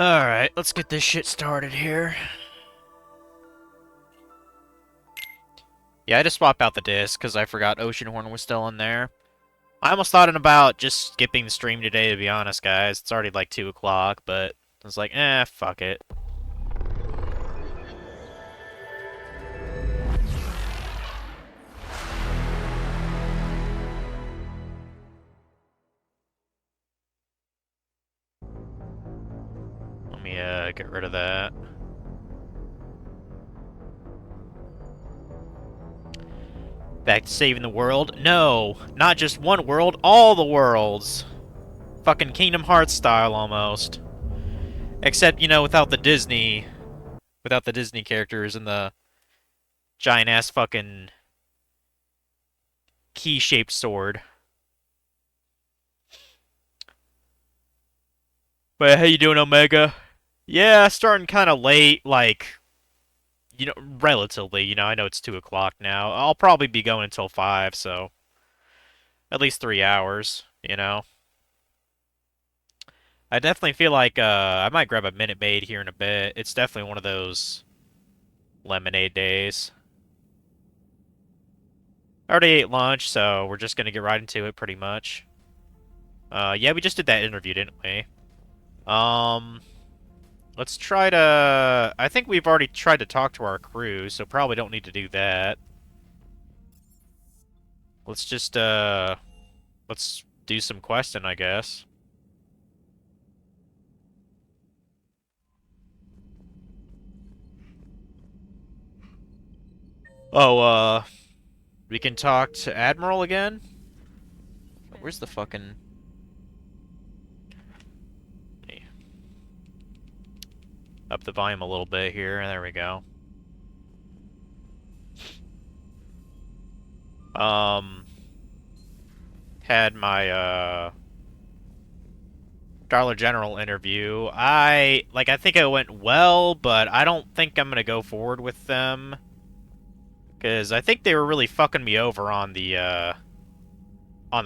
Alright, let's get this shit started here. Yeah, I just swapped out the disc because I forgot Oceanhorn was still in there. I almost thought about just skipping the stream today, to be honest, guys. It's already like 2 o'clock, but I was like, fuck it. Let me, get rid of that. Back to saving the world? No! Not just one world, all the worlds! Fucking Kingdom Hearts style, almost. Except, you know, without the Disney characters and the giant-ass fucking key-shaped sword. But how you doing, Omega? Yeah, starting kind of late, like, you know, relatively. You know, I know it's 2 o'clock now. I'll probably be going until 5, so at least 3 hours, you know. I definitely feel like I might grab a Minute Maid here in a bit. It's definitely one of those lemonade days. I already ate lunch, so we're just gonna get right into it, pretty much. Yeah, we just did that interview, didn't we? Um, let's try to... I think we've already tried to talk to our crew, so probably don't need to do that. Let's just, let's do some questing, I guess. Oh, we can talk to Admiral again? Where's the fucking... Up the volume a little bit here, and there we go. Had my, Dollar General interview. I think it went well, but I don't think I'm gonna go forward with them. Because I think they were really fucking me over on the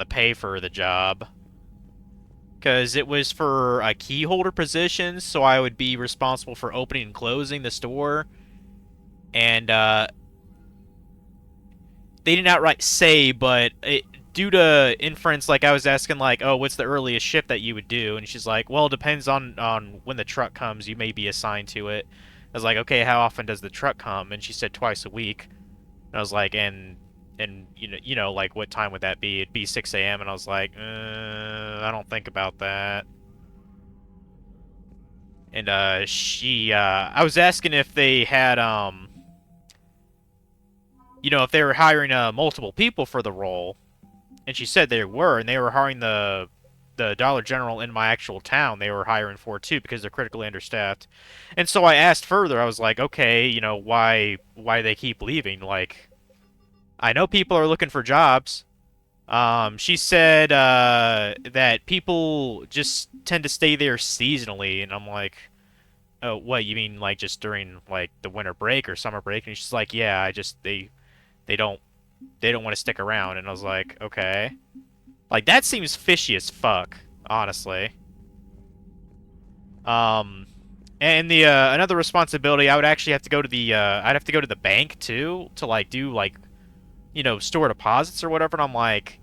pay for the job. Because it was for a key holder position, so I would be responsible for opening and closing the store. And, they didn't outright say, but due to inference, like, I was asking, like, oh, what's the earliest shift that you would do? And she's like, well, it depends on when the truck comes. You may be assigned to it. I was like, okay, how often does the truck come? And she said twice a week. And I was like, and you know, like, what time would that be? It'd be 6 a.m. And I was like, I don't think about that. And I was asking if they had you know, if they were hiring multiple people for the role, and she said they were, and they were hiring the Dollar General in my actual town. They were hiring for too because they're critically understaffed. And so I asked further. I was like, okay, you know, why they keep leaving? Like, I know people are looking for jobs. She said that people just tend to stay there seasonally, and I'm like, oh, what, you mean like just during like the winter break or summer break? And she's like, yeah, I just they don't they don't want to stick around. And I was like, okay. Like, that seems fishy as fuck, honestly. Um, and the another responsibility, I would actually have to go to the I'd have to go to the bank too to like do like, you know, store deposits or whatever. And I'm like,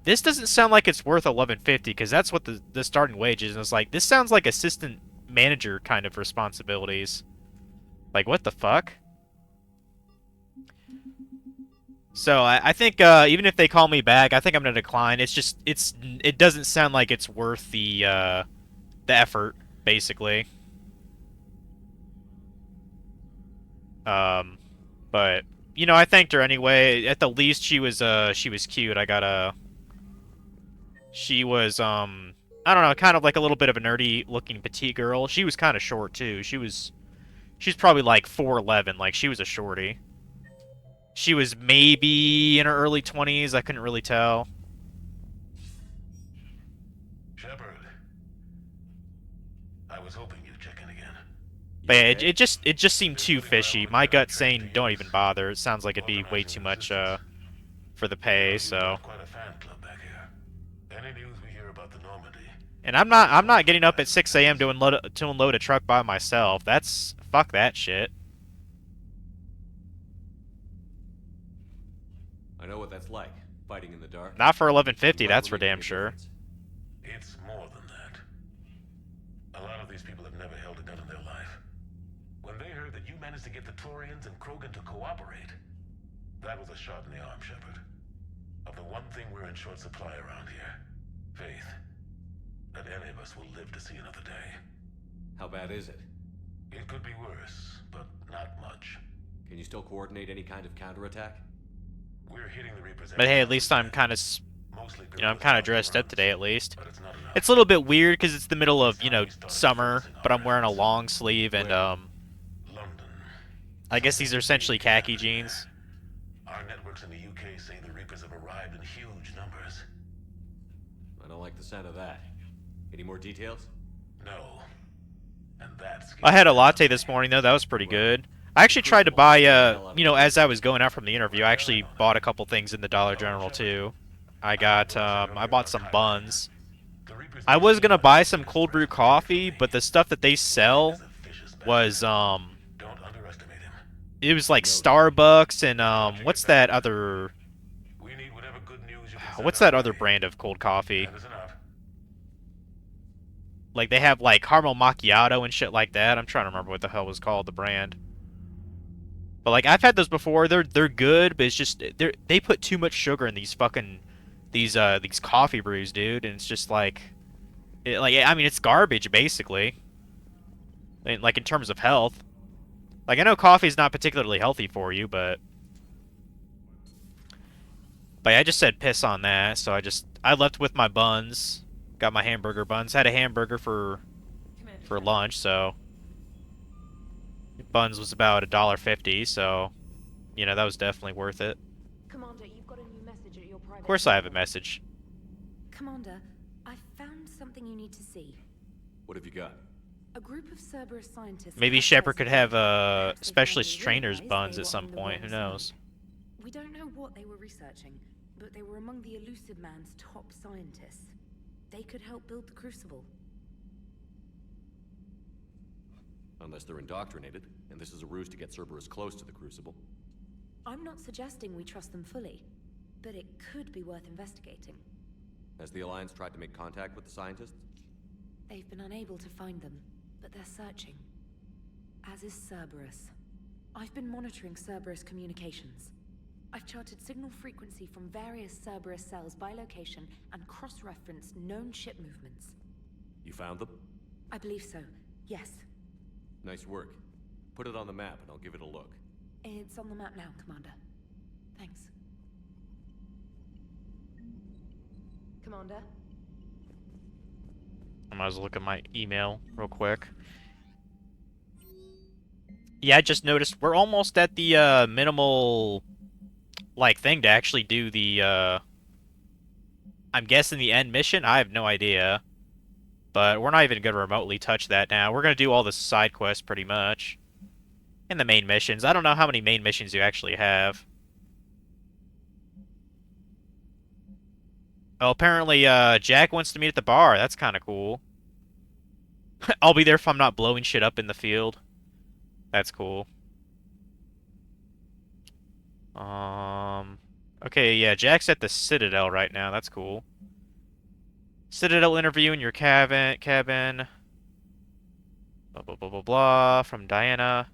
this doesn't sound like it's worth 11.50 because that's what the starting wage is. And it's like, this sounds like assistant manager kind of responsibilities. Like, what the fuck? So I think even if they call me back, I think I'm gonna decline. It's just it doesn't sound like it's worth the effort, basically. Um, but you know, I thanked her anyway. At the least, she was cute. I got a she was I don't know, kind of like a little bit of a nerdy looking petite girl. She was kind of short too. She's probably like 4'11", like she was a shorty. She was maybe in her early 20s. I couldn't really tell. Shepard, I was hoping you'd check in again. But You yeah, okay? it just seemed too fishy. My gut saying don't even bother. It sounds like it'd be way Organizing too the much resistance. for the You know, pay. you've So got quite a fan club back here. Any news we hear about the Normandy, And I'm not getting up at 6 a.m. to unload a truck by myself. That's fuck that shit. I know what that's like, fighting in the dark. Not for I'm 1150, glad that's we're for making damn a sure. difference. It's more than that. A lot of these people have never held a gun in their life. When they heard that you managed to get the Torians and Krogan to cooperate, that was a shot in the arm, Shepard. Of the one thing we're in short supply around here, faith. That any of us will live to see another day. How bad is it? It could be worse, but not much. Can you still coordinate any kind of counterattack? We're hitting the Reapers But every hey, at time we least I'm can. kind of, Mostly I'm guerrilla kind of style dressed up runs, today at least. but it's not It's a enough. little bit weird because it's the middle It's of, time we started summer, focusing but our I'm wearing a efforts. long sleeve and, Where? London. I guess these are Something essentially big is khaki happening there. jeans. Our networks in the UK say the Reapers have arrived in huge numbers. I don't like the sound of that. Any more details? No. And that's I had a latte this morning though, that was pretty good. I actually tried to buy, as I was going out from the interview, I actually bought a couple things in the Dollar General too. I bought some buns. I was gonna buy some cold brew coffee, but the stuff that they sell was, Don't underestimate him. it was like Noted. Starbucks and, what's that other, We need whatever good news you can send what's our that other way. brand of cold coffee? Anderson out. Like they have like caramel macchiato and shit like that. I'm trying to remember what the hell was called the brand. But like I've had those before. They're good, but it's just they put too much sugar in these fucking these coffee brews, dude, and it's just like I mean it's garbage basically. Like in terms of health. Like I know coffee is not particularly healthy for you, but I just said piss on that, so I left with my buns. Got my hamburger buns. Had a hamburger for lunch, so buns was about $1.50, so that was definitely worth it. Commander, you've got a new message at your Of private course I have a terminal. message. Commander, I found something you need to see. What have you got? A group of Cerberus scientists. Maybe have Shepard could have perhaps they specialist finally trainers realized buns they at were some on the point. Who wrong knows? side. We don't know what they were researching, but they were among the Elusive Man's top scientists. They could help build the Crucible. Unless they're indoctrinated, and this is a ruse to get Cerberus close to the Crucible. I'm not suggesting we trust them fully, but it could be worth investigating. Has the Alliance tried to make contact with the scientists? They've been unable to find them, but they're searching. As is Cerberus. I've been monitoring Cerberus communications. I've charted signal frequency from various Cerberus cells by location and cross-referenced known ship movements. You found them? I believe so, yes. Nice work. Put it on the map and I'll give it a look. It's on the map now, Commander. Thanks. Commander? I might as well look at my email real quick. Yeah, I just noticed we're almost at the minimal thing to actually do the I'm guessing the end mission. I have no idea. But we're not even going to remotely touch that now. We're going to do all the side quests pretty much. And the main missions. I don't know how many main missions you actually have. Oh, apparently Jack wants to meet at the bar. That's kind of cool. I'll be there if I'm not blowing shit up in the field. That's cool. Okay, yeah, Jack's at the Citadel right now. That's cool. Citadel interview in your cabin. Blah, blah, blah, blah, blah. From Diana.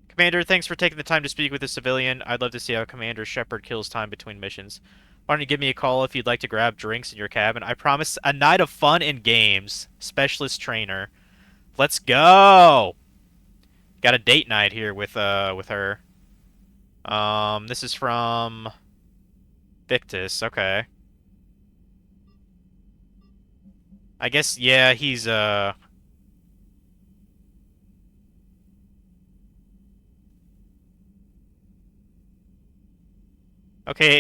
Commander, thanks for taking the time to speak with a civilian. I'd love to see how Commander Shepard kills time between missions. Why don't you give me a call if you'd like to grab drinks in your cabin? I promise a night of fun and games. Specialist trainer. Let's go! Got a date night here with her. This is from Victus. Okay. I guess, yeah, he's, okay,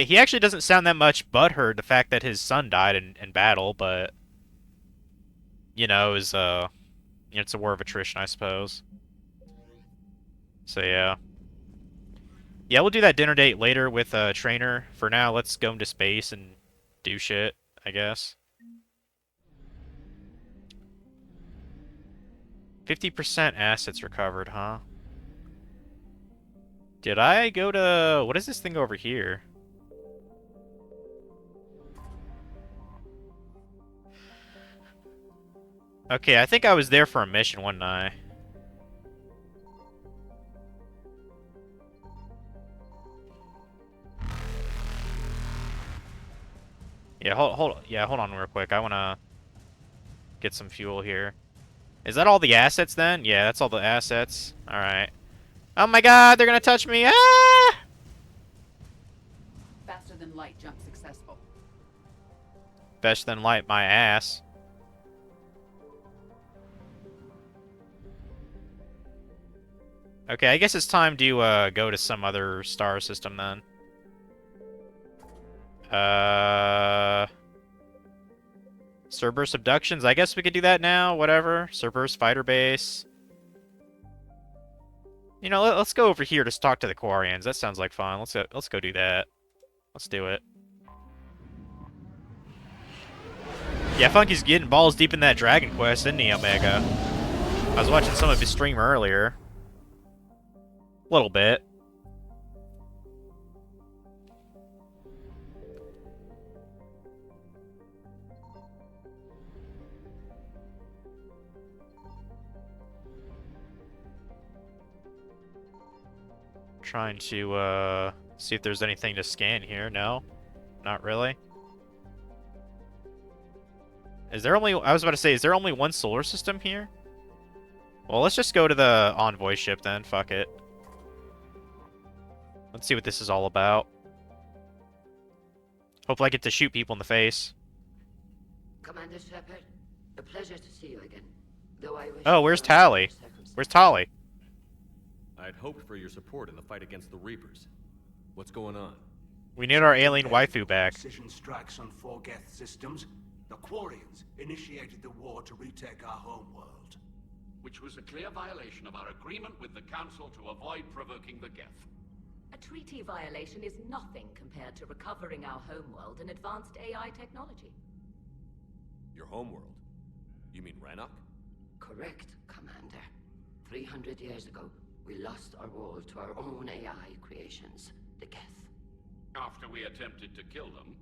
he actually doesn't sound that much butthurt, the fact that his son died in battle, but, is, it's a war of attrition, I suppose. So, yeah. Yeah, we'll do that dinner date later with Trainer. For now, let's go into space and do shit, I guess. 50% assets recovered, huh? Did I go to... What is this thing over here? Okay, I think I was there for a mission, wasn't I? Yeah, hold on real quick. I wanna get some fuel here. Is that all the assets then? Yeah, that's all the assets. Alright. Oh my god, they're gonna touch me! Ah! Faster than light jump successful. Faster than light, my ass. Okay, I guess it's time to go to some other star system then. Cerberus abductions. I guess we could do that now. Whatever. Cerberus fighter base. You know, let's go over here to talk to the Quarians. That sounds like fun. Let's go do that. Let's do it. Yeah, Funky's getting balls deep in that Dragon Quest, isn't he, Omega? I was watching some of his stream earlier. A little bit. Trying to see if there's anything to scan here. No, not really. Is there only... I was about to say, is there only one solar system here? Well, let's just go to the envoy ship then. Fuck it. Let's see what this is all about. Hopefully I get to shoot people in the face. Commander Shepard, a pleasure to see you again. Though I wish Oh, where's Tally? Where's Tally? I'd hoped for your support in the fight against the Reapers. What's going on? We need our alien waifu back. Precision strikes on 4 Geth systems. The Quarians initiated the war to retake our homeworld. Which was a clear violation of our agreement with the Council to avoid provoking the Geth. A treaty violation is nothing compared to recovering our homeworld and advanced AI technology. Your homeworld? You mean Rannoch? Correct, Commander. 300 years ago, we lost our world to our own AI creations, the Geth. After we attempted to kill them,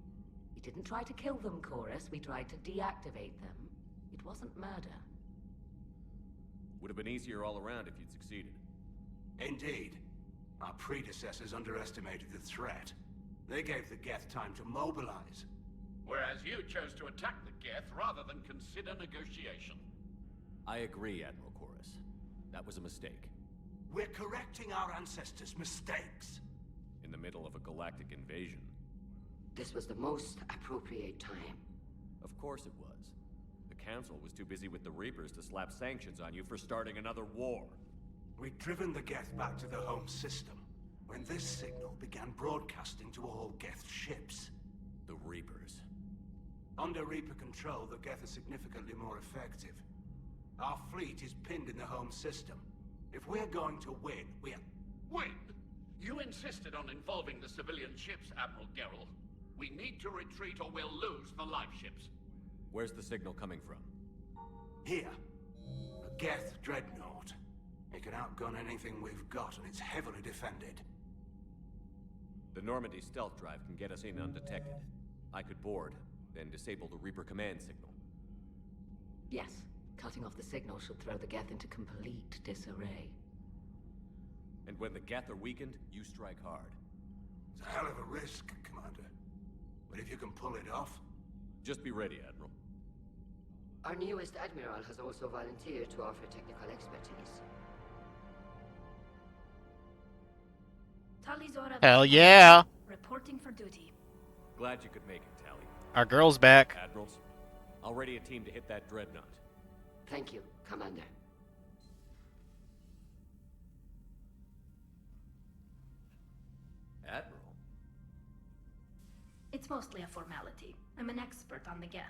We didn't try to kill them, Chorus. We tried to deactivate them. It wasn't murder. Would have been easier all around if you'd succeeded. Indeed. Our predecessors underestimated the threat. They gave the Geth time to mobilize. whereas you chose to attack the Geth rather than consider negotiation. I agree, Admiral Chorus. That was a mistake. We're correcting our ancestors' mistakes. In the middle of a galactic invasion. This was the most appropriate time. Of course it was. The Council was too busy with the Reapers to slap sanctions on you for starting another war. We'd driven the Geth back to the home system when this signal began broadcasting to all Geth ships. The Reapers. Under Reaper control, the Geth are significantly more effective. Our fleet is pinned in the home system. If we're going to win, Win? You insisted on involving the civilian ships, Admiral Gerrel. We need to retreat or we'll lose the live ships. Where's the signal coming from? Here. A Geth dreadnought. It can outgun anything we've got, and it's heavily defended. The Normandy stealth drive can get us in undetected. I could board, then disable the Reaper command signal. Yes, cutting off the signal should throw the Geth into complete disarray. And when the Geth are weakened, you strike hard. It's a hell of a risk, Commander. But if you can pull it off... Just be ready, Admiral. Our newest Admiral has also volunteered to offer technical expertise. Hell yeah! Reporting for duty. Glad you could make it, Tally. Our girl's back. Admirals, I'll ready a team to hit that dreadnought. Thank you, Commander. Admiral? It's mostly a formality. I'm an expert on the Geth.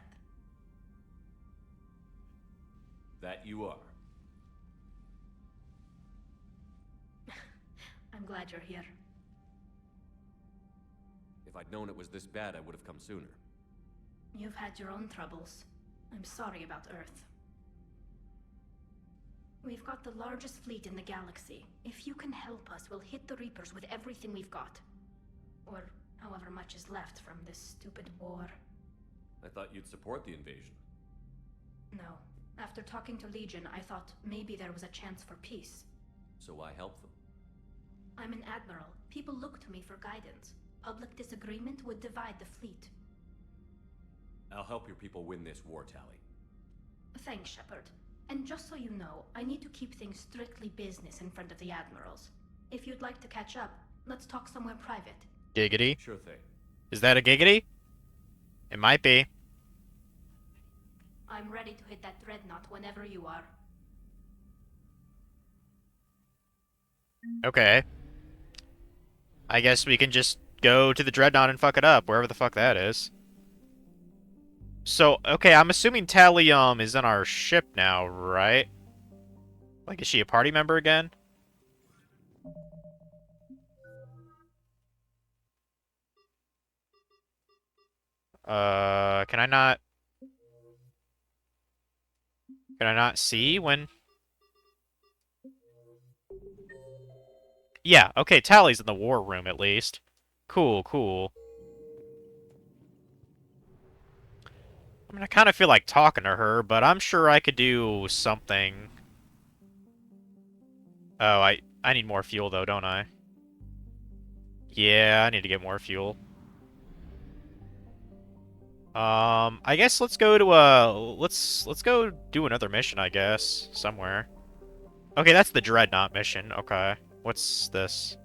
That you are. I'm glad you're here. If I'd known it was this bad, I would have come sooner. You've had your own troubles. I'm sorry about Earth. We've got the largest fleet in the galaxy. If you can help us, we'll hit the Reapers with everything we've got. Or however much is left from this stupid war. I thought you'd support the invasion. No. After talking to Legion, I thought maybe there was a chance for peace. So I helped them. I'm an admiral. People look to me for guidance. Public disagreement would divide the fleet. I'll help your people win this war, Tally. Thanks, Shepard. And just so you know, I need to keep things strictly business in front of the admirals. If you'd like to catch up, let's talk somewhere private. Giggity. Sure thing. Is that a giggity? It might be. I'm ready to hit that dreadnought whenever you are. Okay. I guess we can just go to the dreadnought and fuck it up, wherever the fuck that is. So, okay, I'm assuming Tally, is in our ship now, right? Like, is she a party member again? Can I not... Can I not see when... Yeah, okay, Tally's in the war room, at least. Cool, cool. I mean, I kind of feel like talking to her, but I'm sure I could do something. Oh, I need more fuel, though, don't I? Yeah, I need to get more fuel. I guess let's go to, let's go do another mission, I guess, somewhere. Okay, that's the Dreadnought mission, okay. What's this?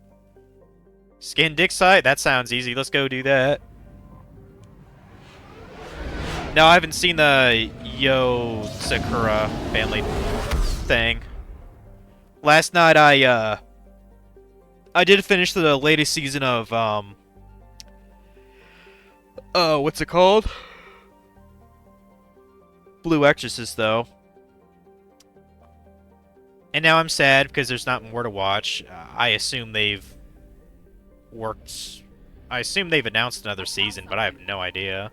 Skin Dick Sight? That sounds easy, let's go do that. No, I haven't seen the Yo Sakura family thing. Last night I did finish the latest season of, what's it called? Blue Exorcist, though. And now I'm sad because there's not more to watch. I assume they've worked... I assume they've announced another season, but I have no idea.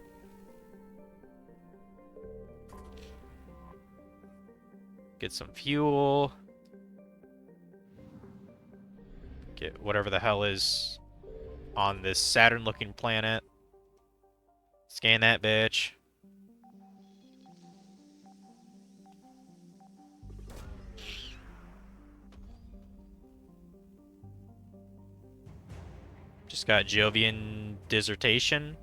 Get some fuel. Get whatever the hell is on this Saturn-looking planet. Scan that bitch. Just got Jovian dissertation.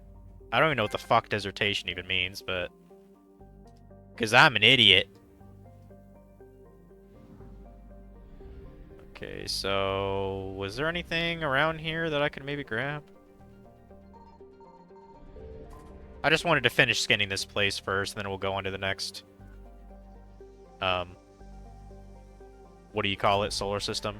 I don't even know what the fuck dissertation even means, but... Because I'm an idiot. Okay, so... Was there anything around here that I could maybe grab? I just wanted to finish scanning this place first, and then we'll go on to the next... what do you call it? Solar system.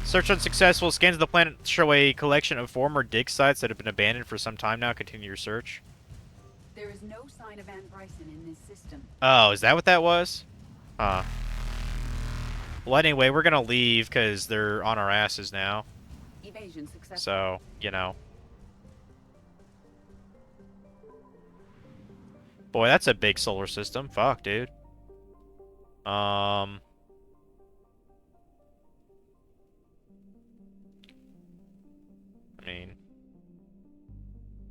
Search unsuccessful. Scans of the planet show a collection of former dig sites that have been abandoned for some time now. Continue your search. There is no sign of Ann Bryson in this system. Oh, is that what that was? Huh. Well, anyway, we're gonna leave because they're on our asses now. Evasion successful. So, you know. Boy, that's a big solar system. Fuck, dude. I mean,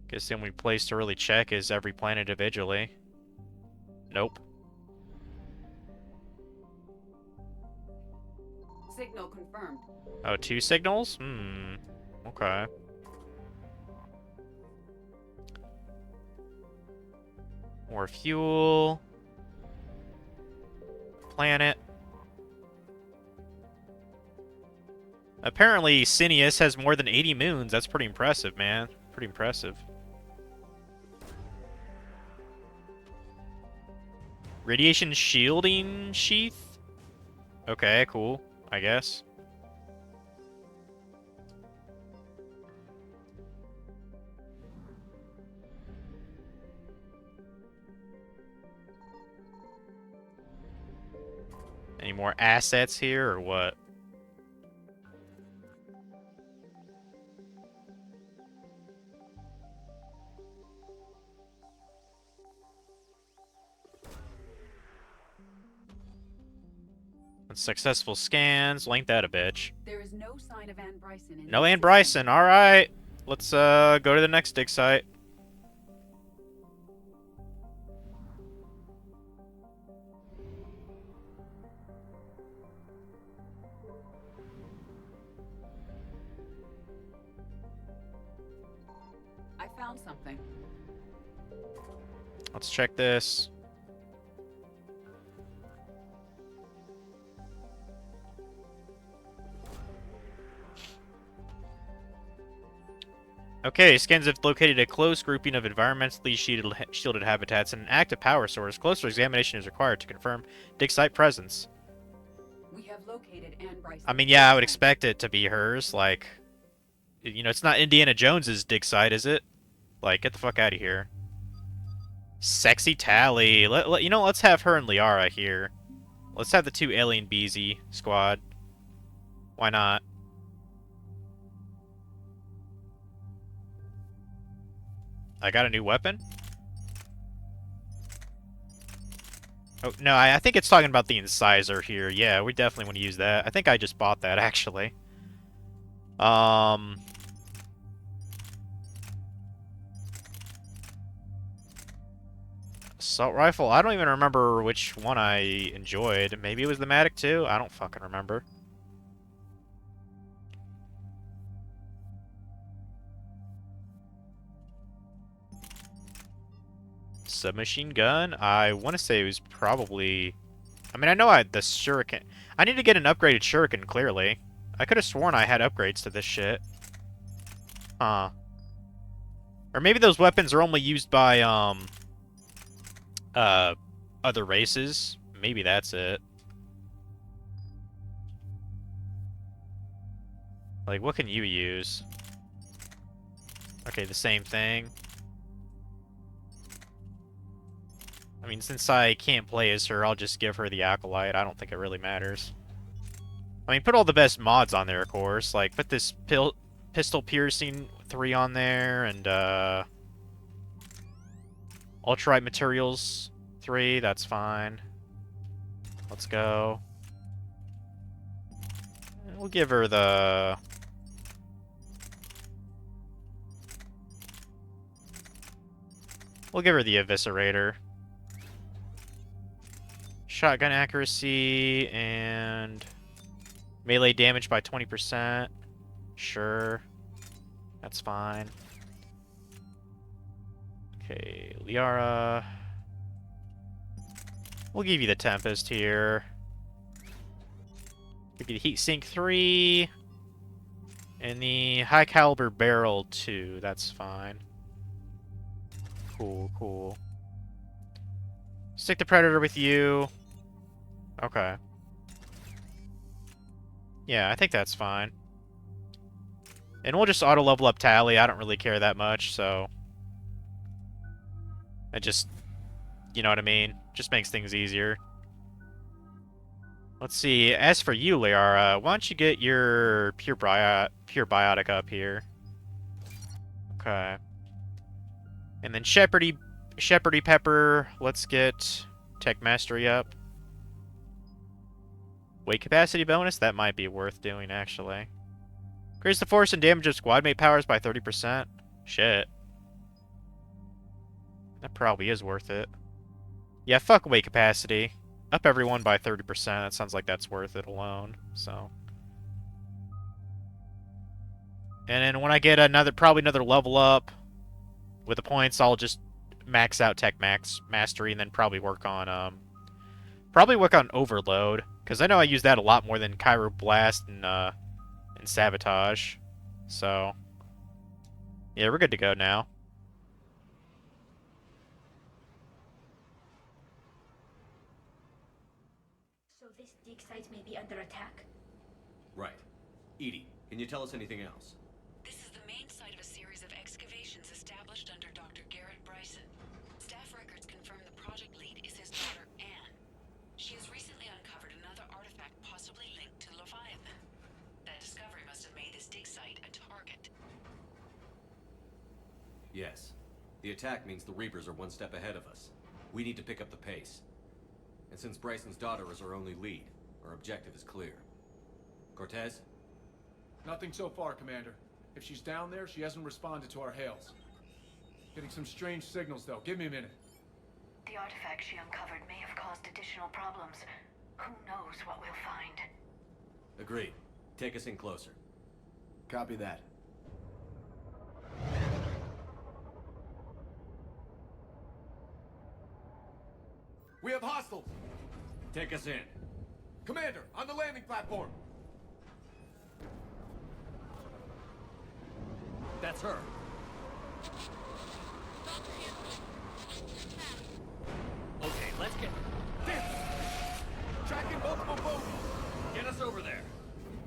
guess the only place to really check is every planet individually. Nope. Signal confirmed. Oh, 2 signals? Hmm. Okay. More fuel. Planet. Apparently, Cineus has more than 80 moons. That's pretty impressive, man. Pretty impressive. Radiation shielding sheath? Okay, cool. I guess. Any more assets here, or what? Successful scans. Length that a bitch. There is no sign of Anne Bryson in No this Ann system. Bryson. Alright. Let's go to the next dig site. I found something. Let's check this. Okay, scans have located a close grouping of environmentally shielded habitats and an active power source. Closer examination is required to confirm dig site presence. We have located Anne Bryson. I mean, yeah, I would expect it to be hers. Like, you know, it's not Indiana Jones's dig site, is it? Like, get the fuck out of here. Sexy Tally. You know, let's have her and Liara here. Let's have the two Alien Beezy squad. Why not? I got a new weapon? Oh, no, I think it's talking about the incisor here. Yeah, we definitely want to use that. I think I just bought that, actually. Assault rifle? I don't even remember which one I enjoyed. Maybe it was the Matic 2? I don't fucking remember. Submachine gun? I want to say it was probably... I mean, I know the shuriken... I need to get an upgraded shuriken, clearly. I could have sworn I had upgrades to this shit. Huh. Or maybe those weapons are only used by, other races. Maybe that's it. Like, what can you use? Okay, the same thing. I mean, since I can't play as her, I'll just give her the Acolyte. I don't think it really matters. I mean, put all the best mods on there, of course. Like, put this Pistol Piercing 3 on there, and, Ultralight Materials 3, that's fine. Let's go. We'll give her the... We'll give her the Eviscerator. Shotgun accuracy and melee damage by 20%. Sure. That's fine. Okay, Liara. We'll give you the Tempest here. We'll give you the Heatsink 3. And the High Caliber Barrel 2. That's fine. Cool, cool. Stick the Predator with you. Okay. Yeah, I think that's fine. And we'll just auto-level up Tally. I don't really care that much, so... It just... You know what I mean? Just makes things easier. Let's see. As for you, Liara, why don't you get your Pure Biotic up here? Okay. And then Shepherdy Pepper, let's get Tech Mastery up. Weight capacity bonus? That might be worth doing, actually. Increase the force and damage of squad mate powers by 30%. Shit. That probably is worth it. Yeah, fuck weight capacity. Up everyone by 30%. That sounds like that's worth it alone, so. And then when I get probably another level up with the points, I'll just max out Tech Mastery and then probably work on Overload, because I know I use that a lot more than Cairo Blast and Sabotage. So yeah, we're good to go now. So this dig site may be under attack? Right. Edie, can you tell us anything else? This is the main site of a series of excavations established under Dr. Garrett Bryson. Staff records confirm the project lead is his daughter, Anne. She has recently uncovered another artifact possibly linked to Leviathan. That discovery must have made this dig site a target. Yes. The attack means the Reapers are one step ahead of us. We need to pick up the pace. And since Bryson's daughter is our only lead, Our objective is clear. Cortez? Nothing so far, Commander. If she's down there, she hasn't responded to our hails. Getting some strange signals, though. Give me a minute. The artifact she uncovered may have caused additional problems. Who knows what we'll find? Agreed. Take us in closer. Copy that. We have hostiles! Take us in. Commander, on the landing platform! That's her. Okay, let's get... Tracking multiple boats! Get us over there.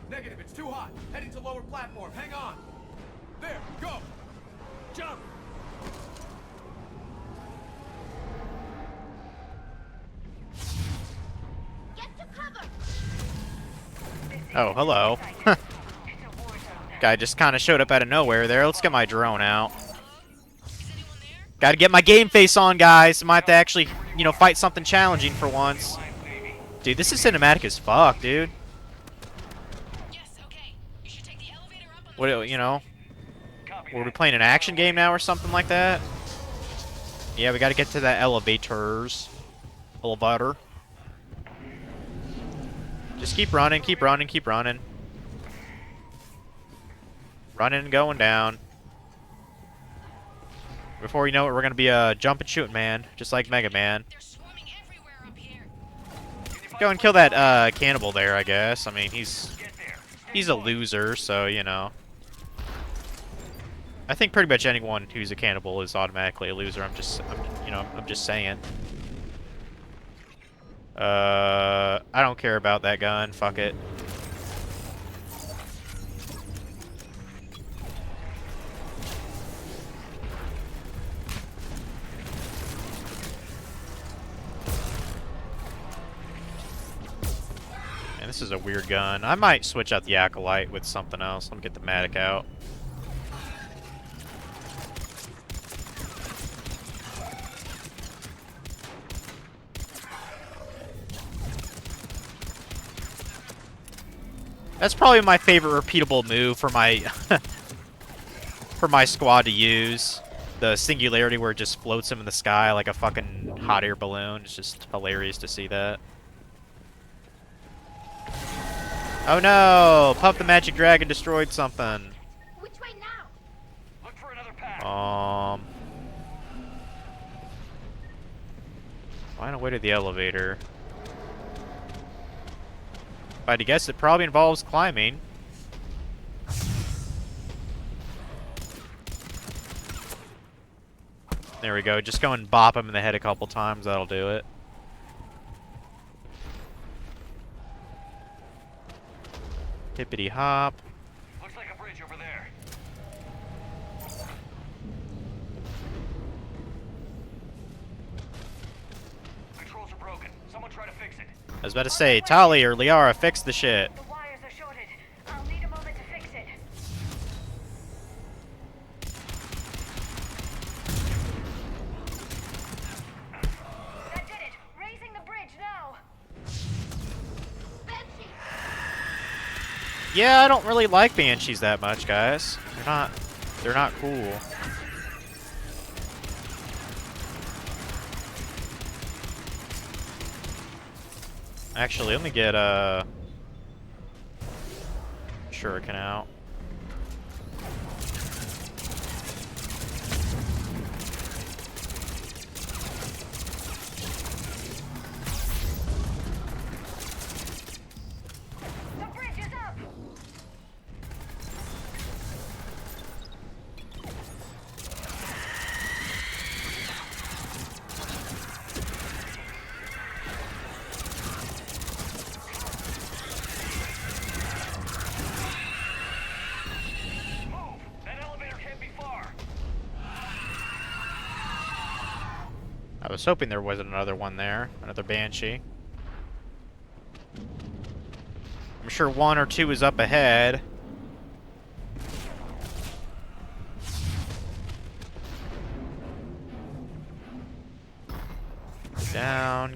Negative, it's too hot. Heading to lower platform. Hang on. There, go! Jump! Get to cover! Oh, hello. Guy just kind of showed up out of nowhere there. Let's get my drone out. Gotta get my game face on, guys. I might have to actually, you know, fight something challenging for once. Dude, this is cinematic as fuck, dude. What, you know? Were we playing an action game now or something like that? Yeah, we gotta get to that elevators. Elevator. Just keep running, keep running, keep running. Running and going down. Before you know it, we're gonna be a jump and shoot man, just like Mega Man. Go and kill that cannibal there, I guess. I mean, he's a loser, so you know. I think pretty much anyone who's a cannibal is automatically a loser. I'm just saying. I don't care about that gun. Fuck it. And this is a weird gun. I might switch out the Acolyte with something else. Let me get the Matic out. That's probably my favorite repeatable move for my for my squad to use. The singularity where it just floats him in the sky like a fucking hot air balloon. It's just hilarious to see that. Oh no! Puff the Magic Dragon destroyed something. Which way now? Look for another path. Find a way to the elevator. If I had to guess, it probably involves climbing. There we go. Just go and bop him in the head a couple times. That'll do it. Hippity hop. Looks like a bridge over there. Controls are broken. Someone try to fix it. I was about to say, Tali or Liara, fix the shit. The wires are shorted. I'll need a moment to fix it. That did it. Raising the bridge now. Banshee! Yeah, I don't really like Banshees that much, guys. They're not cool. Actually, let me get Shuriken out. The bridge is up. Move! That elevator can't be far. I was hoping there wasn't another one there. Another Banshee. I'm sure one or two is up ahead.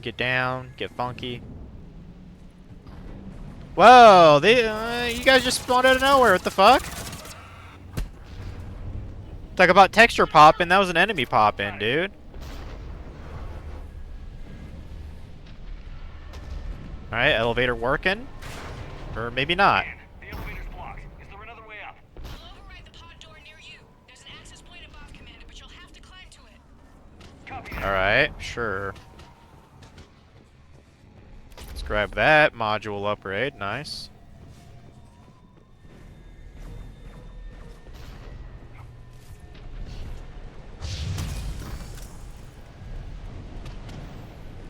Get down, get funky. Whoa, you guys just spawned out of nowhere. What the fuck? Talk about texture popping. That was an enemy pop-in, dude. Alright, elevator working. Or maybe not. The elevator's blocked. Is there another way up? I'll override the pod door near you. There's an access point above, Commander, but you'll have to climb to it. Copy that. Alright, sure. Let's grab that module upgrade. Nice.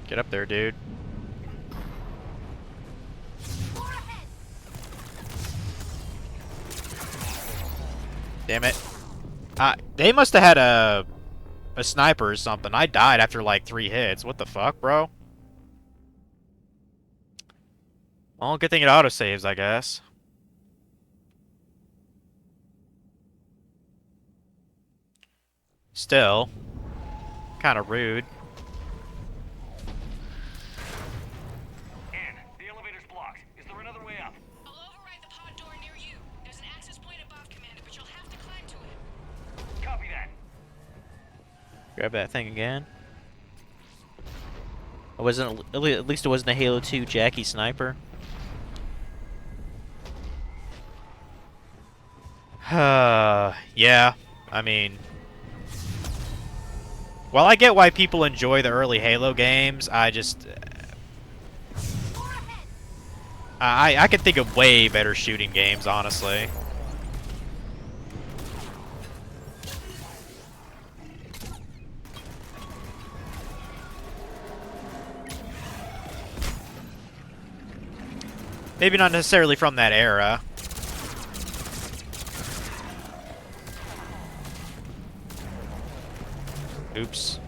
Get up there, dude. Damn it. They must have had a sniper or something. I died after like 3 hits. What the fuck, bro? Well, good thing it autosaves, I guess. Still, kind of rude. Ann, the elevator's blocked. Is there another way up? I'll override the pod door near you. There's an access point above, Commander, but you'll have to climb to it. Copy that. Grab that thing again. It wasn't. At least it wasn't a Halo 2 Jackie sniper. Yeah. I mean, while I get why people enjoy the early Halo games, I just I can think of way better shooting games, honestly. Maybe not necessarily from that era. Oops.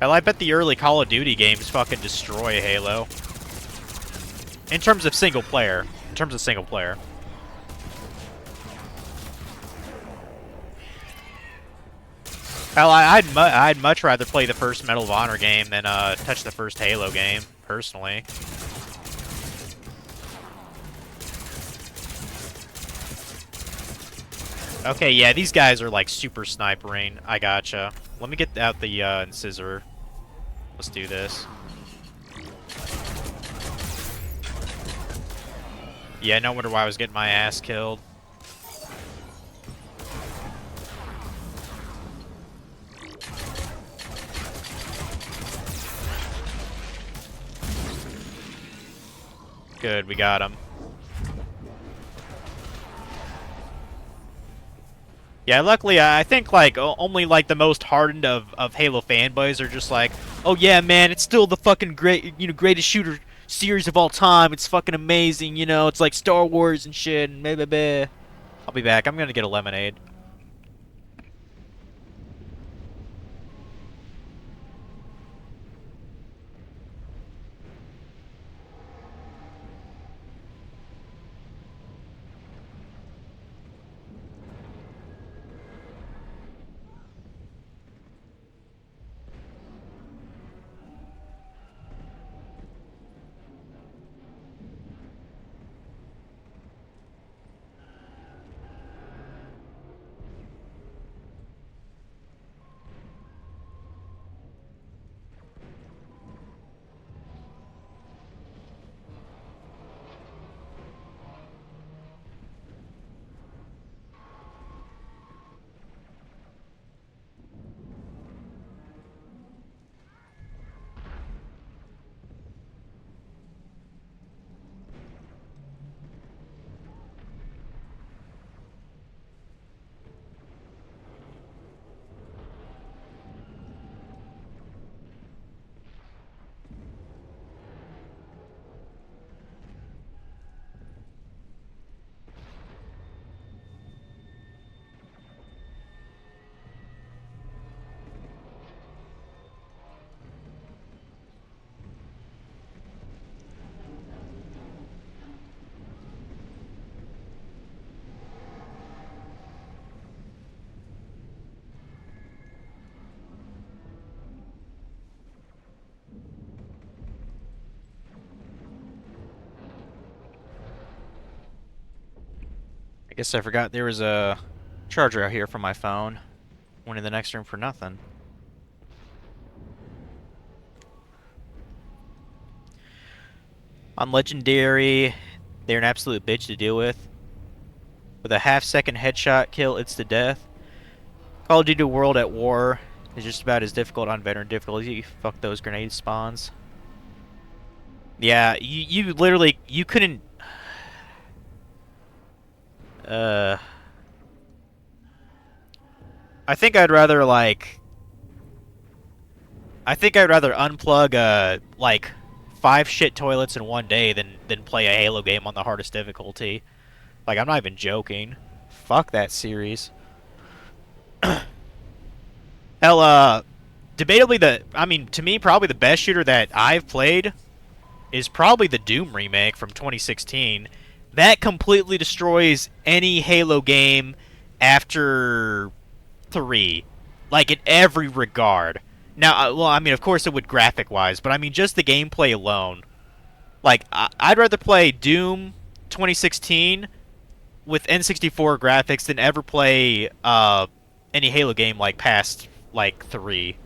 Hell, I bet the early Call of Duty games fucking destroy Halo. In terms of single player. In terms of single player. Hell, I'd much rather play the first Medal of Honor game than touch the first Halo game, personally. Okay, yeah, these guys are like super snipering. I gotcha. Let me get out the Incisor. Let's do this. Yeah, no wonder why I was getting my ass killed. Good, we got him. Yeah, luckily, I think, like, only, like, the most hardened of Halo fanboys are just like, oh, yeah, man, it's still the fucking greatest shooter series of all time. It's fucking amazing, you know? It's like Star Wars and shit, and blah, blah, blah. I'll be back. I'm gonna get a lemonade. Guess I forgot there was a charger out here for my phone. Went in the next room for nothing. On Legendary, they're an absolute bitch to deal with. With a half-second headshot kill, it's to death. Call of Duty World at War is just about as difficult on veteran difficulty. Fuck those grenade spawns. Yeah, you literally, you couldn't... I think I'd rather, like... I think I'd rather unplug, like, 5 shit toilets in one day than play a Halo game on the hardest difficulty. Like, I'm not even joking. Fuck that series. Hell, debatably I mean, to me, probably the best shooter that I've played is probably the Doom remake from 2016. That completely destroys any Halo game after 3. Like, in every regard. Now, well, I mean, of course it would graphic-wise, but I mean, just the gameplay alone. Like, I'd rather play Doom 2016 with N64 graphics than ever play any Halo game, like, past, like, 3.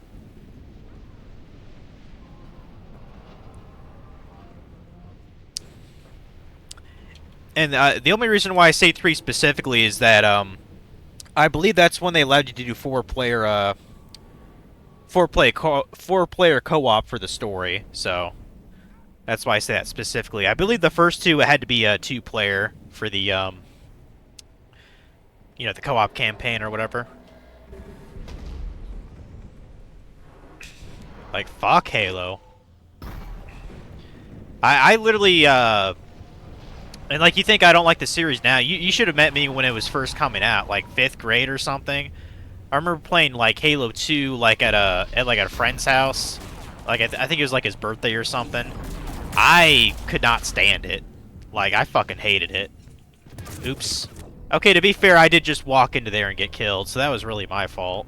And the only reason why I say 3 specifically is that I believe that's when they allowed you to do four-player co-op for the story. So that's why I say that specifically. I believe the first 2 had to be a 2-player for the you know, the co-op campaign or whatever. Like, fuck Halo. I literally and, like, you think I don't like the series now. You should have met me when it was first coming out, like 5th grade or something. I remember playing, like, Halo 2, like, at a friend's house. Like, I think it was, like, his birthday or something. I could not stand it. Like, I fucking hated it. Oops. Okay, to be fair, I did just walk into there and get killed, so that was really my fault.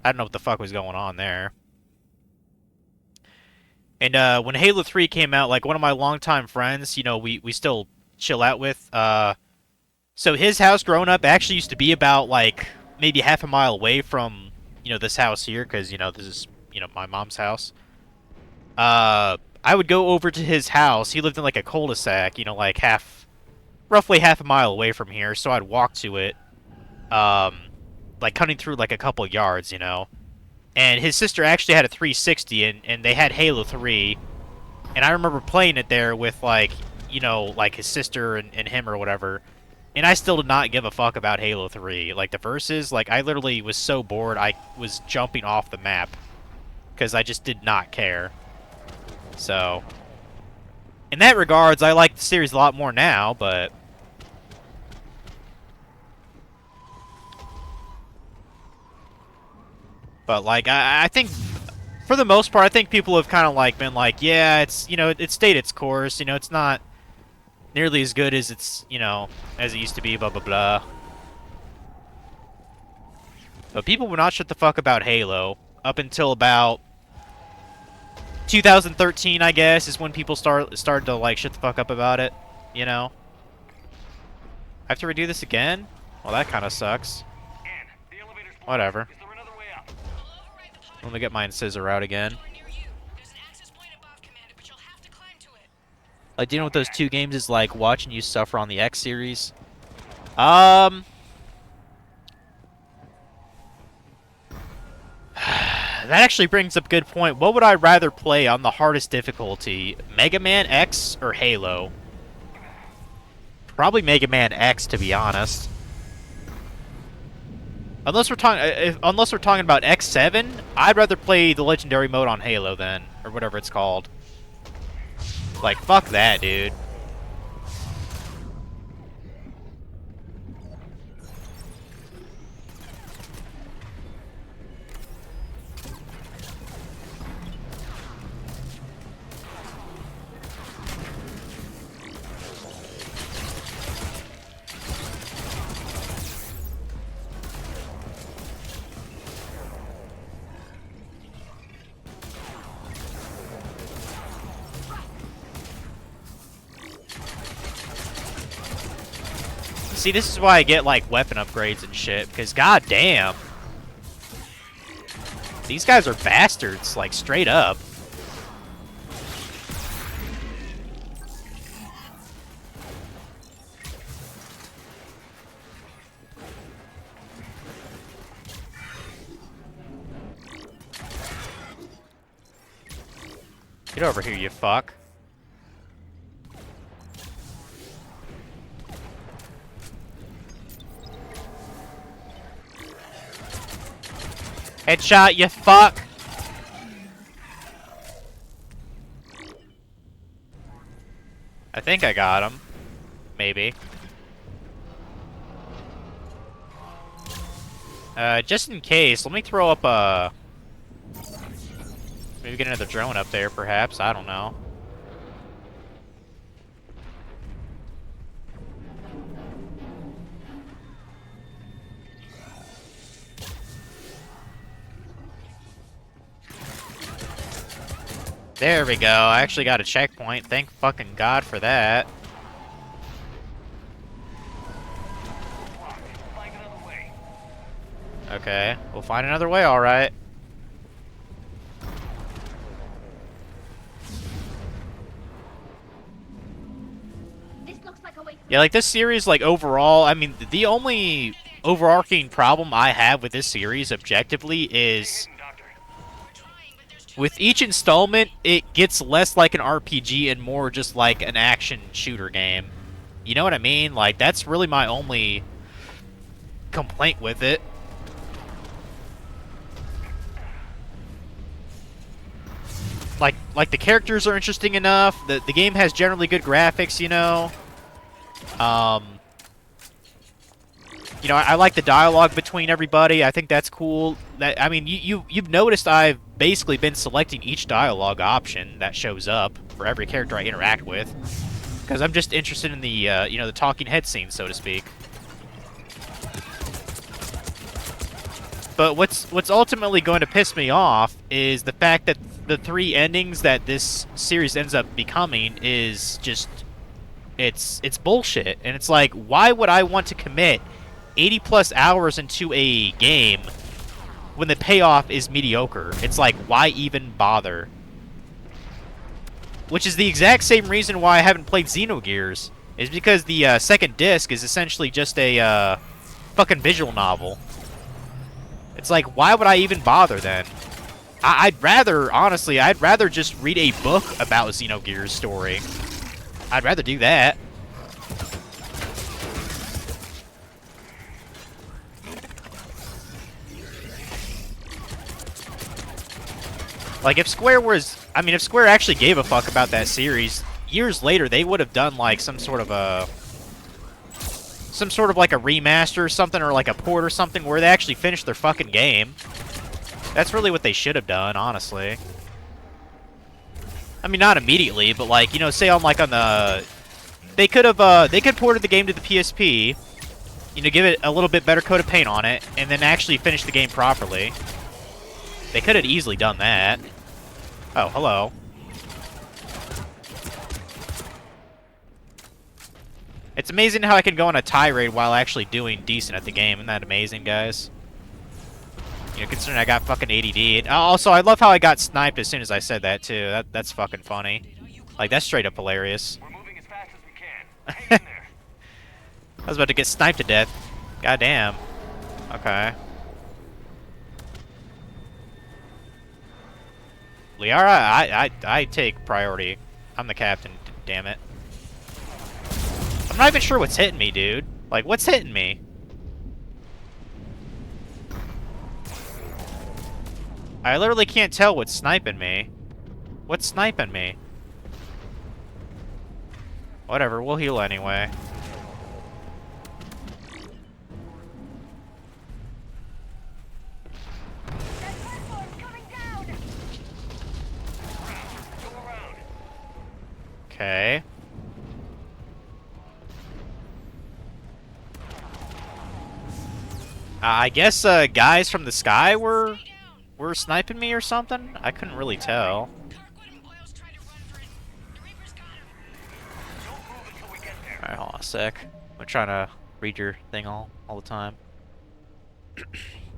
I don't know what the fuck was going on there. And, when Halo 3 came out, like, one of my longtime friends, you know, we still chill out with, so his house growing up actually used to be about, like, maybe half a mile away from, you know, this house here, because, you know, this is, you know, my mom's house. I would go over to his house. He lived in, like, a cul-de-sac, you know, like, roughly half a mile away from here, so I'd walk to it, like, cutting through, like, a couple yards, you know. And his sister actually had a 360, and they had Halo 3, and I remember playing it there with, like, you know, like, his sister and him or whatever. And I still did not give a fuck about Halo 3. Like, the verses, like, I literally was so bored, I was jumping off the map. Because I just did not care. So, in that regards, I like the series a lot more now, but... But, like, I think, for the most part, I think people have kind of, like, been like, yeah, it's, you know, it stayed its course, you know, it's not nearly as good as it's, you know, as it used to be, blah, blah, blah. But people would not shut the fuck about Halo up until about 2013, I guess, is when people started to, like, shut the fuck up about it, you know? I have to redo this again? Well, that kind of sucks. Whatever. Let me get my scissor out again. Like, do you know what those 2 games is like, watching you suffer on the X series? That actually brings up a good point. What would I rather play on the hardest difficulty? Mega Man X or Halo? Probably Mega Man X, to be honest. Unless we're talking about X7, I'd rather play the Legendary mode on Halo then, or whatever it's called. Like, fuck that, dude. See, this is why I get, like, weapon upgrades and shit, because goddamn. These guys are bastards, like, straight up. Get over here, you fuck. Headshot, you fuck! I think I got him. Maybe. Just in case, let me throw up a... Maybe get another drone up there, perhaps. I don't know. There we go. I actually got a checkpoint. Thank fucking God for that. Okay, we'll find another way, alright. Yeah, like, this series, like, overall, I mean, the only overarching problem I have with this series, objectively, is... with each installment, it gets less like an RPG and more just like an action shooter game. You know what I mean? Like, that's really my only complaint with it. Like the characters are interesting enough. The game has generally good graphics, you know. You know, I like the dialogue between everybody. I think that's cool. That, I mean, you've noticed I've basically been selecting each dialogue option that shows up for every character I interact with, because I'm just interested in the you know, the talking head scene, so to speak. But what's ultimately going to piss me off is the fact that the 3 endings that this series ends up becoming is just it's bullshit. And it's like, why would I want to commit 80+ hours into a game when the payoff is mediocre? It's like, why even bother? Which is the exact same reason why I haven't played Xenogears, is because the second disc is essentially just a fucking visual novel. It's like, why would I even bother then? I'd rather, honestly, I'd rather just read a book about Xenogears' story. I'd rather do that. Like, if Square was... I mean, if Square actually gave a fuck about that series, years later, they would have done, like, some sort of a... some sort of, like, a remaster or something, or, like, a port or something, where they actually finished their fucking game. That's really what they should have done, honestly. I mean, not immediately, but, like, you know, say on, like, on the... They could have, they could ported the game to the PSP, you know, give it a little bit better coat of paint on it, and then actually finish the game properly. They could have easily done that. Oh, hello. It's amazing how I can go on a tirade while actually doing decent at the game. Isn't that amazing, guys? You know, considering I got fucking ADD. And also, I love how I got sniped as soon as I said that, too. That's fucking funny. Like, that's straight up hilarious. We're moving as fast as we can. Hang in there. I was about to get sniped to death. Goddamn. Okay. Liara, I take priority. I'm the captain, damn it. I'm not even sure what's hitting me, dude. Like, what's hitting me? I literally can't tell what's sniping me. What's sniping me? Whatever, we'll heal anyway. Okay. I guess guys from the sky were sniping me or something? I couldn't really tell. Alright, hold on a sec. I'm trying to read your thing all the time.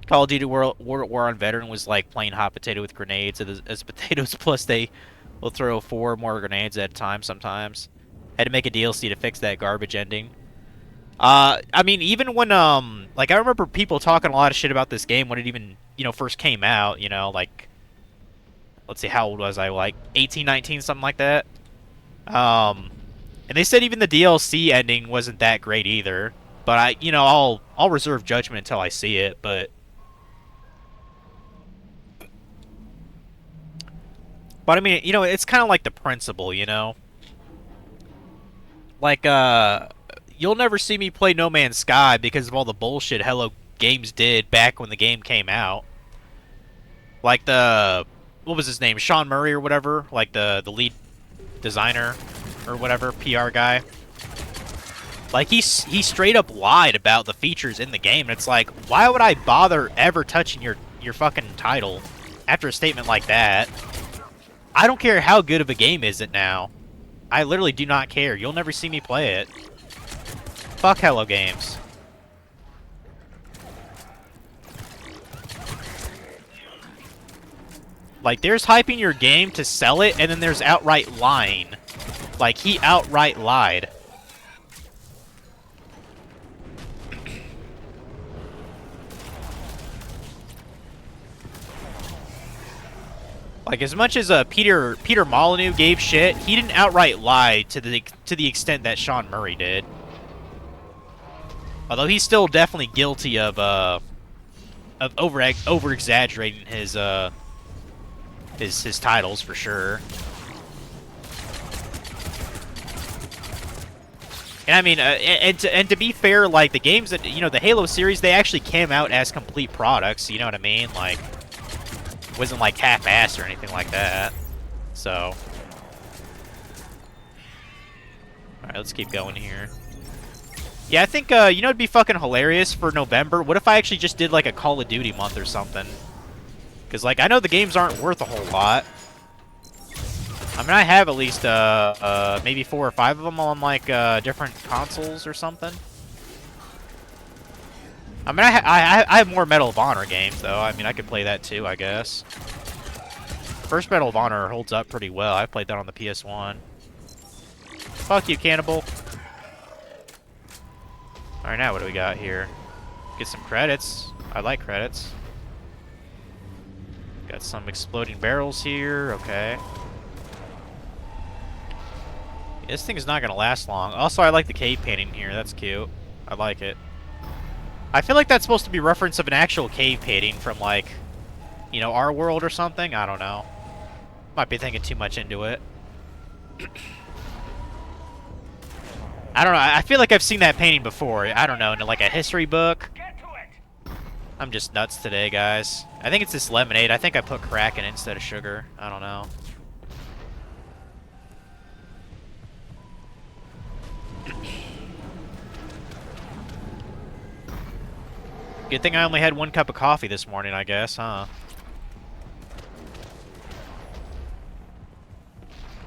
Call of Duty World War on Veteran was like playing hot potato with grenades as potatoes. Plus, they will throw 4 more grenades at a time sometimes. Had to make a DLC to fix that garbage ending. I mean, even when like I remember people talking a lot of shit about this game when it even first came out. Like let's see, how old was I? Like 18, 19, something like that. And they said even the DLC ending wasn't that great either. But I'll reserve judgment until I see it. But I mean, it's kind of like the principle, Like, you'll never see me play No Man's Sky because of all the bullshit Hello Games did back when the game came out. Like what was his name? Sean Murray or whatever? Like the lead designer or whatever, PR guy. Like, he straight up lied about the features in the game. And it's like, why would I bother ever touching your fucking title after a statement like that? I don't care how good of a game is it now. I literally do not care. You'll never see me play it. Fuck Hello Games. Like, there's hyping your game to sell it, and then there's outright lying. Like, he outright lied. Like, as much as Peter Molyneux gave shit, he didn't outright lie to the extent that Sean Murray did. Although he's still definitely guilty of over exaggerating his titles for sure. And I mean, and to be fair, like the games that the Halo series, they actually came out as complete products. You know what I mean? Like, wasn't like half-assed or anything like that. So, all right, let's keep going here. Yeah, I think it'd be fucking hilarious for November. What if I actually just did like a Call of Duty month or something? Because like I know the games aren't worth a whole lot. I mean, I have at least maybe 4 or 5 of them on like different consoles or something. I mean, I have more Medal of Honor games though. I mean, I could play that too, I guess. First Medal of Honor holds up pretty well. I played that on the PS1. Fuck you, Cannibal. Alright, now what do we got here? Get some credits. I like credits. Got some exploding barrels here. Okay. This thing is not going to last long. Also, I like the cave painting here. That's cute. I like it. I feel like that's supposed to be reference of an actual cave painting from, like, our world or something. I don't know. Might be thinking too much into it. I don't know. I feel like I've seen that painting before. I don't know, in like a history book. I'm just nuts today, guys. I think it's this lemonade. I think I put crack in it instead of sugar. I don't know. Good thing I only had 1 cup of coffee this morning, I guess, huh?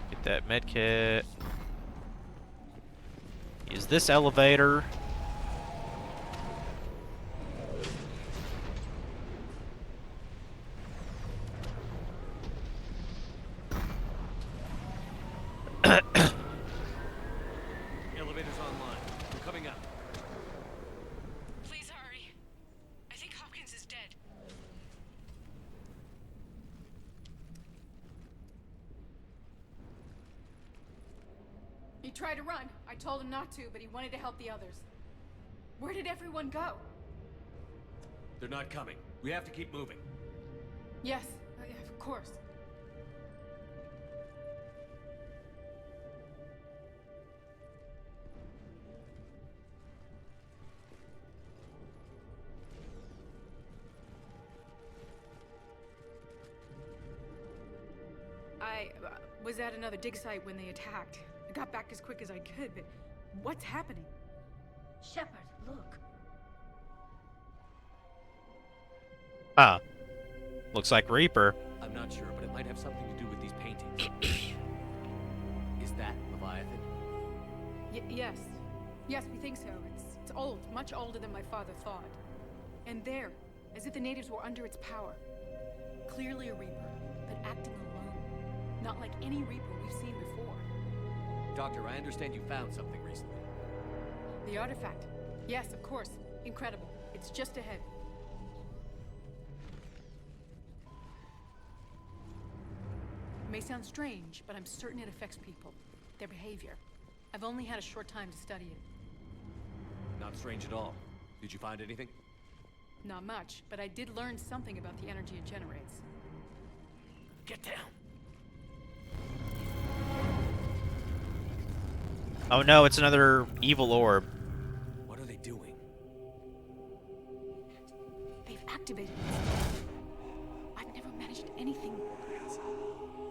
Get that med kit. Use this elevator. Elevator's online. We're coming up. Please hurry. I think Hopkins is dead. He tried to run. I told him not to, but he wanted to help the others. Where did everyone go? They're not coming. We have to keep moving. Yes, yeah, of course. I was at another dig site when they attacked. I got back as quick as I could, but what's happening? Shepard, look. Ah. Looks like Reaper. I'm not sure, but it might have something to do with these paintings. Is that Leviathan? Yes. Yes, we think so. It's It's old, much older than my father thought. And there, as if the natives were under its power. Clearly a Reaper, but acting alone. Not like any Reaper we've seen before. Doctor, I understand you found something recently. The artifact. Yes, of course. Incredible. It's just ahead. It may sound strange, but I'm certain it affects people. Their behavior. I've only had a short time to study it. Not strange at all. Did you find anything? Not much, but I did learn something about the energy it generates. Get down. Oh no, it's another evil orb. What are they doing? They've activated it. I've never managed anything.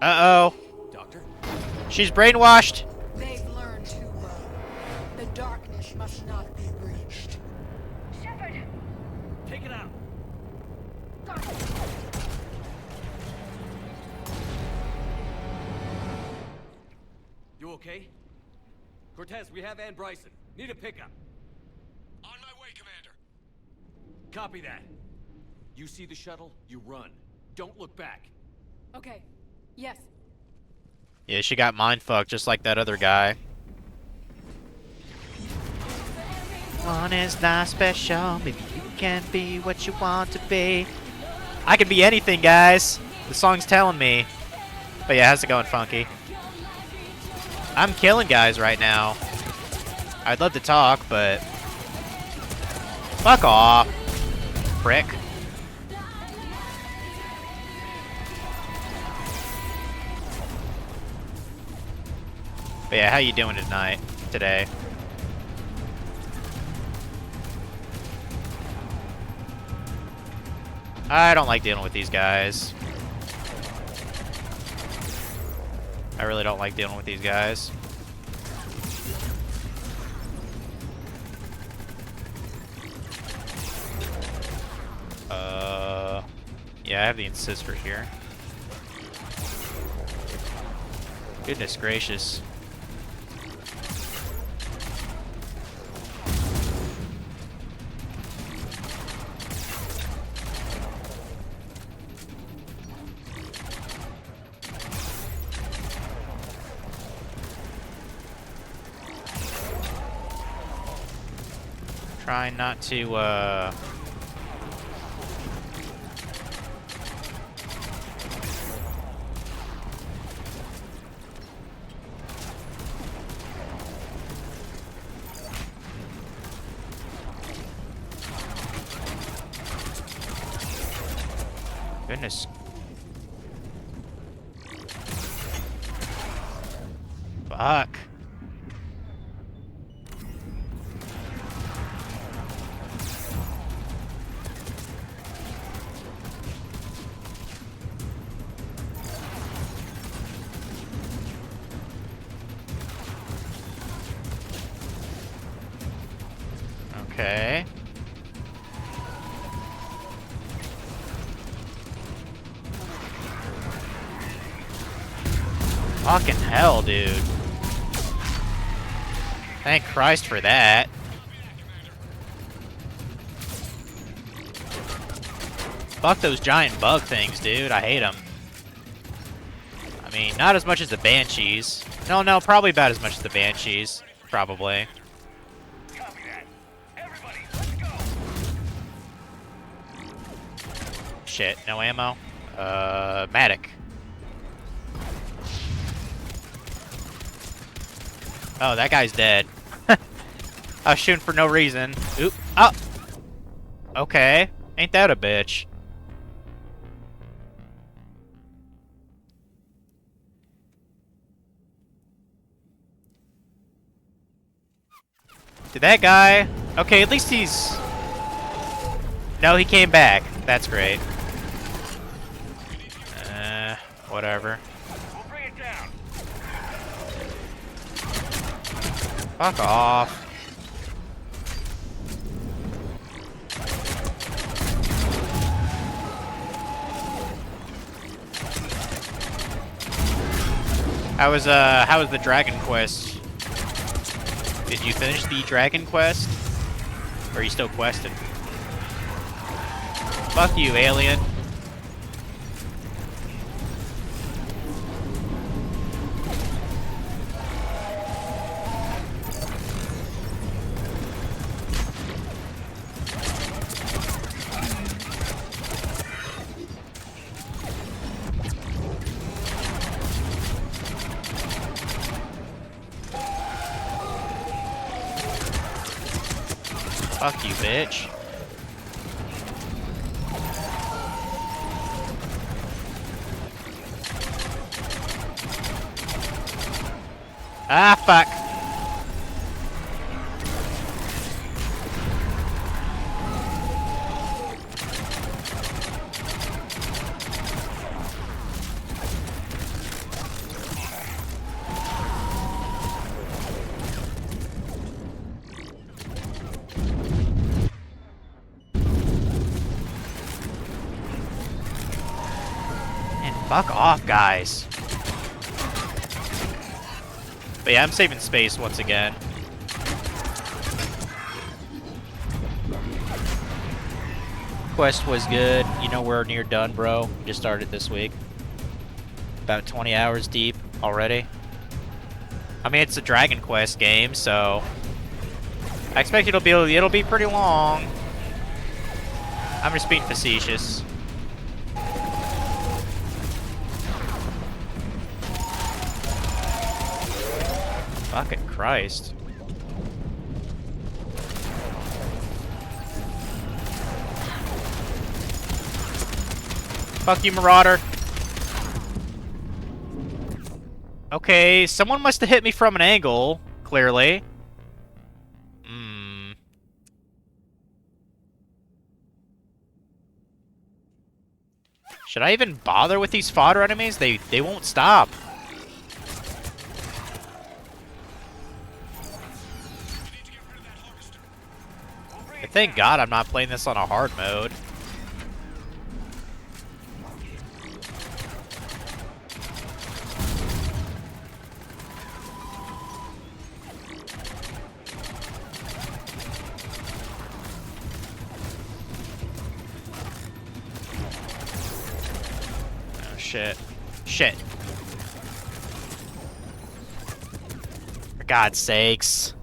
Uh-oh. Doctor? She's brainwashed. They've learned too well. The darkness must not be breached. Shepard! Take it out. You okay? Cortez, we have Ann Bryson. Need a pickup. On my way, Commander. Copy that. You see the shuttle, you run. Don't look back. Okay. Yes. Yeah, she got mind fucked just like that other guy. One is not special. Maybe you can be what you want to be. I can be anything, guys. The song's telling me. But yeah, how's it going, Funky? I'm killing guys right now. I'd love to talk, but... Fuck off. Prick. But yeah, how you doing today? I don't like dealing with these guys. I really don't like dealing with these guys. Yeah, I have the insister here. Goodness gracious. Trying not to, Goodness. Fuck. Okay. Fucking hell, dude. Thank Christ for that. Fuck those giant bug things, dude. I hate them. I mean, not as much as the Banshees. No, probably about as much as the Banshees. Probably. Copy that. Everybody, let's go! Shit, no ammo. Matic. Oh, that guy's dead. I was shooting for no reason. Oop. Oh! Okay. Ain't that a bitch? Did that guy... Okay, at least he's... No, he came back. That's great. Whatever. We'll bring it down. Fuck off. How was the Dragon Quest? Did you finish the Dragon Quest? Or are you still questing? Fuck you, alien. Fuck you, bitch. Ah, fuck. Fuck off, guys. But yeah, I'm saving space once again. Quest was good. You know we're near done, bro. Just started this week. About 20 hours deep already. I mean, it's a Dragon Quest game, so I expect it'll be pretty long. I'm just being facetious. Fucking Christ. Fuck you, Marauder. Okay, someone must have hit me from an angle, clearly. Should I even bother with these fodder enemies? They won't stop. Thank God I'm not playing this on a hard mode. Oh, shit. Shit. For God's sakes.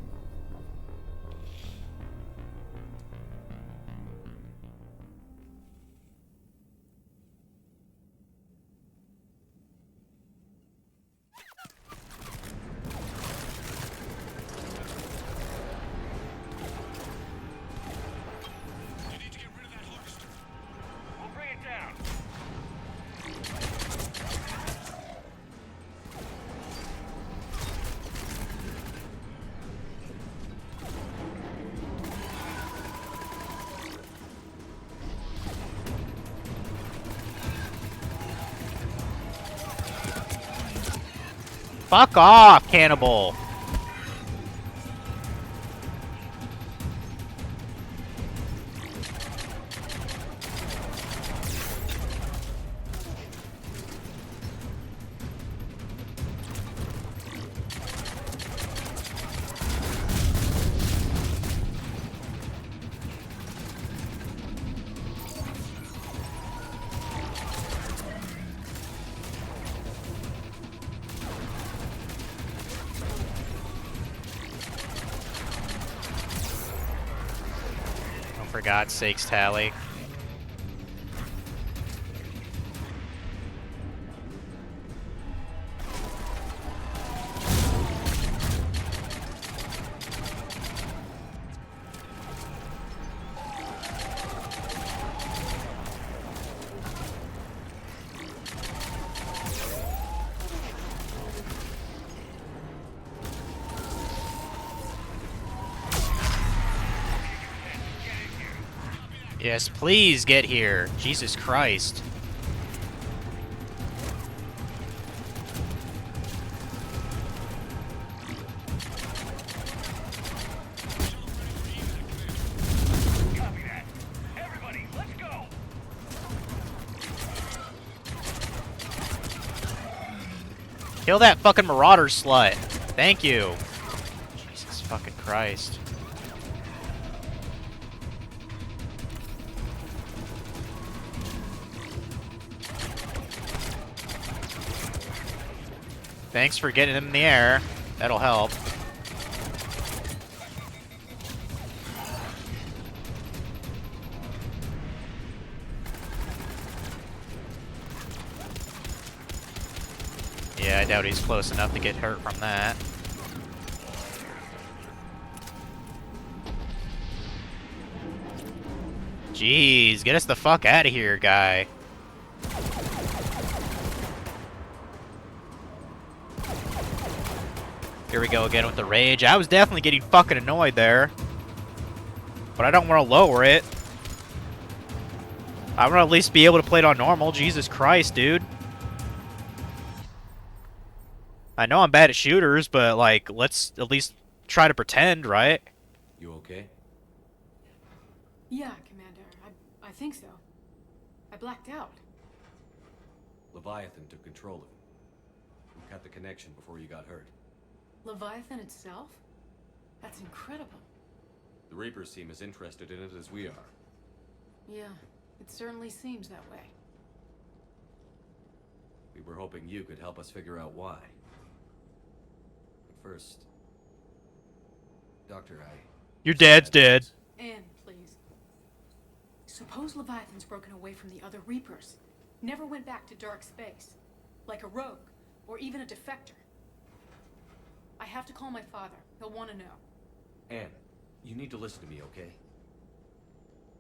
Fuck off, cannibal! For God's sakes, Tally. Yes, please get here. Jesus Christ. Copy that. Everybody, let's go. Kill that fucking Marauder slut. Thank you. Jesus fucking Christ. Thanks for getting him in the air. That'll help. Yeah, I doubt he's close enough to get hurt from that. Jeez, get us the fuck out of here, guy. Here we go again with the rage. I was definitely getting fucking annoyed there. But I don't want to lower it. I want to at least be able to play it on normal. Jesus Christ, dude. I know I'm bad at shooters, but, like, let's at least try to pretend, right? You okay? Yeah, Commander. I think so. I blacked out. Leviathan took control of it. We cut the connection before you got hurt. Leviathan itself? That's incredible. The Reapers seem as interested in it as we are. Yeah, it certainly seems that way. We were hoping you could help us figure out why. But first... Doctor, Your dad's dead. Anne, please. Suppose Leviathan's broken away from the other Reapers. Never went back to dark space. Like a rogue, or even a defector. I have to call my father. He'll want to know. Anne, you need to listen to me, okay?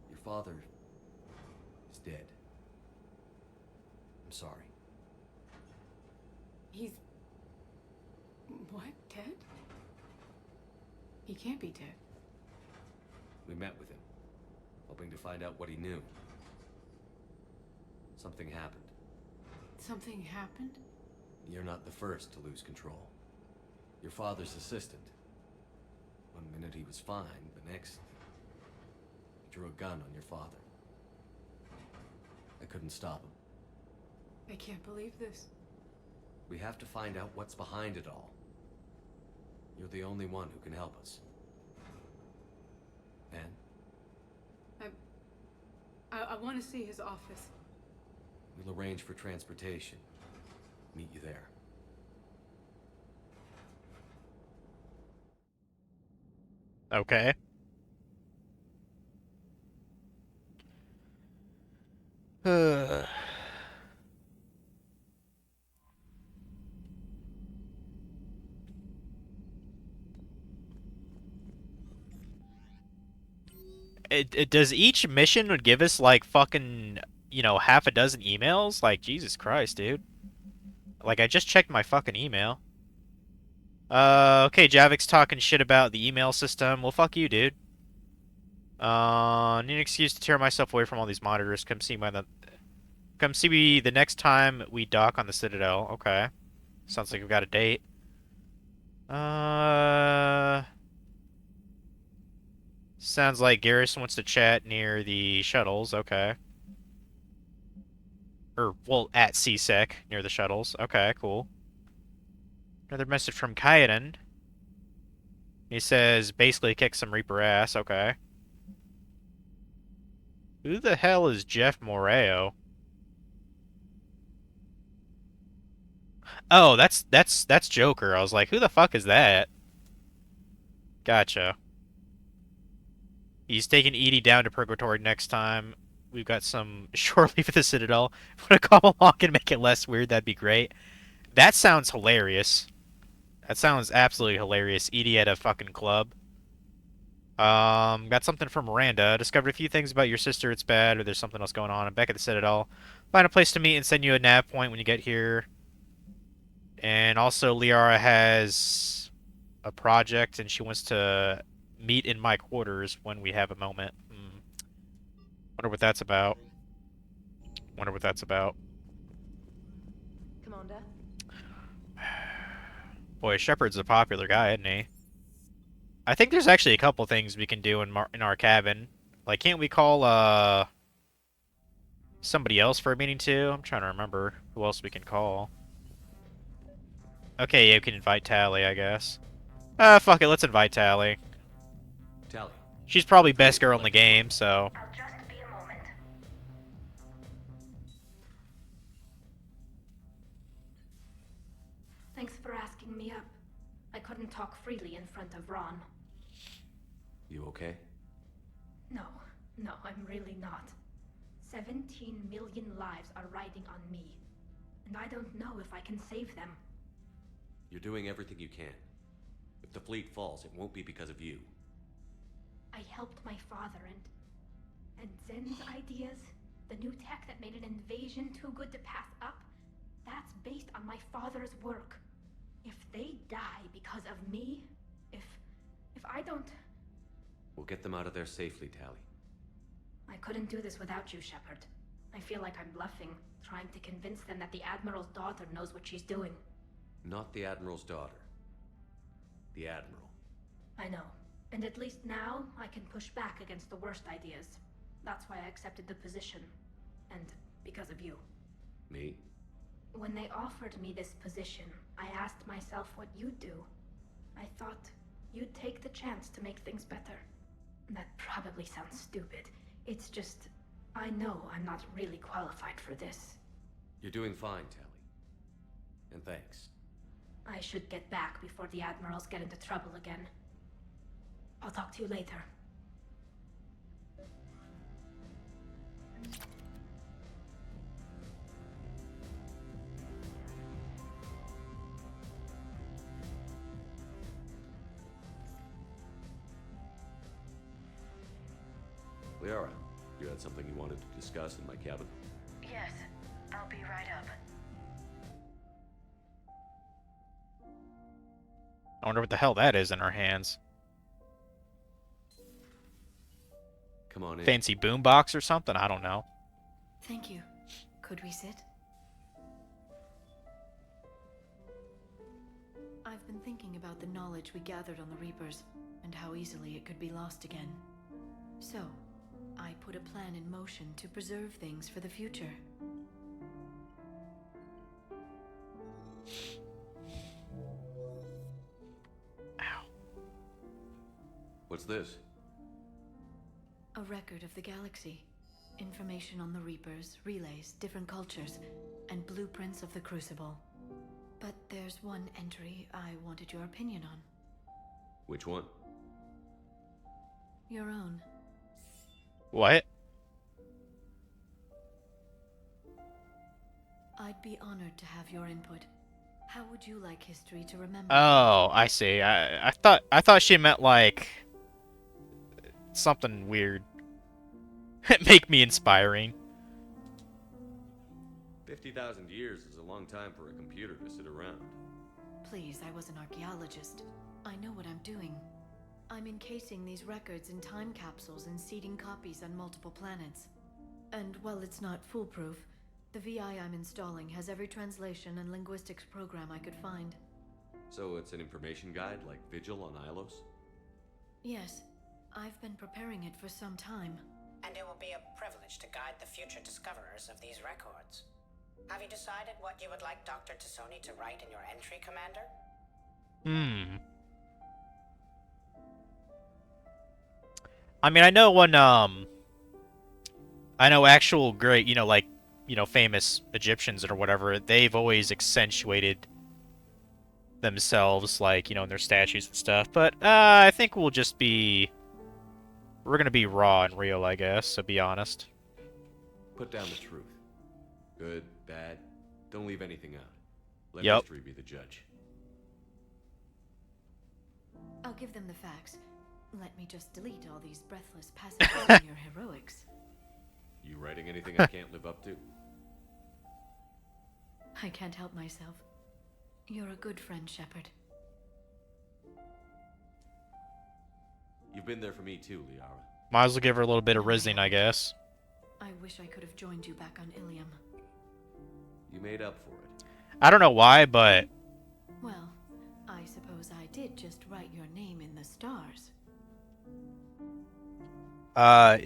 Your father is dead. I'm sorry. He's... What? Dead? He can't be dead. We met with him, hoping to find out what he knew. Something happened. Something happened? You're not the first to lose control. Your father's assistant. One minute he was fine, the next... he drew a gun on your father. I couldn't stop him. I can't believe this. We have to find out what's behind it all. You're the only one who can help us. Anne? I want to see his office. We'll arrange for transportation. Meet you there. Okay. It does each mission would give us like fucking, you know, half a dozen emails? Like, Jesus Christ, dude. Like, I just checked my fucking email. Okay, Javik's talking shit about the email system. Well, fuck you, dude. Need an excuse to tear myself away from all these monitors. Come see me the next time we dock on the Citadel. Okay. Sounds like we've got a date. Sounds like Garrison wants to chat near the shuttles. Okay. Or, well, at CSEC, near the shuttles. Okay, cool. Another message from Kaiden. He says, basically kick some Reaper ass. Okay. Who the hell is Jeff Moreo? Oh, that's Joker. I was like, who the fuck is that? Gotcha. He's taking Edie down to Purgatory next time. We've got some short leave at the Citadel. If we want to come along and make it less weird, that'd be great. That sounds hilarious. That sounds absolutely hilarious. Edie at a fucking club. Got something from Miranda. Discovered a few things about your sister. It's bad, or there's something else going on. I'm back at the Citadel. Find a place to meet and send you a nav point when you get here. And also, Liara has a project, and she wants to meet in my quarters when we have a moment. Wonder what that's about. Wonder what that's about. Commander? Boy, Shepard's a popular guy, isn't he? I think there's actually a couple things we can do in our cabin. Like, can't we call, somebody else for a meeting, too? I'm trying to remember who else we can call. Okay, yeah, we can invite Tally, I guess. Fuck it, let's invite Tally. Tally. She's probably best girl in the game, so... I'll just be a moment. Thanks for asking me up. I couldn't talk freely in front of Ron. You okay? No, I'm really not. 17 million lives are riding on me, and I don't know if I can save them. You're doing everything you can. If the fleet falls, it won't be because of you. I helped my father and Zen's ideas, the new tech that made an invasion too good to pass up, that's based on my father's work. If they die because of me, if I don't... We'll get them out of there safely, Tally. I couldn't do this without you, Shepard. I feel like I'm bluffing, trying to convince them that the Admiral's daughter knows what she's doing. Not the Admiral's daughter. The Admiral. I know. And at least now, I can push back against the worst ideas. That's why I accepted the position. And because of you. Me? When they offered me this position, I asked myself what you'd do. I thought you'd take the chance to make things better. That probably sounds stupid. It's just, I know I'm not really qualified for this. You're doing fine, Tally. And thanks. I should get back before the Admirals get into trouble again. I'll talk to you later. Liara, you had something you wanted to discuss in my cabin? Yes, I'll be right up. I wonder what the hell that is in her hands. Come on in. Fancy boombox or something? I don't know. Thank you. Could we sit? I've been thinking about the knowledge we gathered on the Reapers, and how easily it could be lost again. So, I put a plan in motion to preserve things for the future. Ow. What's this? A record of the galaxy. Information on the Reapers, relays, different cultures, and blueprints of the Crucible. But there's one entry I wanted your opinion on. Which one? Your own. What? I'd be honored to have your input. How would you like history to remember? Oh, I see. I thought she meant like something weird. Make me inspiring. 50,000 years is a long time for a computer to sit around. Please, I was an archaeologist. I know what I'm doing. I'm encasing these records in time capsules and seeding copies on multiple planets. And while it's not foolproof, the VI I'm installing has every translation and linguistics program I could find. So it's an information guide like Vigil on Ilos? Yes, I've been preparing it for some time. And it will be a privilege to guide the future discoverers of these records. Have you decided what you would like Dr. Tassoni to write in your entry, Commander? I mean, I know when, I know actual great, like, famous Egyptians or whatever, they've always accentuated themselves, like, in their statues and stuff. But, I think we're gonna be raw and real, I guess, to be honest. Put down the truth. Good, bad, don't leave anything out. Let Yep. history be the judge. I'll give them the facts. Let me just delete all these breathless passages on your heroics. You writing anything I can't live up to? I can't help myself. You're a good friend, Shepard. You've been there for me too, Liara. Might as well give her a little bit of rizzing, I guess. I wish I could have joined you back on Ilium. You made up for it. I don't know why, but... Well, I suppose I did just write your name in the stars.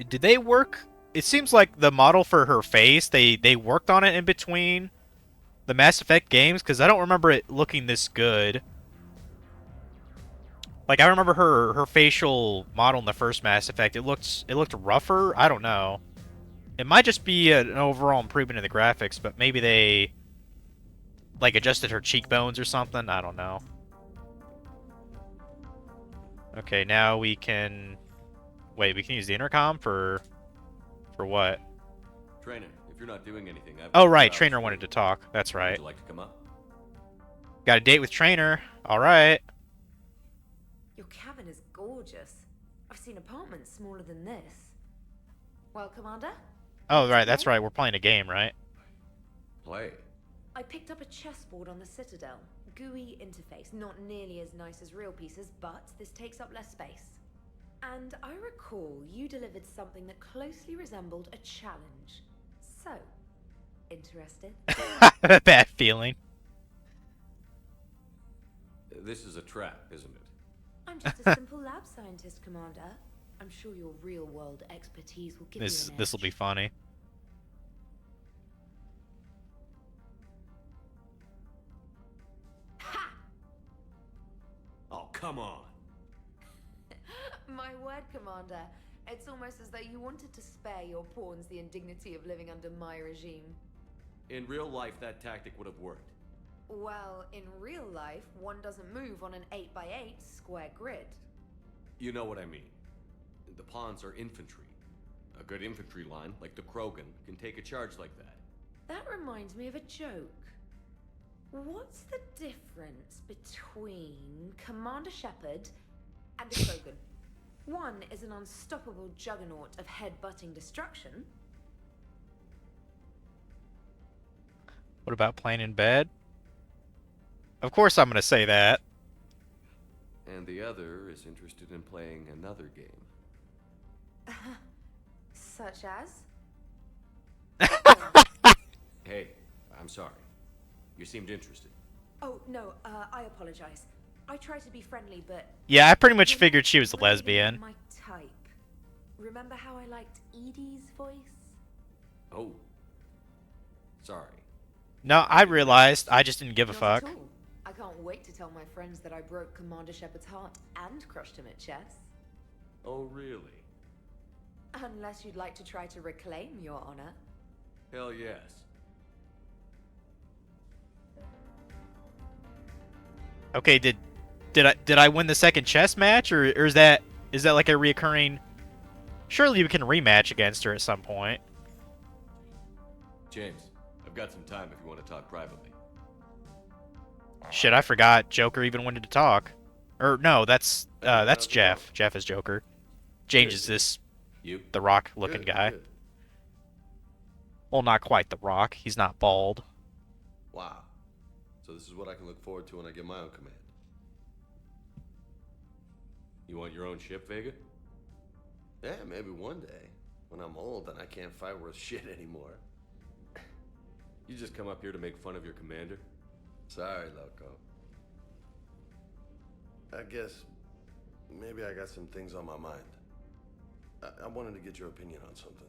Did they work? It seems like the model for her face, they worked on it in between the Mass Effect games, because I don't remember it looking this good. Like, I remember her facial model in the first Mass Effect. It looked rougher. I don't know. It might just be an overall improvement in the graphics, but maybe they like adjusted her cheekbones or something. I don't know. Okay, now we can... Wait, we can use the intercom for what? Trainer, if you're not doing anything, I've Oh, got right. jobs Trainer for wanted you. to talk. That's Would right. you like to come up? Got a date with Trainer. All right. Your cabin is gorgeous. I've seen apartments smaller than this. Well, Commander? Oh, right. That's right. We're playing a game, right? Play. I picked up a chessboard on the Citadel. GUI interface, not nearly as nice as real pieces, but this takes up less space. And I recall you delivered something that closely resembled a challenge. So, interested? I have a bad feeling. This is a trap, isn't it? I'm just a simple lab scientist, Commander. I'm sure your real-world expertise will give you an edge. This will be funny. Ha! Oh, come on. My word, Commander. It's almost as though you wanted to spare your pawns the indignity of living under my regime. In real life, that tactic would have worked. Well, in real life, one doesn't move on an 8x8 square grid. You know what I mean. The pawns are infantry. A good infantry line, like the Krogan, can take a charge like that. That reminds me of a joke. What's the difference between Commander Shepard and a Krogan? One is an unstoppable juggernaut of head-butting destruction. What about playing in bed? Of course I'm going to say that. And the other is interested in playing another game. Such as? Hey, I'm sorry. You seemed interested. Oh, no, I apologize. I try to be friendly, but... Yeah, I pretty much figured she was a lesbian. My type. Remember how I liked Edie's voice? Oh. Sorry. No, I realized. I just didn't give a Not fuck. at all. I can't wait to tell my friends that I broke Commander Shepard's heart and crushed him at chess. Oh, really? Unless you'd like to try to reclaim your honor. Hell yes. Okay, did I win the second chess match, or is that like a reoccurring? Surely we can rematch against her at some point. James, I've got some time if you want to talk privately. Shit, I forgot. Joker even wanted to talk. Or no, that's Jeff. Jeff is Joker. James is this The Rock looking guy. Good. Well, not quite The Rock. He's not bald. Wow. So this is what I can look forward to when I get my own command. You want your own ship, Vega? Yeah, maybe one day. When I'm old and I can't fight worth shit anymore. You just come up here to make fun of your commander? Sorry, Loco. I guess maybe I got some things on my mind. I wanted to get your opinion on something.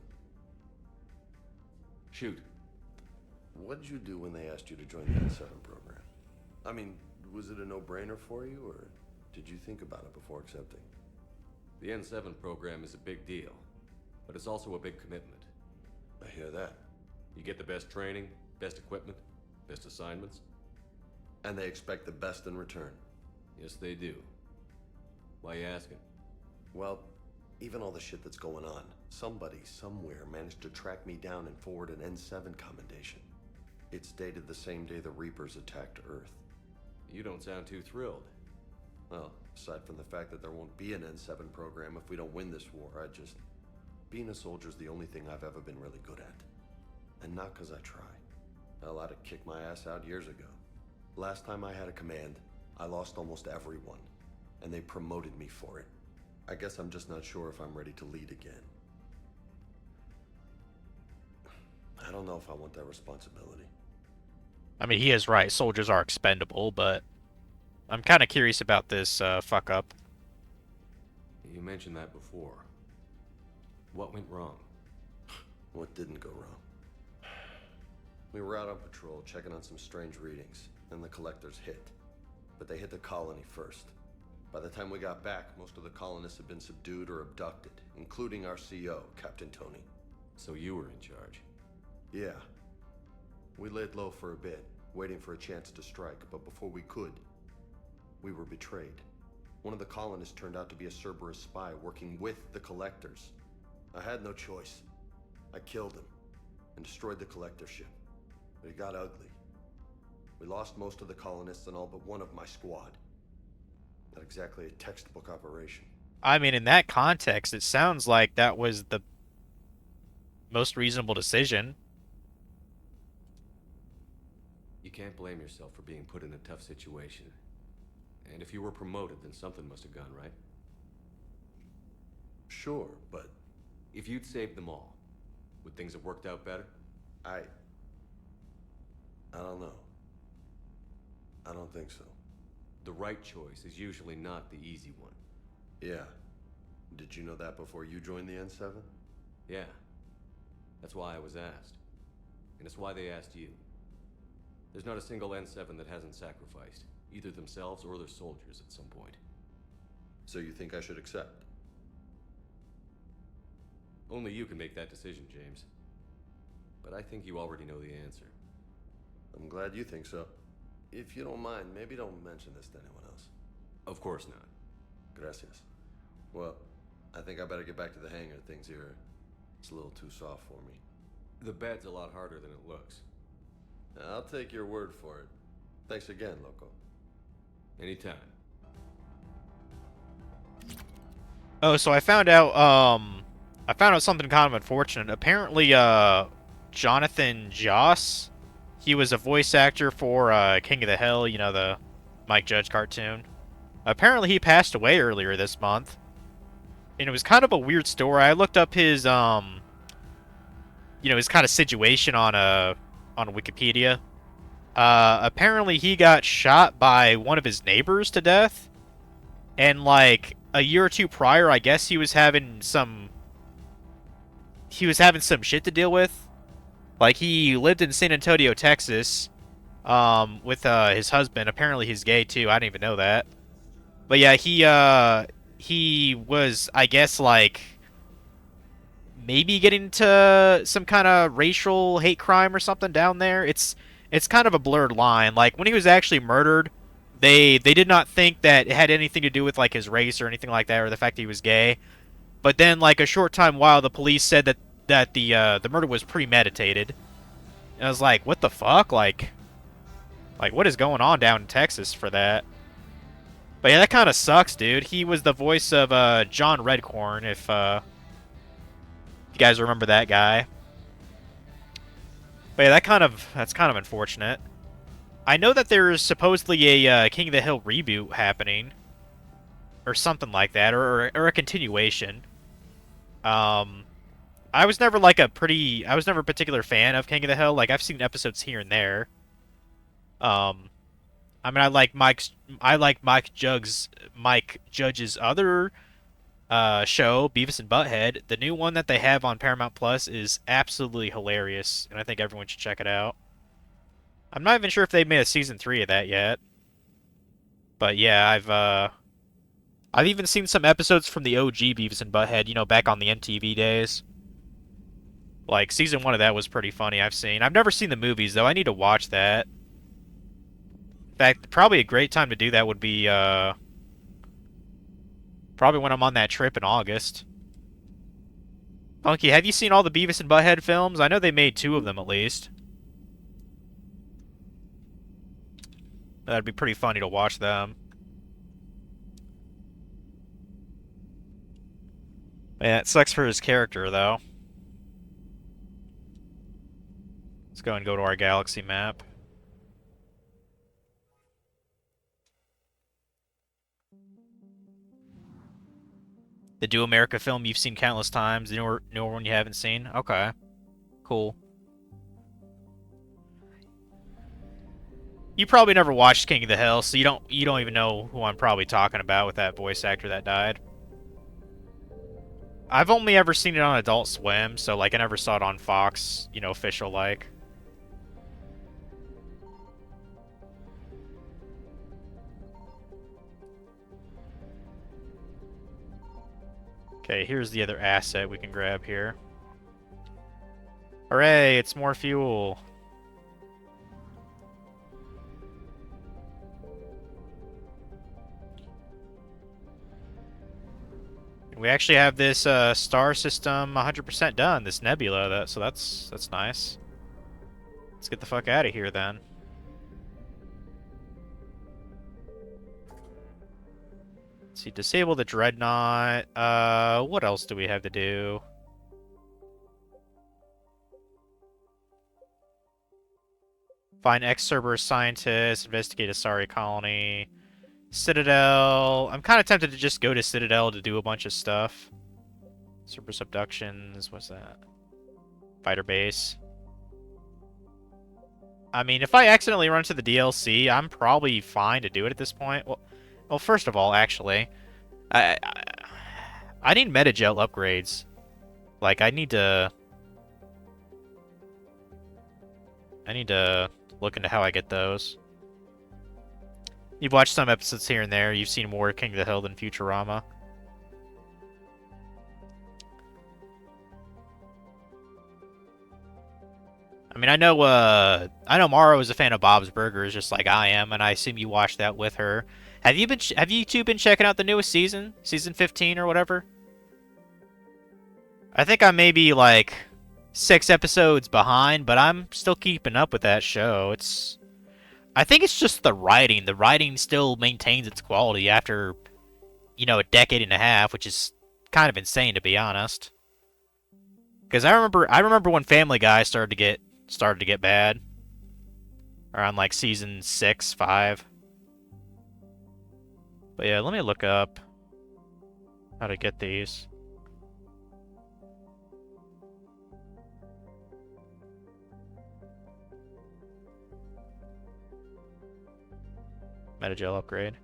Shoot. What did you do when they asked you to join the N7 program? I mean, was it a no-brainer for you, or did you think about it before accepting? The N7 program is a big deal, but it's also a big commitment. I hear that. You get the best training, best equipment, best assignments. And they expect the best in return. Yes, they do. Why you asking? Well, even all the shit that's going on, somebody somewhere managed to track me down and forward an N7 commendation. It's dated the same day the Reapers attacked Earth. You don't sound too thrilled. Well, aside from the fact that there won't be an N7 program if we don't win this war, being a soldier's the only thing I've ever been really good at. And not 'cause I try. Hell, I'd have kicked my ass out years ago. Last time I had a command, I lost almost everyone, and they promoted me for it. I guess I'm just not sure if I'm ready to lead again. I don't know if I want that responsibility. I mean, he is right. Soldiers are expendable, but I'm kind of curious about this fuck up. You mentioned that before. What went wrong? What didn't go wrong? We were out on patrol, checking on some strange readings, and the collectors hit. But they hit the colony first. By the time we got back, most of the colonists had been subdued or abducted, including our CO, Captain Tony. So you were in charge? Yeah. We laid low for a bit, waiting for a chance to strike, but before we could, we were betrayed. One of the colonists turned out to be a Cerberus spy working with the Collectors. I had no choice. I killed him and destroyed the Collector ship. But it got ugly. We lost most of the colonists and all but one of my squad. Not exactly a textbook operation. I mean, in that context, it sounds like that was the most reasonable decision. You can't blame yourself for being put in a tough situation. And if you were promoted, then something must have gone right. Sure, but... If you'd saved them all, would things have worked out better? I don't know. I don't think so. The right choice is usually not the easy one. Yeah. Did you know that before you joined the N7? Yeah. That's why I was asked. And it's why they asked you. There's not a single N7 that hasn't sacrificed, either themselves or their soldiers at some point. So you think I should accept? Only you can make that decision, James. But I think you already know the answer. I'm glad you think so. If you don't mind, maybe don't mention this to anyone else. Of course not. Gracias. Well, I think I better get back to the hangar. Things here, it's a little too soft for me. The bed's a lot harder than it looks. I'll take your word for it. Thanks again, Loco. Anytime. Oh, so I found out something kind of unfortunate. Apparently, Jonathan Joss, he was a voice actor for King of the Hill, you know, the Mike Judge cartoon. Apparently he passed away earlier this month. And it was kind of a weird story. I looked up his his kind of situation on Wikipedia. Apparently he got shot by one of his neighbors to death. And like a year or two prior, I guess he was having some shit to deal with. Like, he lived in San Antonio, Texas, with his husband. Apparently he's gay too. I didn't even know that. But yeah, he was, I guess, like, maybe getting into some kind of racial hate crime or something down there. It's kind of a blurred line. Like, when he was actually murdered, they did not think that it had anything to do with, like, his race or anything like that, or the fact that he was gay. But then, like, a short time while, the police said that the murder was premeditated. And I was like, what the fuck? Like, what is going on down in Texas for that? But yeah, that kind of sucks, dude. He was the voice of John Redcorn, if you guys remember that guy. But yeah, that's kind of unfortunate. I know that there is supposedly a King of the Hill reboot happening, or something like that, or a continuation. I was never a particular fan of King of the Hill. Like, I've seen episodes here and there. I mean, I like Mike Judge's other show, Beavis and Butthead. The new one that they have on Paramount Plus is absolutely hilarious, and I think everyone should check it out. I'm not even sure if they made a season 3 of that yet. But yeah, I've even seen some episodes from the OG Beavis and Butthead, you know, back on the MTV days. Like, season 1 of that was pretty funny, I've never seen the movies, though. I need to watch that. In fact, probably a great time to do that would be, probably when I'm on that trip in August. Funky, have you seen all the Beavis and Butthead films? I know they made 2 of them, at least. That'd be pretty funny to watch them. Yeah, it sucks for his character, though. Let's go and go to our galaxy map. The Do America film you've seen countless times. The newer one you haven't seen? Okay. Cool. You probably never watched King of the Hill, so you don't even know who I'm probably talking about with that voice actor that died. I've only ever seen it on Adult Swim, so like I never saw it on Fox, you know, official like. Okay, here's the other asset we can grab here. Hooray, it's more fuel. We actually have this star system 100% done. This nebula, so that's nice. Let's get the fuck out of here then. Let's see, disable the dreadnought. What else do we have to do? Find ex-Cerberus scientists, investigate a Sari colony. Citadel. I'm kind of tempted to just go to Citadel to do a bunch of stuff. Cerberus abductions. What's that? Fighter base. I mean, if I accidentally run to the DLC, I'm probably fine to do it at this point. Well, first of all, actually, I need metagel upgrades. Like, I need to look into how I get those. You've watched some episodes here and there. You've seen more King of the Hill than Futurama. I mean, I know Mara was a fan of Bob's Burgers, just like I am, and I assume you watched that with her. Have you two been checking out the newest season? Season 15 or whatever? I think I may be like 6 episodes behind, but I'm still keeping up with that show. I think it's just the writing. The writing still maintains its quality after, you know, a decade and a half, which is kind of insane to be honest. Because I remember when Family Guy started to get bad around like season 6, 5. But yeah, let me look up how to get these. Metagel upgrade.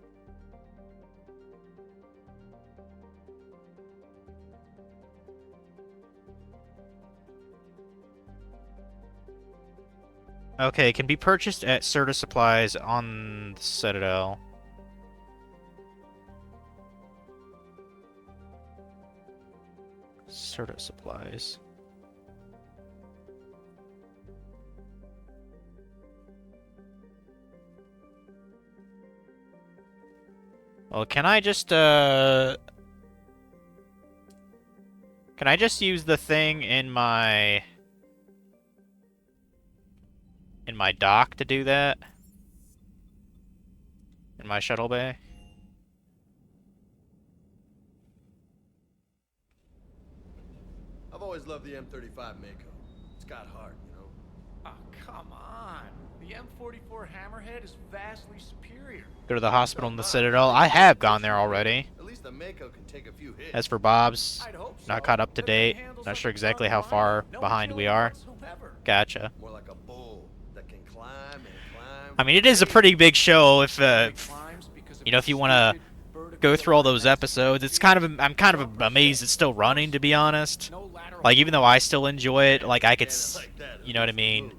Okay, can be purchased at Serta Supplies on the Citadel. Serta Supplies. Well, can I just use the thing in my dock to do that? In my shuttle bay? I've always loved the M35 Mako. It's got heart, you know? Oh, come on. The M44 Hammerhead is vastly superior. Go to the hospital in the Citadel. I have gone there already. At least the Mako can take a few hits. As for Bob's, not caught up to date. Not sure exactly how far behind we are. Gotcha. More like a bull that can climb and climb. I mean, it is a pretty big show if you know, if you want to go through all those episodes. It's kind of I'm kind of amazed it's still running, to be honest. Like, even though I still enjoy it, like I could, you know what I mean?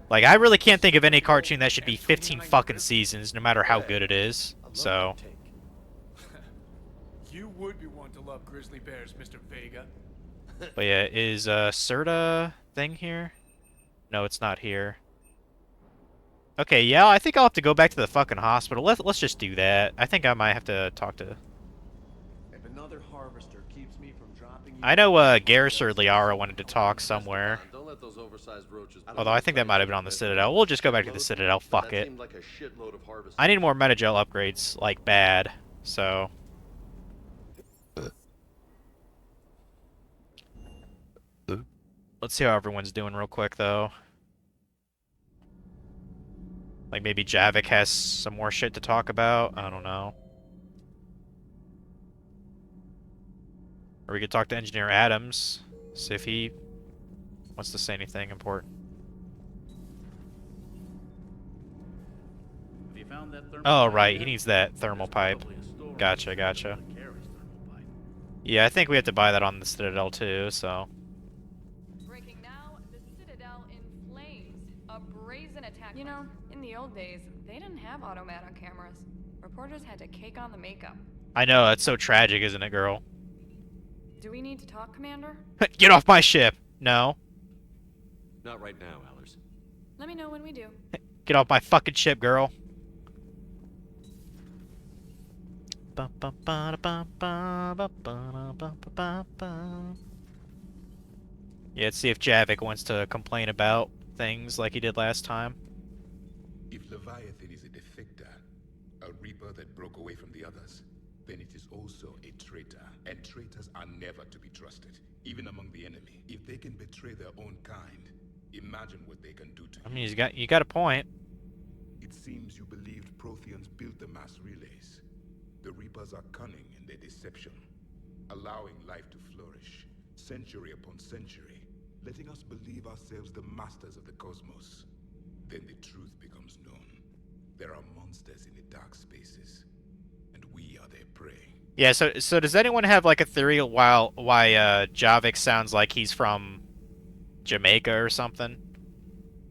Like, I really can't think of any cartoon that should be 15 fucking seasons, no matter how good it is. So. You would be one to love grizzly bears, Mr. Vega. But yeah, is Serta thing here? No, it's not here. Okay, yeah, I think I'll have to go back to the fucking hospital. Let's just do that. I think I might have to talk to. If another harvester keeps me from dropping you, I know Garrus or Liara wanted to talk somewhere. Don't let those oversized roaches. Although I think that might have been on the Citadel. We'll just go back to the Citadel. Fuck it. I need more metagel upgrades, like bad. So. Let's see how everyone's doing real quick, though. Like, maybe Javik has some more shit to talk about? I don't know. Or we could talk to Engineer Adams, see if he wants to say anything important. Oh, right, he needs that thermal pipe. Gotcha, gotcha. Yeah, I think we have to buy that on the Citadel, too, so... Breaking now, the Citadel in flames. A brazen attack. You know, in the old days, they didn't have automat on cameras. Reporters had to cake on the makeup. I know, that's so tragic, isn't it, girl? Do we need to talk, Commander? Get off my ship! No. not right now, Allers. Let me know when we do. Get off my fucking ship, girl. Yeah, let's see if Javik wants to complain about things like he did last time. If Leviathan is a defector, a reaper that broke away from the others, then it is also a traitor, and traitors are never to be trusted, even among the enemy. If they can betray their own kind, imagine what they can do to I mean, you got a point. It seems you believed Protheans built the mass relays. The Reapers are cunning in their deception, allowing life to flourish, century upon century, letting us believe ourselves the masters of the cosmos. Then the truth becomes known. There are monsters in the dark spaces, and we are their prey. Yeah, so does anyone have like a theory why Javik sounds like he's from Jamaica or something?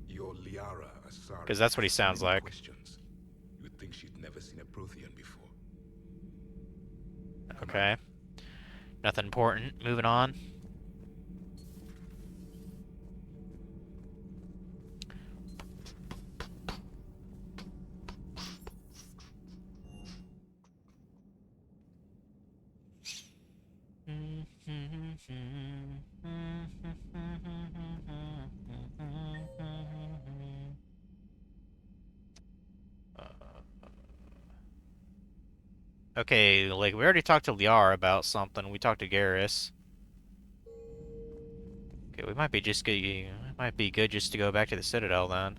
Your Liara Asari, because that's what he sounds like. Questions. You'd think she'd never seen a Prothean before. Okay. Nothing important. Moving on. Okay, like, we already talked to Liara about something. We talked to Garrus. Okay, we might be just good. It might be good just to go back to the Citadel then.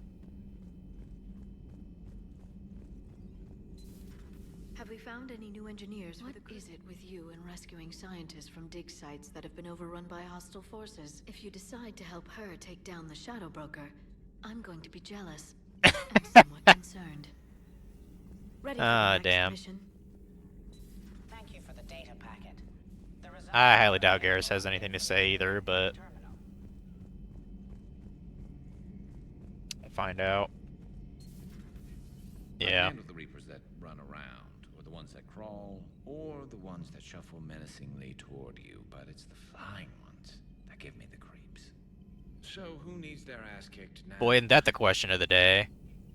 Have we found any new engineers? What is it with you and rescuing scientists from dig sites that have been overrun by hostile forces? If you decide to help her take down the Shadow Broker, I'm going to be jealous and somewhat concerned. Ready for the next damn. mission? Thank you for the data packet. The I highly doubt Garrus has anything to say either, but we'll find out. Yeah. Of the Reapers that run around, or the ones that crawl, or the ones that shuffle menacingly toward you, but it's the flying ones that give me the creeps. So who needs their ass kicked now? Boy, isn't that the question of the day?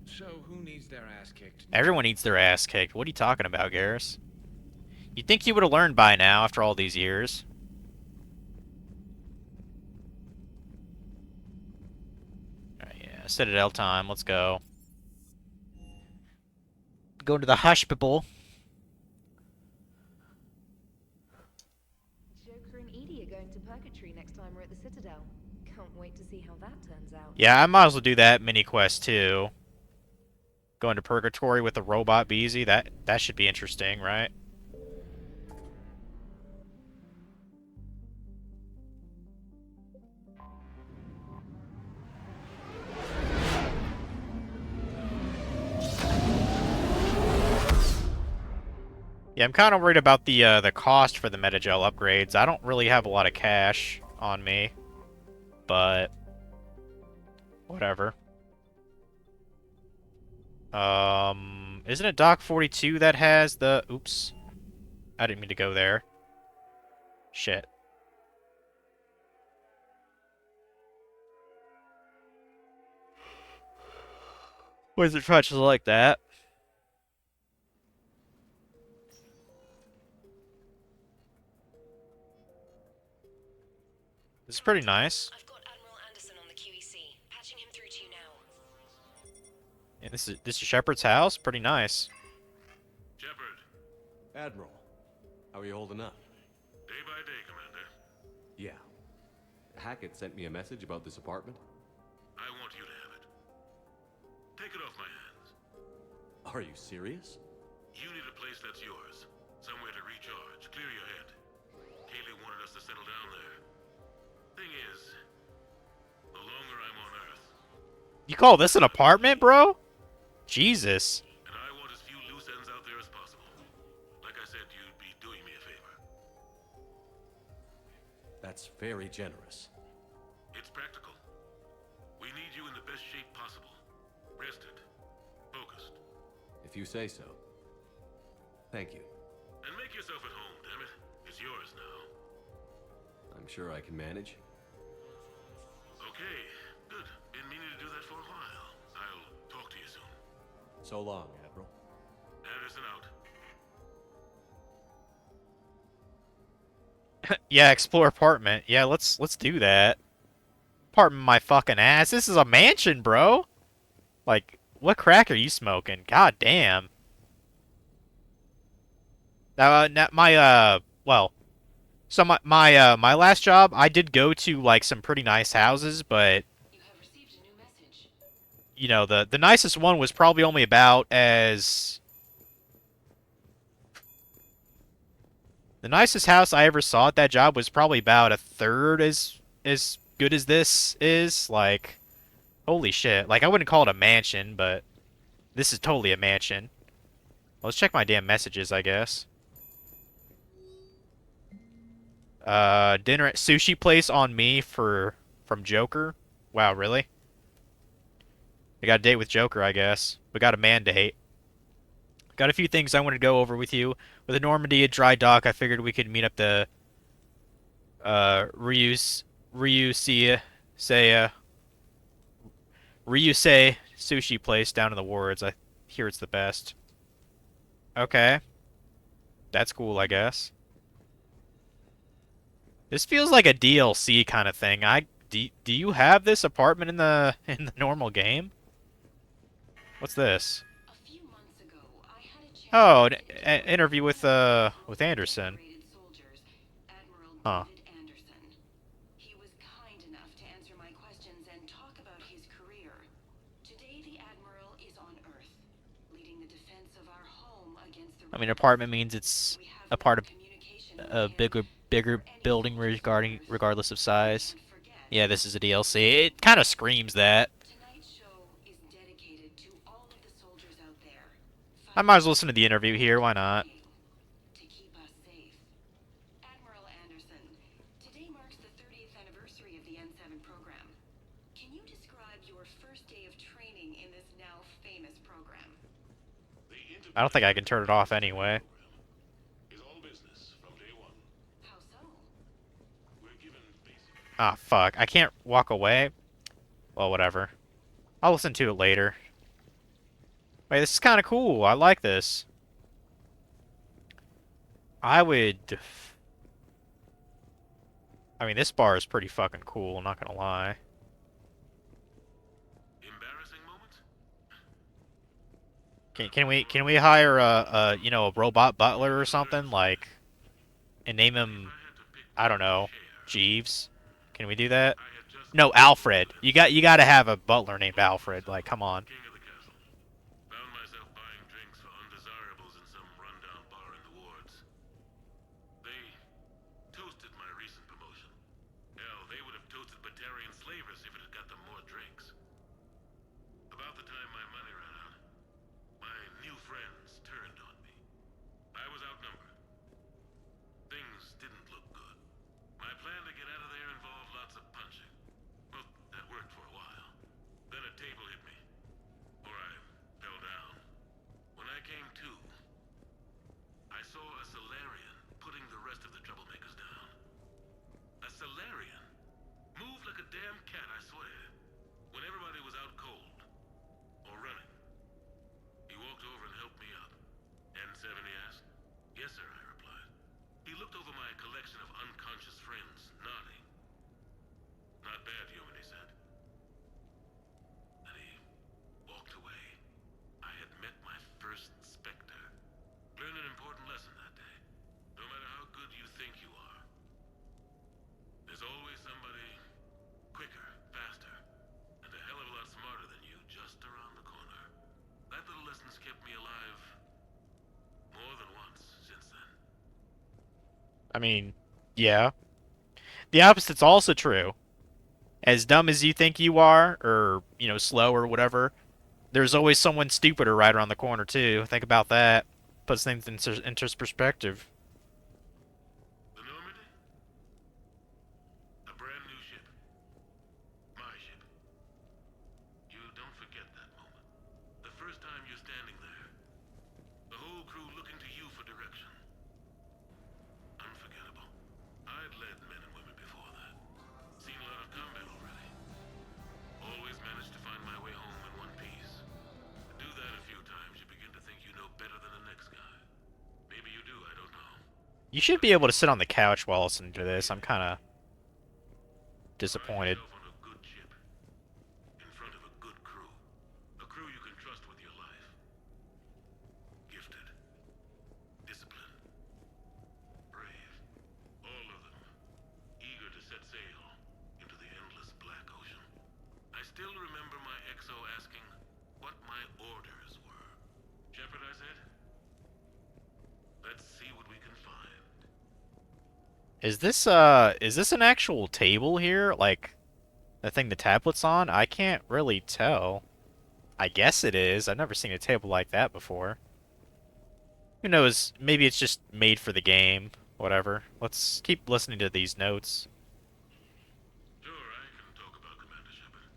So who needs their ass kicked now? Everyone needs their ass kicked. What are you talking about, Garrus? You'd think you would have learned by now after all these years. Alright, yeah. Citadel time. Let's go. Go to the hospital. Joker and Edie are going to Purgatory next time we're at the Citadel. Can't wait to see how that turns out. Yeah, I might as well do that mini quest too. Going to Purgatory with the robot Beezy. That should be interesting, right? Yeah, I'm kind of worried about the cost for the Metagel upgrades. I don't really have a lot of cash on me, but whatever. Isn't it Doc 42 that has the... Oops. I didn't mean to go there. Shit. Where's it touches like that? This is pretty nice. I've got Admiral Anderson on the QEC. Patching him through to you now. Yeah, this is Shepard's house. Pretty nice. Shepard. Admiral, how are you holding up? Day by day, Commander. Yeah. Hackett sent me a message about this apartment. I want you to have it. Take it off my hands. Are you serious? You need a place that's yours. Somewhere to recharge, clear your head. Kaylee wanted us to settle down there. Thing is, the longer I'm on Earth... You call this an apartment, bro? Jesus. And I want as few loose ends out there as possible. Like I said, you'd be doing me a favor. That's very generous. It's practical. We need you in the best shape possible. Rested. Focused. If you say so. Thank you. And make yourself at home, damn it. It's yours now. I'm sure I can manage. Okay, good. Been meaning to do that for a while. I'll talk to you soon. So long, Admiral. Anderson out. Yeah, explore apartment. Yeah, let's do that. Apartment my fucking ass. This is a mansion, bro. Like, what crack are you smoking? God damn. My well, so my last job, I did go to like some pretty nice houses, but you know, the nicest one was probably only about as the nicest house I ever saw at that job was probably about a third as good as this is. Like, holy shit. Like, I wouldn't call it a mansion, but this is totally a mansion. Let's check my damn messages, I guess. Dinner at sushi place on me from Joker. Wow, really? I got a date with Joker, I guess. We got a man date. Got a few things I wanted to go over with you. With a Normandy, a dry dock, I figured we could meet up the Ryusei Ryusei sushi place down in the wards. I hear it's the best. Okay. That's cool, I guess. This feels like a DLC kind of thing. Do you have this apartment in the normal game? What's this? Oh, an interview with Anderson. Huh. I mean, apartment means it's a part of a bigger building regardless of size. Yeah, this is a DLC. It kind of screams that. I might as well listen to the interview here. Why not? I don't think I can turn it off anyway. Ah, fuck. I can't walk away. Well, whatever. I'll listen to it later. Wait, this is kind of cool. I like this. I would... I mean, this bar is pretty fucking cool, I'm not gonna lie. Can we hire a you know, a robot butler or something, like, and name him, I don't know, Jeeves? Can we do that? No, Alfred. You gotta have a butler named Alfred. Like, come on. I mean, yeah. The opposite's also true. As dumb as you think you are, or, you know, slow or whatever, there's always someone stupider right around the corner, too. Think about that. Puts things into perspective. Maybe you do, I don't know. You should be able to sit on the couch while listening to this. I'm kind of disappointed. In front of a good crew. A crew you can trust with your life. Gifted. Disciplined. Brave. All of them. Eager to set sail into the endless black ocean. I still remember my XO asking what my orders were. Shepard, I said. Let's see what we can find. Is this an actual table here? Like, the thing the tablet's on? I can't really tell. I guess it is. I've never seen a table like that before. Who knows? Maybe it's just made for the game. Whatever. Let's keep listening to these notes. Sure, I can talk about Commander Shepard.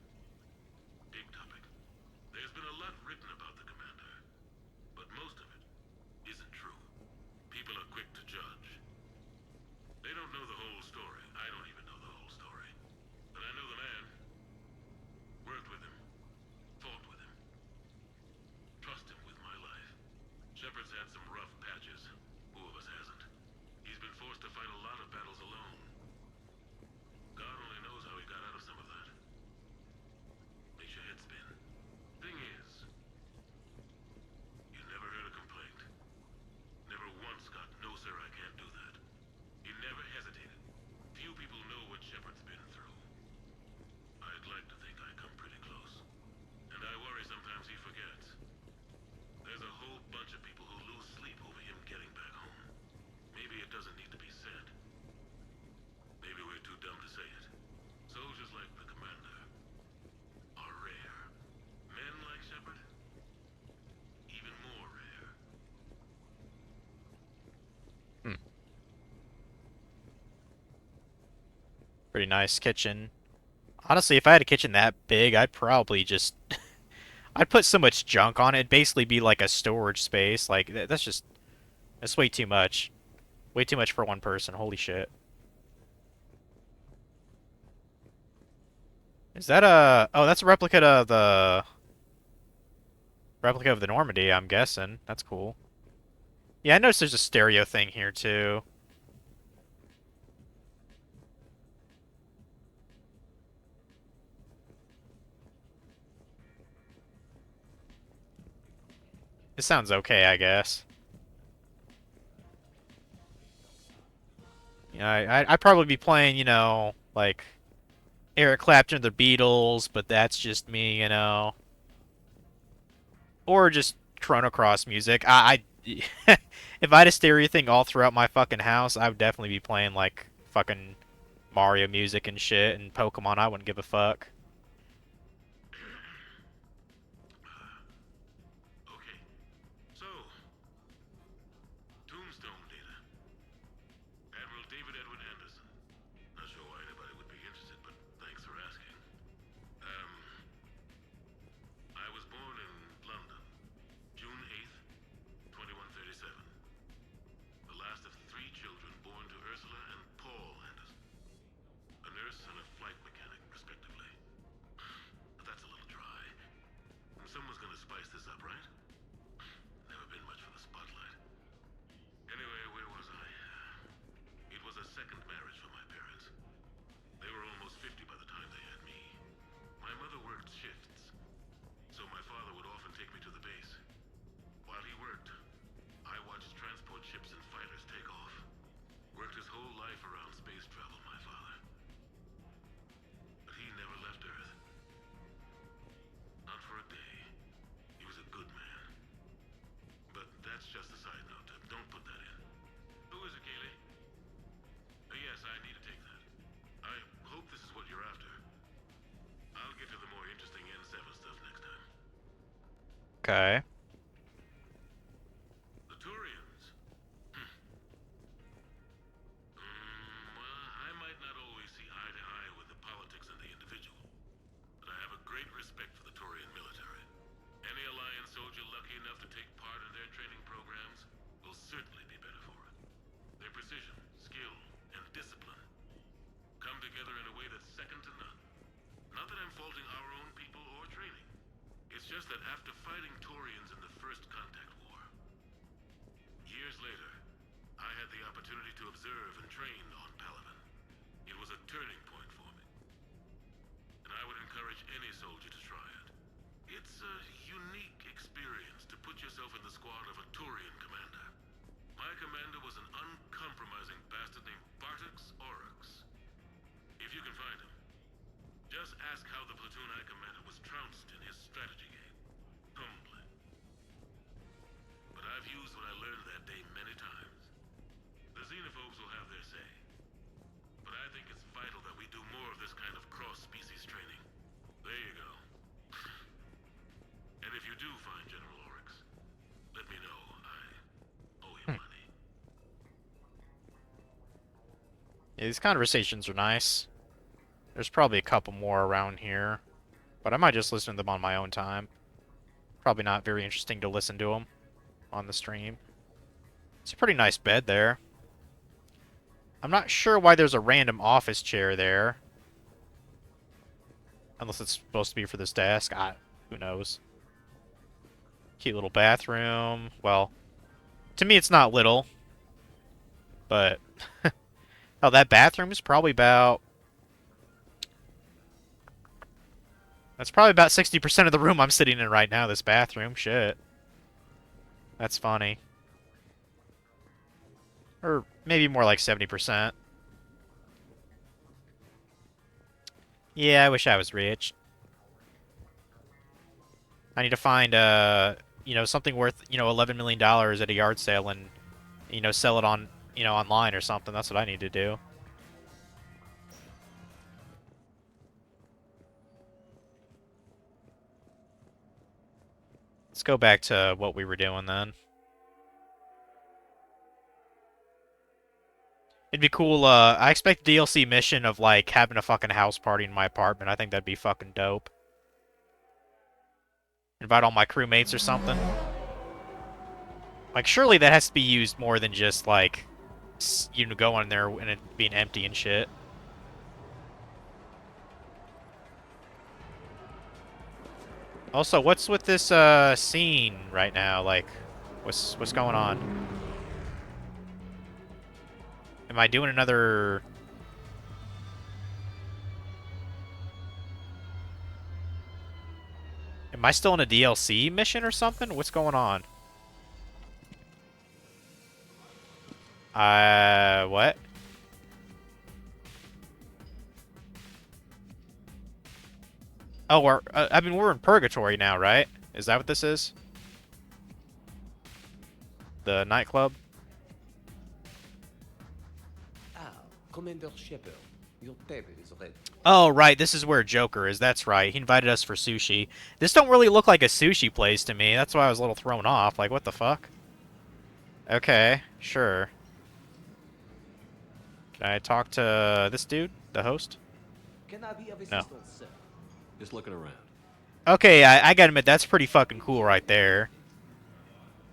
Big topic. There's been a lot written about the Commander, but most of it isn't true. People are quick to judge. They don't know the whole story. I don't even know the whole story. But I know the man. Worked with him. Fought with him. Trust him with my life. Shepard's had some rough patches. Who of us hasn't? He's been forced to fight a lot of battles alone. God only knows how he got out of some of that. Makes your head spin. Thing is, you never heard a complaint. Never once got, no sir, I can't do that. He never hesitated. Few people know what Shepard's been through. I'd like to think I come pretty close. And I worry sometimes he forgets. There's a whole bunch of people who lose sleep over him getting back home. Maybe it doesn't need to be said. Maybe we're too dumb to say it. Soldiers like the Commander are rare. Men like Shepard, even more rare. Pretty nice kitchen. Honestly, if I had a kitchen that big, I'd probably just... I'd put so much junk on it. It'd basically be like a storage space. Like, that's way too much. Way too much for one person. Holy shit. Is that a... Oh, that's a replica of the... Replica of the Normandy, I'm guessing. That's cool. Yeah, I noticed there's a stereo thing here, too. It sounds okay, I guess. Yeah, I'd probably be playing, you know, like Eric Clapton or the Beatles, but that's just me, you know. Or just Chrono Cross music. If I had a stereo thing all throughout my fucking house, I would definitely be playing like fucking Mario music and shit and Pokemon. I wouldn't give a fuck. Okay, so Tombstone data. Admiral David Edwin Anderson. Not sure why anybody would be interested, but thanks for asking. I was born in London, June 8th, 2137. The last of 3 children born to Ursula and Paul Anderson. A nurse and a flight mechanic, respectively. But that's a little dry. Someone's gonna spice this up, right? Never been much for the spotlight. Anyway, where was I? It was a second marriage for my parents. They were almost 50 by the time they had me. My mother worked shifts, so my father would often take me to the base. While he worked, I watched transport ships and fighters take off. Worked his whole life around space travel, my father. But he never left Earth. Not for a day. He was a good man. But that's just a side note. Don't put that in. Who is it, Kaylee? Yes, I need to take that. I hope this is what you're after. I'll get to the more interesting N7 stuff next time. Okay. The Turians. Well, I might not always see eye to eye with the politics and the individual, but I have a great respect for the Turian military. Any Alliance soldier lucky enough to take part in their training programs will certainly be better for it. Their precision, skill, and discipline come together in a way that's second to none. Not that I'm faulting our own people or training. It's just that after fighting Turians in the First Contact War, years later, I had the opportunity to observe and train on Palaven. It was a turning point for me. And I would encourage any soldier to try it. It's a unique experience to put yourself in the squad of a Turian commander. My commander was an uncompromising bastard named Bartix Oryx. If you can find him, just ask how the platoon I commanded was trounced in his strategy game. Humbly. But I've used what I learned that day many times. The xenophobes will have their say. But I think it's vital that we do more of this kind of cross-species training. There you go. And if you do find General Oryx, let me know. I owe you money. Yeah, these conversations are nice. There's probably a couple more around here, but I might just listen to them on my own time. Probably not very interesting to listen to them on the stream. It's a pretty nice bed there. I'm not sure why there's a random office chair there. Unless it's supposed to be for this desk. Who knows. Cute little bathroom. Well, to me it's not little. But, oh, that bathroom is probably about... That's probably about 60% of the room I'm sitting in right now, this bathroom. Shit. That's funny. Or maybe more like 70%. Yeah, I wish I was rich. I need to find, you know, something worth, you know, $11 million at a yard sale and, you know, sell it on, you know, online or something. That's what I need to do. Let's go back to what we were doing then. It'd be cool, I expect DLC mission of, like, having a fucking house party in my apartment. I think that'd be fucking dope. Invite all my crewmates or something. Like, surely that has to be used more than just, like, you know, go in there and it being empty and shit. Also, what's with this, scene right now? Like, what's going on? Am I doing another... Am I still in a DLC mission or something? What's going on? What? Oh, I mean, we're in Purgatory now, right? Is that what this is? The nightclub? Commander Shepard, your table is ready. Oh, right, this is where Joker is. That's right. He invited us for sushi. This don't really look like a sushi place to me. That's why I was a little thrown off. Like, what the fuck? Okay, sure. Can I talk to this dude, the host? Can I be of No. assistance, sir? Just looking around. Okay, I gotta admit, that's pretty fucking cool right there.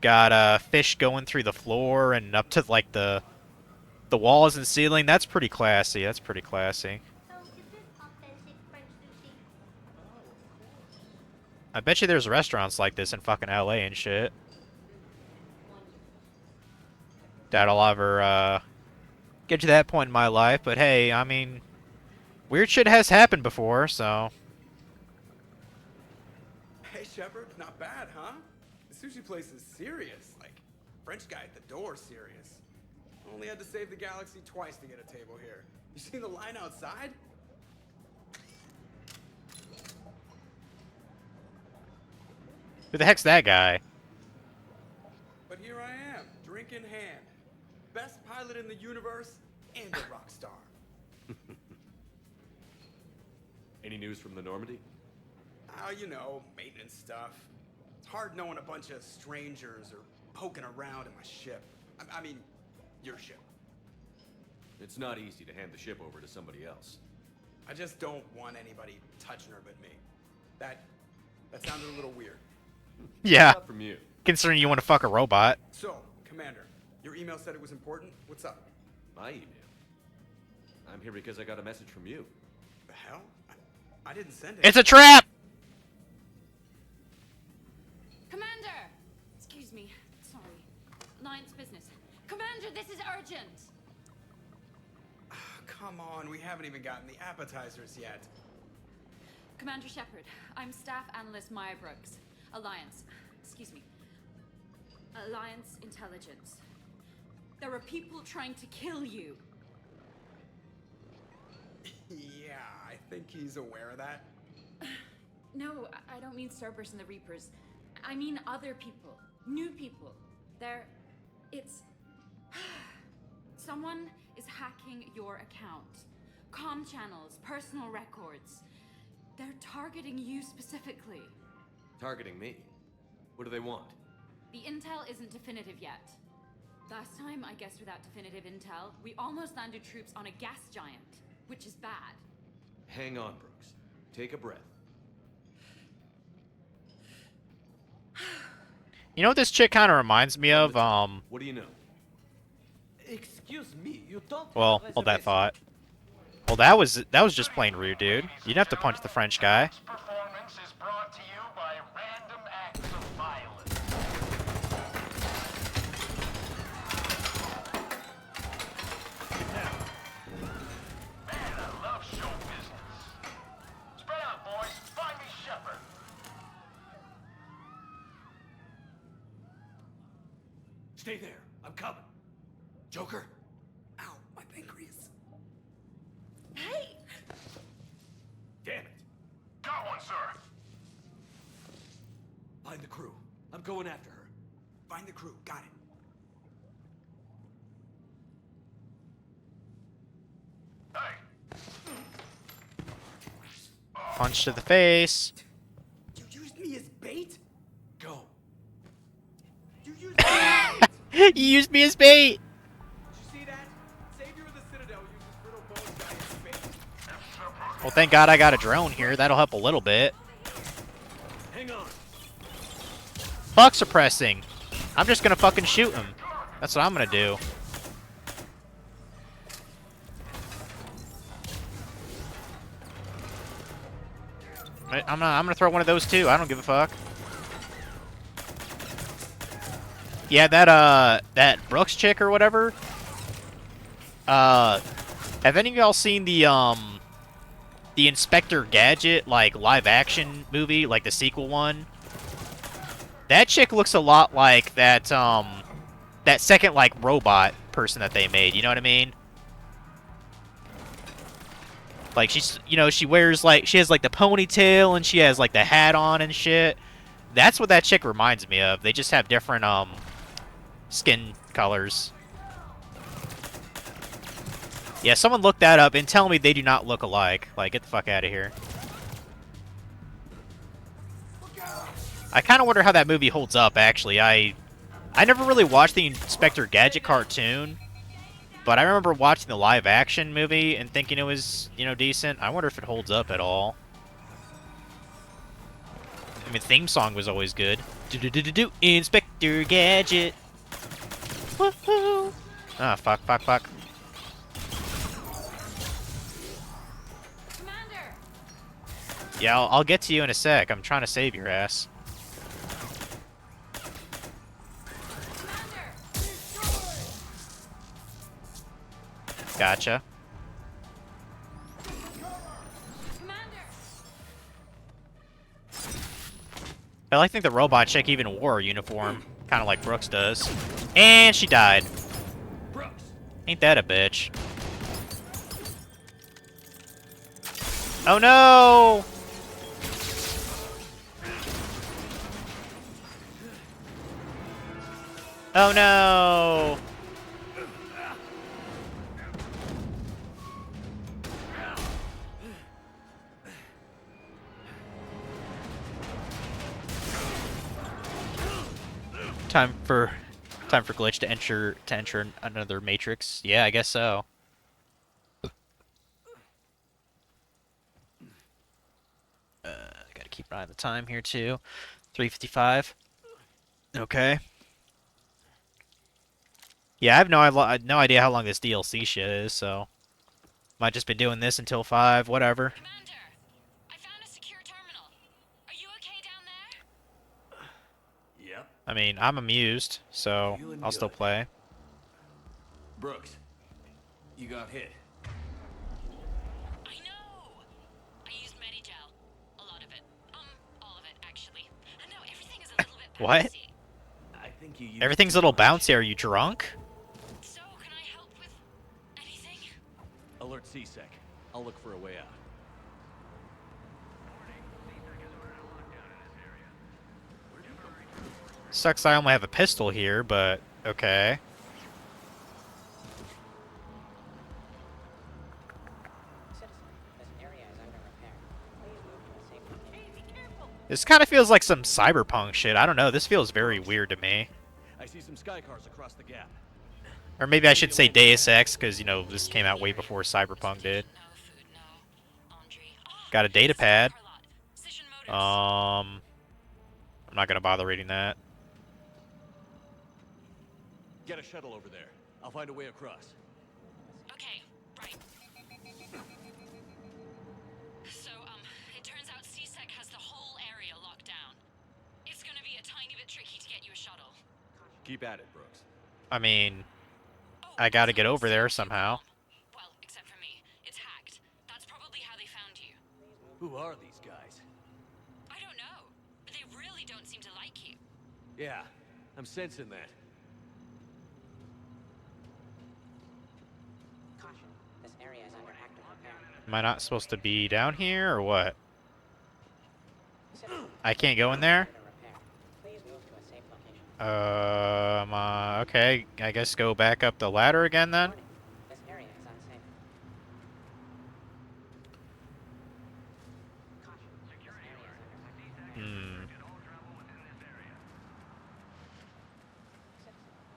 Got fish going through the floor and up to, like, the walls and ceiling. That's pretty classy. That's pretty classy. I bet you there's restaurants like this in fucking LA and shit. Doubt I'll ever, get to that point in my life, but hey, I mean, weird shit has happened before, so... Hey, Shepard, not bad, huh? The sushi place is serious. Like, French guy at the door serious. Only had to save the galaxy twice to get a table here. You seen the line outside? Who the heck's that guy? But here I am, drink in hand. Best pilot in the universe and a rock star. Any news from the Normandy? Oh, you know, maintenance stuff. It's hard knowing a bunch of strangers or poking around in my ship. I mean, your ship. It's not easy to hand the ship over to somebody else. I just don't want anybody touching her but me. That sounded a little weird. Yeah. Not from you. Considering you want to fuck a robot. So, Commander, your email said it was important. What's up? My email? I'm here because I got a message from you. The hell? I didn't send it. It's a trap! Commander! Excuse me. Sorry. Lion's business. Commander, this is urgent! Come on, we haven't even gotten the appetizers yet. Commander Shepard, I'm Staff Analyst Maya Brooks. Alliance Intelligence. There are people trying to kill you. Yeah, I think he's aware of that. No, I don't mean Cerberus and the Reapers. I mean other people. New people. Someone is hacking your account. Comm channels, personal records. They're targeting you specifically. Targeting me? What do they want? The intel isn't definitive yet. Last time, I guess without definitive intel, we almost landed troops on a gas giant, which is bad. Hang on, Brooks. Take a breath. You know what this chick kind of reminds me of? What do you know? Excuse me, you don't. Well, hold that thought. Well, that was just plain rude, dude. You didn't have to punch the French guy. Performance is brought to you by random acts of violence. Man, I love show business. Spread out, boys. Find me Shepard. Stay there. I'm coming. Joker. Ow, my pancreas. Hey! Damn it. Got one, sir. Find the crew. I'm going after her. Find the crew. Got it. Punch to the face. You used me as bait? Go. You used me as bait? You used me as bait. Did you see that? Savior of the Citadel uses brittle bones guy as bait. Well, thank God I got a drone here. That'll help a little bit. Hang on. Fuck suppressing. I'm just gonna fucking shoot him. That's what I'm gonna do. I'm gonna throw one of those too. I don't give a fuck. Yeah, that Brooks chick or whatever. Have any of y'all seen the Inspector Gadget like live action movie, like the sequel one? That chick looks a lot like that that second like robot person that they made. You know what I mean? Like, she's, you know, she wears, like, she has, like, the ponytail, and she has, like, the hat on and shit. That's what that chick reminds me of. They just have different, skin colors. Yeah, someone look that up and tell me they do not look alike. Like, get the fuck out of here. I kind of wonder how that movie holds up, actually. I never really watched the Inspector Gadget cartoon. But I remember watching the live-action movie and thinking it was, you know, decent. I wonder if it holds up at all. I mean, theme song was always good. Do-do-do-do-do, Inspector Gadget. Woohoo! Ah, fuck. Commander! Yeah, I'll get to you in a sec. I'm trying to save your ass. Gotcha. I think the robot chick even wore a uniform, kind of like Brooks does. And she died. Brooks. Ain't that a bitch? Oh no! Oh no! Time for Glitch to enter another matrix. Yeah, I guess so. Gotta keep an eye on the time here too. 3:55. Okay. Yeah, I have no idea how long this DLC shit is, so might just be doing this until 5, whatever. Commander, I found a secure terminal. Are you okay down there? Yep. I mean, I'm amused, so I'll still play. Brooks, you got hit. I know! I used Medigel. A lot of it. All of it, actually. And no, everything is a little bit What? bouncy. I think you used Everything's a too little much. bouncy. Are you drunk? So, can I help with anything? Alert C-Sec. I'll look for a way out. Sucks I only have a pistol here, but okay. This kind of feels like some cyberpunk shit. I don't know. This feels very weird to me. I see some sky cars across the gap. Or maybe I should say Deus Ex, because, you know, this came out way before Cyberpunk did. Got a data pad. I'm not gonna bother reading that. Get a shuttle over there. I'll find a way across. Okay, right. So, it turns out C-Sec has the whole area locked down. It's gonna be a tiny bit tricky to get you a shuttle. Keep at it, Brooks. I mean, I gotta get over there somehow. Well, except for me. It's hacked. That's probably how they found you. Who are these guys? I don't know, but they really don't seem to like you. Yeah, I'm sensing that. Caution. This area is under active repair. Am I not supposed to be down here, or what? I can't go in there? Please move to a safe location. Okay. I guess go back up the ladder again, then? This area is unsafe. Caution. This area is under active repair. Hmm.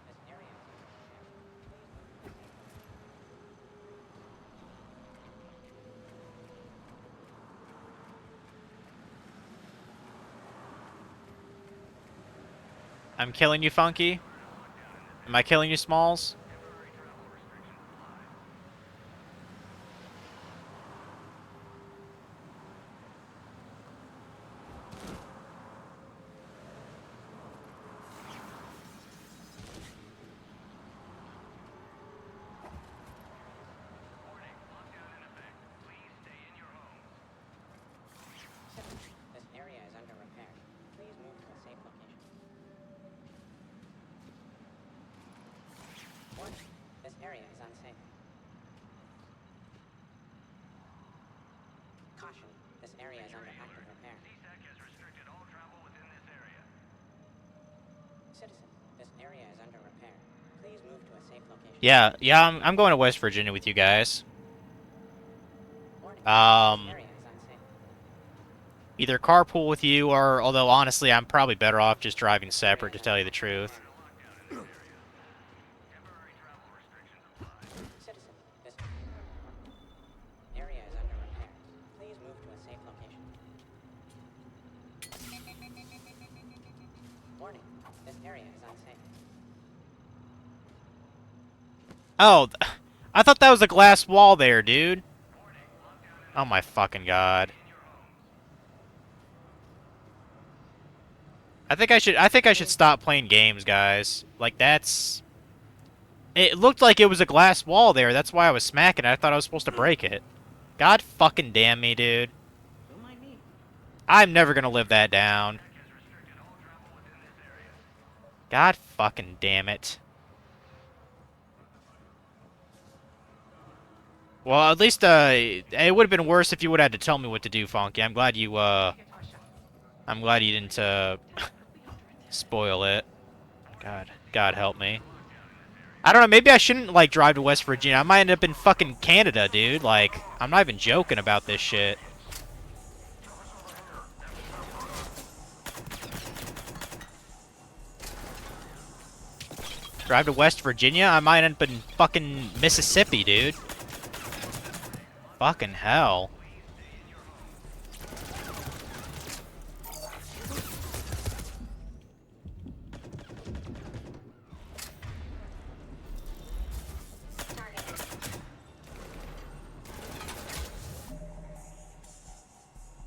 This area is under repair. I'm killing you, Funky? Am I killing you, Smalls? This area is under repair. Please move to a safe location. Warning. This area is unsafe. Caution. This area is under active repair. Citizen, this area is under repair. Please move to a safe location. Yeah, I'm going to West Virginia with you guys. Warning. This area is unsafe. Either carpool with you, or, although honestly, I'm probably better off just driving separate, to tell you the truth. Citizen, this area is under repair. Please move to a safe location. Warning. This area is unsafe. Oh, I thought that was a glass wall there, dude. Oh my fucking god. I think I should stop playing games, guys. Like, that's... It looked like it was a glass wall there. That's why I was smacking it. I thought I was supposed to break it. God fucking damn me, dude. I'm never gonna live that down. God fucking damn it. Well, at least, it would have been worse if you would have had to tell me what to do, Funky. I'm glad you didn't, spoil it. God help me. I don't know, maybe I shouldn't, like, drive to West Virginia. I might end up in fucking Canada, dude. Like, I'm not even joking about this shit. Drive to West Virginia? I might end up in fucking Mississippi, dude. Fucking hell.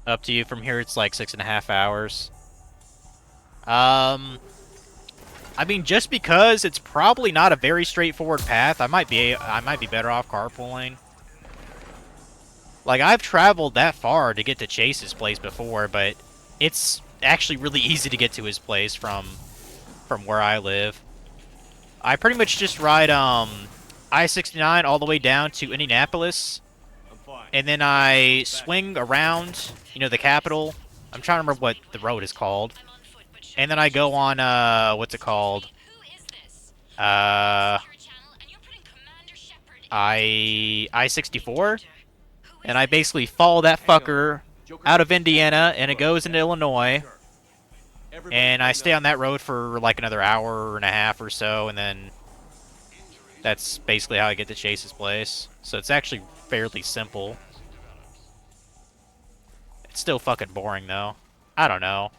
Up to you. From here, it's like 6.5 hours. I mean, just because it's probably not a very straightforward path, I might be better off carpooling. Like, I've traveled that far to get to Chase's place before, but it's actually really easy to get to his place from where I live. I pretty much just ride I-69 all the way down to Indianapolis, and then I swing around, you know, the capital. I'm trying to remember what the road is called. And then I go on, what's it called? I-64? And I basically follow that fucker out of Indiana, and it goes into Illinois. And I stay on that road for like another hour and a half or so, and then that's basically how I get to Chase's place. So it's actually fairly simple. It's still fucking boring, though. I don't know.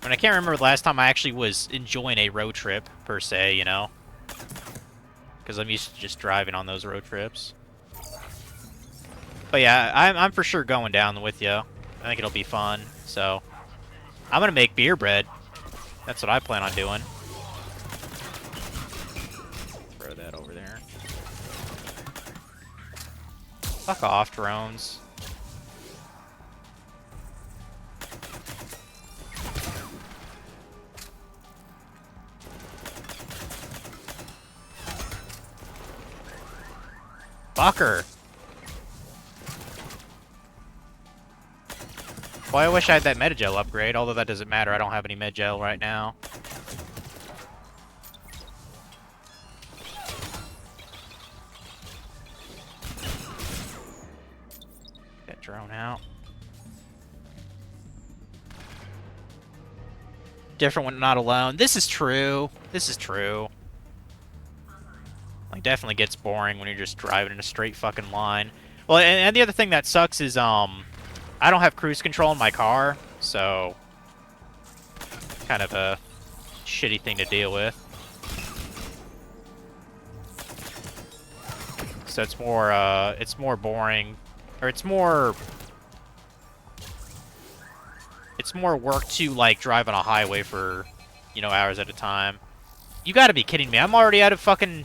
I mean, I can't remember the last time I actually was enjoying a road trip, per se, you know? Because I'm used to just driving on those road trips. But yeah, I'm for sure going down with you. I think it'll be fun, so... I'm gonna make beer bread. That's what I plan on doing. Throw that over there. Fuck off, drones. Fucker. Well, I wish I had that Metagel upgrade, although that doesn't matter. I don't have any Metagel right now. Get drone out. Different when not alone. This is true. This is true. Like, definitely gets boring when you're just driving in a straight fucking line. Well, and the other thing that sucks is, I don't have cruise control in my car, so kind of a shitty thing to deal with. So it's more boring, or it's more work to, like, drive on a highway for, you know, hours at a time. You gotta be kidding me. I'm already out of fucking...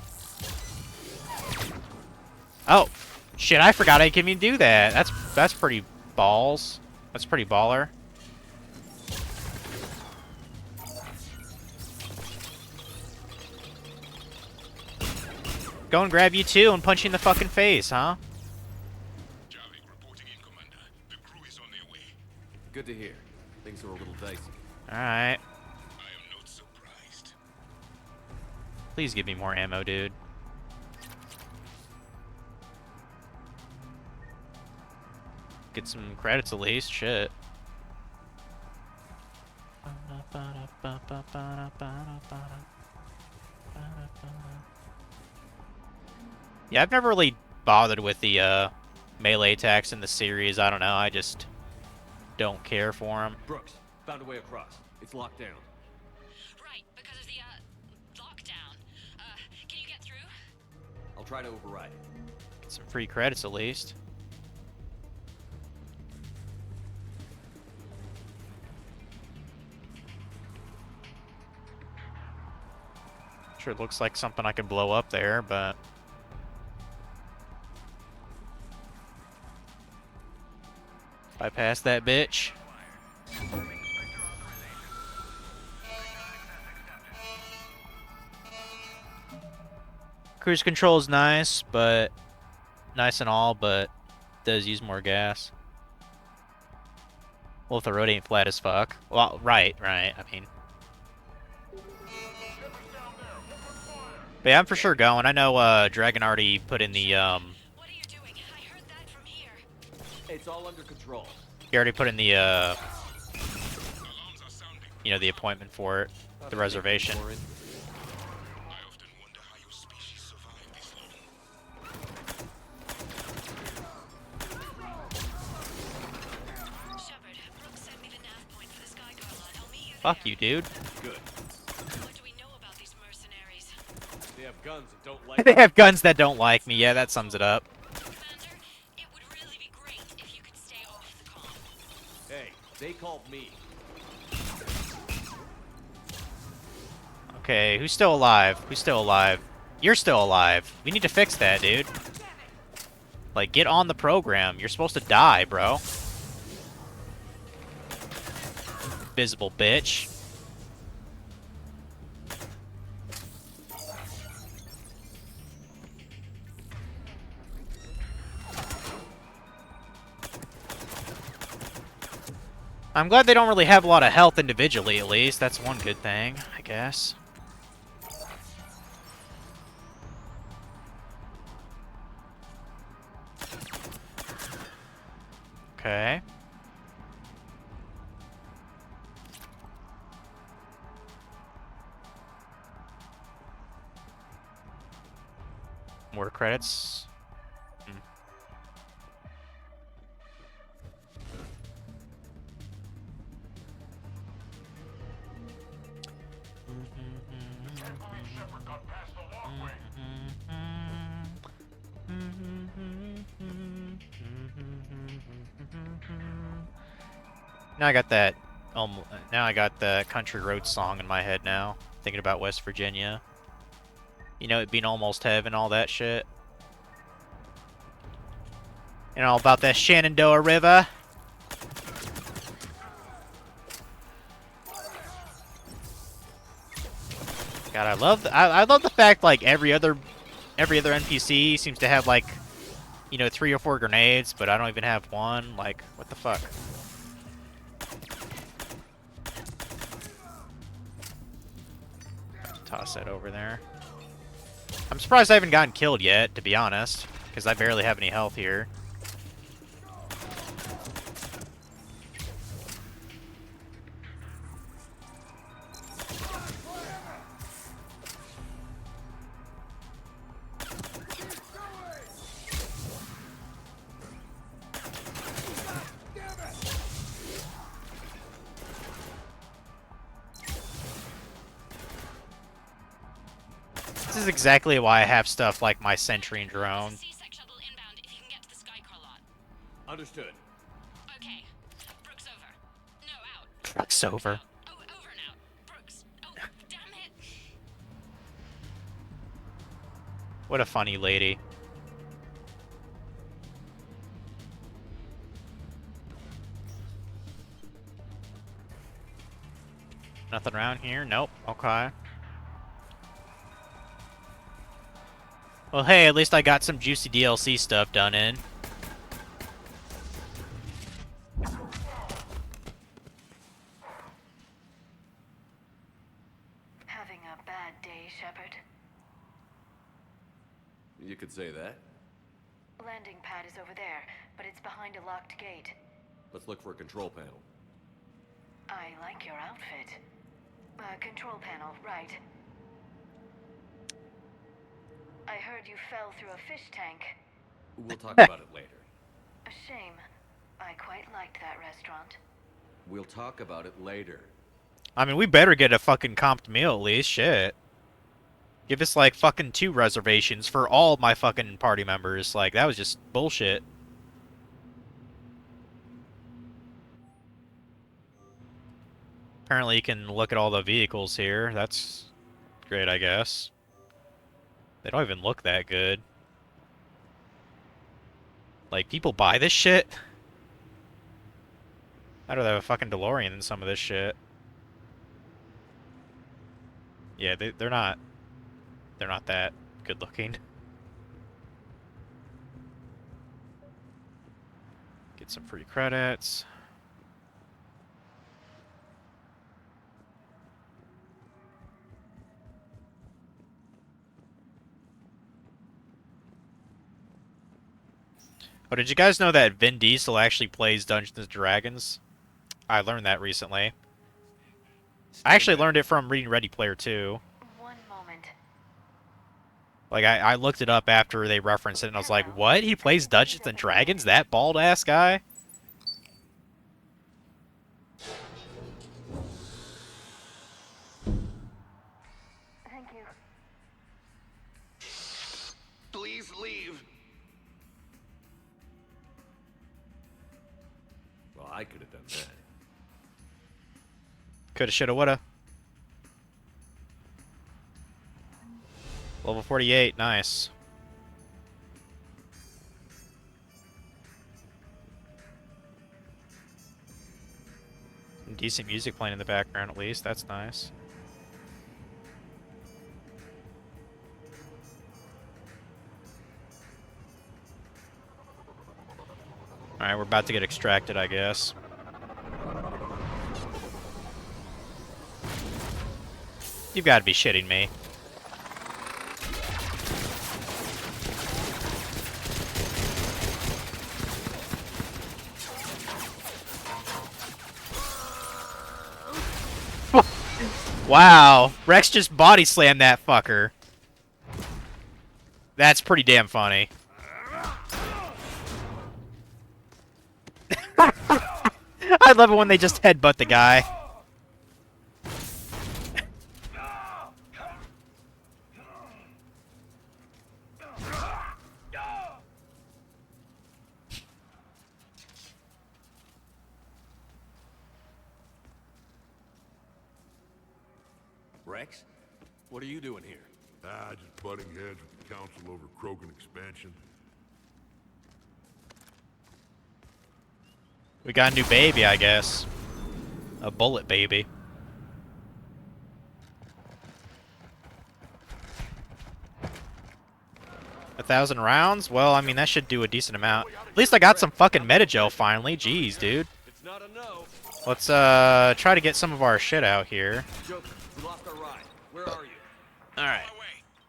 Oh, shit, I forgot I can even do that. That's pretty balls. That's pretty baller. Go and grab you too and punch you in the fucking face, huh? Good to hear. Things are a little dicey. Alright. Please give me more ammo, dude. Get some credits at least, shit. Yeah, I've never really bothered with the melee attacks in the series. I don't know, I just don't care for them. Brooks, found a way across. It's locked down. Right, because of the, lockdown. Can you get through? I'll try to override it. Get some free credits at least. Sure looks like something I can blow up there, but... bypass that bitch. Cruise control is nice, but... nice and all, but... does use more gas. Well, if the road ain't flat as fuck. Well, right, I mean... but yeah, I'm for sure going. I know, Dragon already put in the, It's all under control. he already put in the, you know, the appointment for it. The reservation. Fuck you, dude. Good. They have guns that don't like They have guns that don't like me. Yeah, that sums it up. They called me. Okay, who's still alive? Who's still alive? You're still alive. We need to fix that, dude. Like, get on the program. You're supposed to die, bro. Visible bitch. I'm glad they don't really have a lot of health individually, at least. That's one good thing, I guess. Okay. More credits. Hmm. Now I got that. Now I got the country road song in my head. Now thinking about West Virginia. You know, it being almost heaven, all that shit. And all about that Shenandoah River. God, I love the fact like every other NPC seems to have like, you know, 3 or 4 grenades, but I don't even have one. Like, what the fuck? Toss that over there. I'm surprised I haven't gotten killed yet, to be honest, because I barely have any health here. This is exactly why I have stuff like my sentry and drone. Understood. Okay. Brooks over. No, out. Brooks over. Oh, over and out. Brooks. Oh, damn it. What a funny lady. Nothing around here? Nope. Okay. Well, hey, at least I got some juicy DLC stuff done in. Having a bad day, Shepard? You could say that. Landing pad is over there, but it's behind a locked gate. Let's look for a control panel. I like your outfit. Control panel, right. I heard you fell through a fish tank. We'll talk about it later. A shame. I quite liked that restaurant. We'll talk about it later. I mean, we better get a fucking comped meal at least. Shit. Give us like fucking 2 reservations for all my fucking party members. Like, that was just bullshit. Apparently you can look at all the vehicles here. That's great, I guess. They don't even look that good. Like, people buy this shit? I'd rather have a fucking DeLorean than some of this shit. Yeah, they're not that good looking. Get some free credits. Oh, did you guys know that Vin Diesel actually plays Dungeons & Dragons? I learned that recently. I actually learned it from reading Ready Player 2. One moment. Like, I looked it up after they referenced it, and I was like, what? He plays Dungeons & Dragons? That bald-ass guy? Thank you. Please leave. Well, I could have done that. Coulda, shoulda, woulda. Level 48, nice. Decent music playing in the background, at least. That's nice. Alright, we're about to get extracted, I guess. You've got to be shitting me. Wow, Rex just body slammed that fucker. That's pretty damn funny. I love it when they just headbutt the guy. Rex, what are you doing here? Just butting heads with the council over Krogan expansion. We got a new baby, I guess. A bullet baby. A 1,000 rounds? Well, I mean, that should do a decent amount. At least I got some fucking metagel finally. Jeez, dude. It's not a no. Let's, try to get some of our shit out here. Joker, we lost our ride. Where are you? Alright.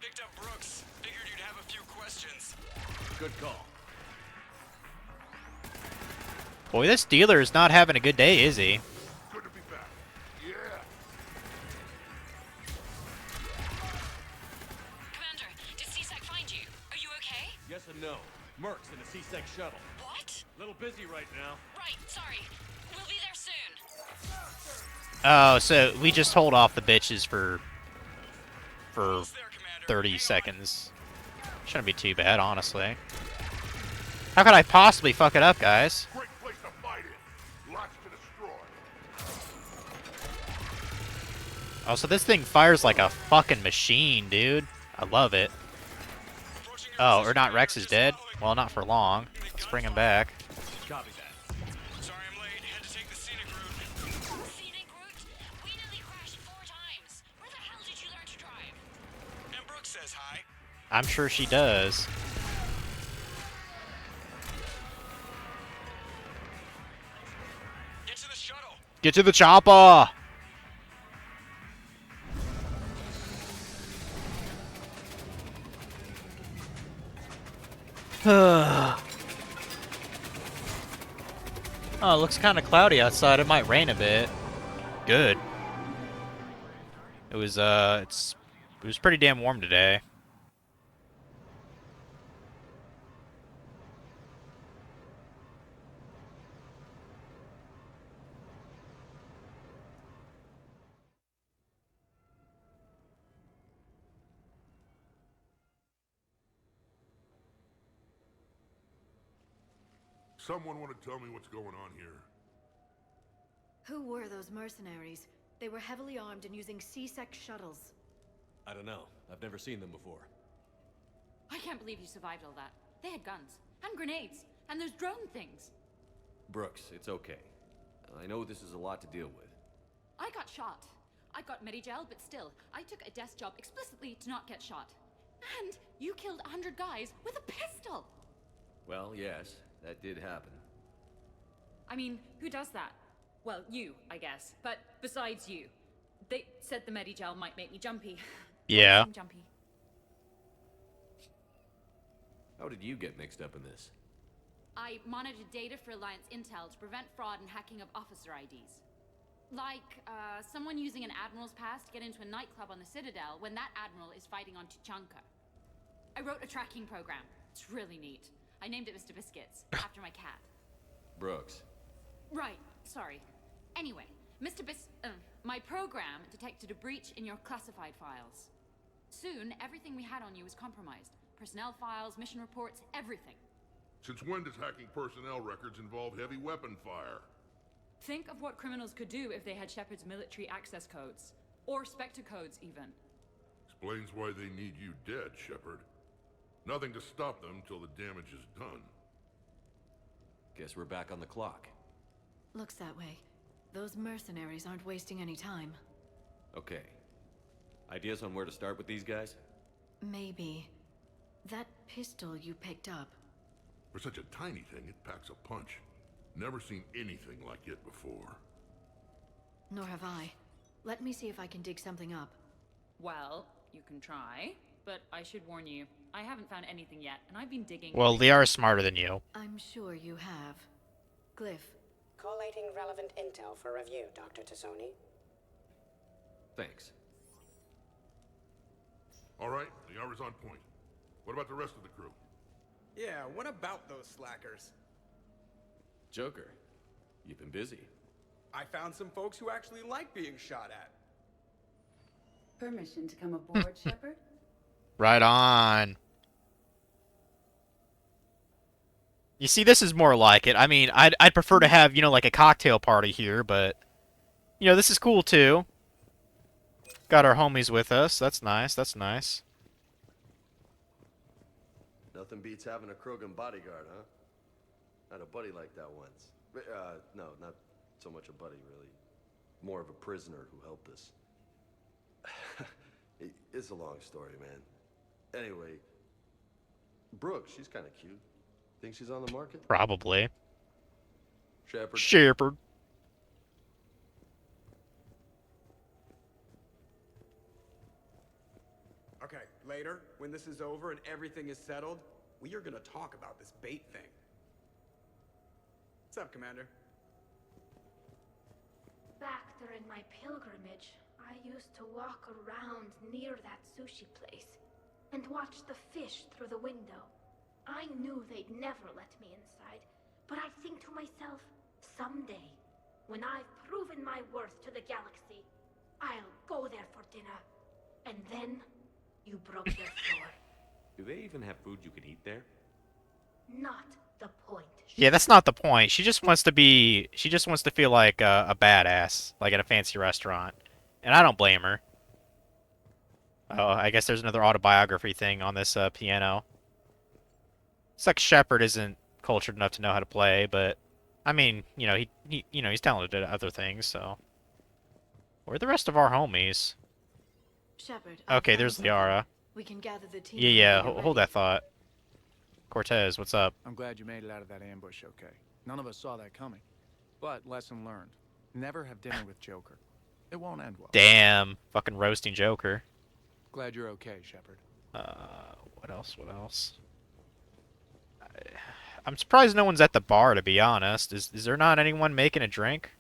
Picked up Brooks. Figured you'd have a few questions. Good call. Boy, this dealer is not having a good day, is he? Good to be back. Yeah. Commander, did C-Sec find you? Are you okay? Yes and no. Merc's in a C-Sec shuttle. What? Little busy right now. Right, sorry. We'll be there soon. Oh, so we just hold off the bitches for 30 seconds. Shouldn't be too bad, honestly. How could I possibly fuck it up, guys? Great place to fight in. Lots to destroy. Oh, so this thing fires like a fucking machine, dude. I love it. Oh, or not, Rex is dead? Well, not for long. Let's bring him back. Copy that. Sorry I'm late. Had to take the scenic route. Scenic route? We nearly crashed 4 times. Where the hell did you learn to drive? And Brooke says hi. I'm sure she does. Get to the shuttle. Get to the chopper! Oh, it looks kind of cloudy outside. It might rain a bit. Good. It was it was pretty damn warm today. Someone want to tell me what's going on here? Who were those mercenaries? They were heavily armed and using C-Sec shuttles. I don't know. I've never seen them before. I can't believe you survived all that. They had guns, and grenades, and those drone things. Brooks, it's okay. I know this is a lot to deal with. I got shot. I got Medigel, but still, I took a desk job explicitly to not get shot. And you killed 100 guys with a pistol! Well, yes, that did happen. I mean, who does that? Well, you, I guess. But besides you. They said the Medigel might make me jumpy. Yeah. I'm jumpy. How did you get mixed up in this? I monitored data for Alliance intel to prevent fraud and hacking of officer IDs. Like, someone using an Admiral's pass to get into a nightclub on the Citadel when that Admiral is fighting on Tuchanka. I wrote a tracking program. It's really neat. I named it Mr. Biscuits, after my cat. Brooks. Right, sorry. Anyway, my program detected a breach in your classified files. Soon, everything we had on you was compromised. Personnel files, mission reports, everything. Since when does hacking personnel records involve heavy weapon fire? Think of what criminals could do if they had Shepard's military access codes. Or Spectre codes, even. Explains why they need you dead, Shepard. Nothing to stop them till the damage is done. Guess we're back on the clock. Looks that way. Those mercenaries aren't wasting any time. Okay. Ideas on where to start with these guys? Maybe. That pistol you picked up. For such a tiny thing, it packs a punch. Never seen anything like it before. Nor have I. Let me see if I can dig something up. Well, you can try, but I should warn you, I haven't found anything yet, and I've been digging. Well, they are smarter than you. I'm sure you have. Glyph. Collating relevant intel for review, Dr. Tassoni. Thanks. All right, the hour's on point. What about the rest of the crew? Yeah, what about those slackers? Joker, you've been busy. I found some folks who actually like being shot at. Permission to come aboard, Shepard? Right on. You see, this is more like it. I mean, I'd prefer to have, you know, like a cocktail party here, but, you know, this is cool too. Got our homies with us. That's nice. That's nice. Nothing beats having a Krogan bodyguard, huh? I had a buddy like that once. No, not so much a buddy, really. More of a prisoner who helped us. It's a long story, man. Anyway, Brooke, she's kind of cute. Think she's on the market? Probably. Shepard. Shepard. Okay, later, when this is over and everything is settled, we are gonna talk about this bait thing. What's up, Commander? Back during my pilgrimage, I used to walk around near that sushi place and watch the fish through the window. I knew they'd never let me inside, but I'd think to myself, someday, when I've proven my worth to the galaxy, I'll go there for dinner. And then, you broke their floor. Do they even have food you can eat there? Not the point. Yeah, that's not the point. She just wants to be. She just wants to feel like a badass, like at a fancy restaurant, and I don't blame her. Oh, I guess there's another autobiography thing on this piano. It's like Shepard isn't cultured enough to know how to play, but I mean, you know, he's talented at other things. So, where are the rest of our homies? Shepard. Okay, there's Liara. We can gather the team. Yeah, hold that thought. Cortez, what's up? I'm glad you made it out of that ambush okay. None of us saw that coming. But lesson learned. Never have dinner with Joker. It won't end well. Damn, fucking roasting Joker. Glad you're okay, Shepard. What else? What else? I'm surprised no one's at the bar, to be honest. Is there not anyone making a drink?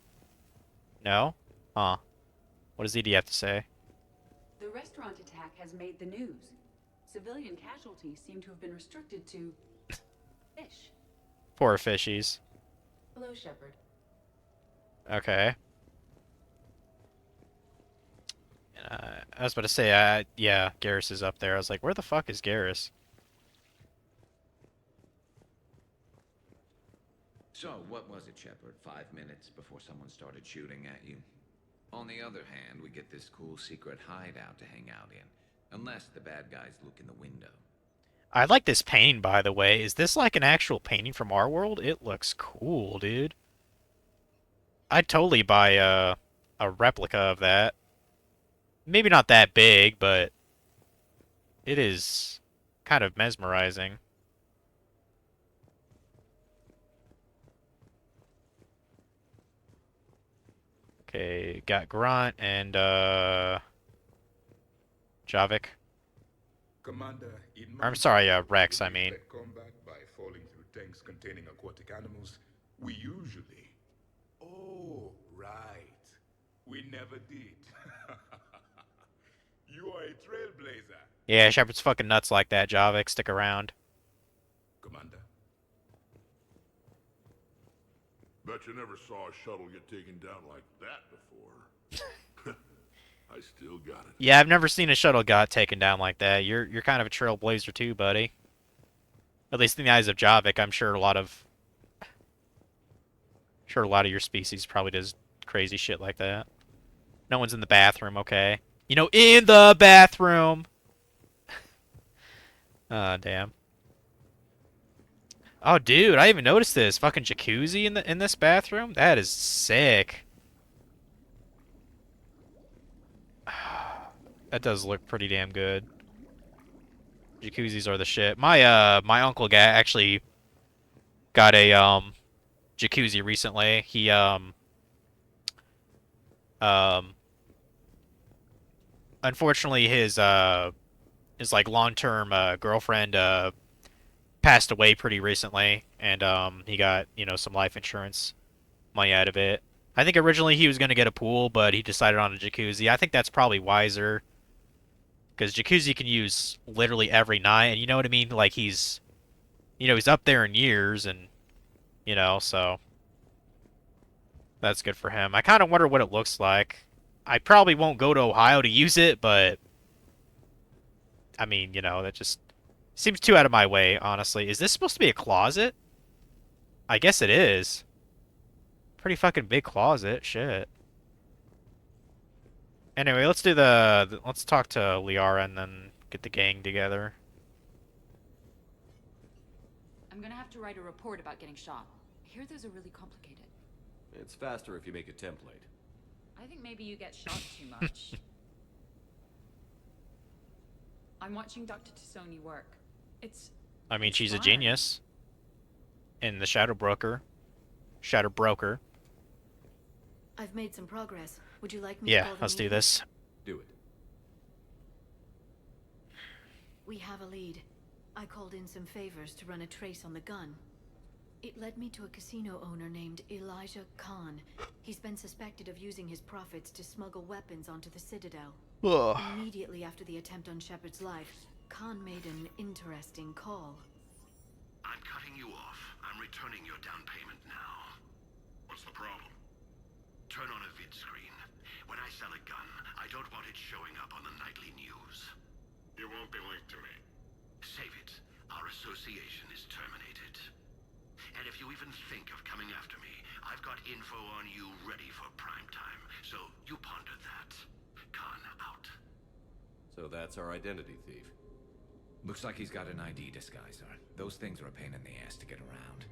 No? Huh. What does ED have to say? The restaurant attack has made the news. Civilian casualties seem to have been restricted to fish. Poor fishies. Hello, Shepard. Okay. I was about to say, yeah, Garrus is up there. I was like, where the fuck is Garrus? So, what was it, Shepard? 5 minutes before someone started shooting at you? On the other hand, we get this cool secret hideout to hang out in. Unless the bad guys look in the window. I like this painting, by the way. Is this like an actual painting from our world? It looks cool, dude. I'd totally buy a replica of that. Maybe not that big, but it is kind of mesmerizing. Okay, got Grunt and Javik. Commander, I'm sorry, Rex, I mean. Combat by falling through tanks containing aquatic animals, we usually... Oh, right. We never did. You are a trailblazer. Yeah, Shepard's fucking nuts like that, Javik. Stick around. Commander. Bet you never saw a shuttle get taken down like that before. I still got it. Yeah, I've never seen a shuttle got taken down like that. You're kind of a trailblazer too, buddy. At least in the eyes of Javik, I'm sure Sure, a lot of your species probably does crazy shit like that. No one's in the bathroom, okay? You know, in the bathroom! Ah, damn. Oh, dude, I even noticed this fucking jacuzzi in this bathroom. That is sick. That does look pretty damn good. Jacuzzis are the shit. My uncle actually got a jacuzzi recently. He um unfortunately his like long-term girlfriend passed away pretty recently, and he got, you know, some life insurance money out of it. I think originally he was going to get a pool, but he decided on a jacuzzi. I think that's probably wiser because jacuzzi you can use literally every night, and you know what I mean? Like he's, you know, he's up there in years, and you know, so that's good for him. I kind of wonder what it looks like. I probably won't go to Ohio to use it, but I mean, you know, that just seems too out of my way, honestly. Is this supposed to be a closet? I guess it is. Pretty fucking big closet. Shit. Anyway, let's do let's talk to Liara and then get the gang together. I'm gonna have to write a report about getting shot. I hear those are really complicated. It's faster if you make a template. I think maybe you get shot too much. I'm watching Dr. Tassoni work. I mean, she's a inspiring. genius. In the Shadow Broker. Shadow Broker. I've made some progress. Would you like me to Yeah, call the let's do meeting? this. Do it. We have a lead. I called in some favors to run a trace on the gun. It led me to a casino owner named Elijah Khan. He's been suspected of using his profits to smuggle weapons onto the Citadel. Ugh. Immediately after the attempt on Shepard's life, Khan made an interesting call. I'm cutting you off. I'm returning your down payment now. What's the problem? Turn on a vid screen. When I sell a gun, I don't want it showing up on the nightly news. You won't be linked to me. Save it. Our association is terminated. And if you even think of coming after me, I've got info on you ready for prime time. So you ponder that. Khan out. So that's our identity thief. Looks like he's got an ID disguiser. Those things are a pain in the ass to get around.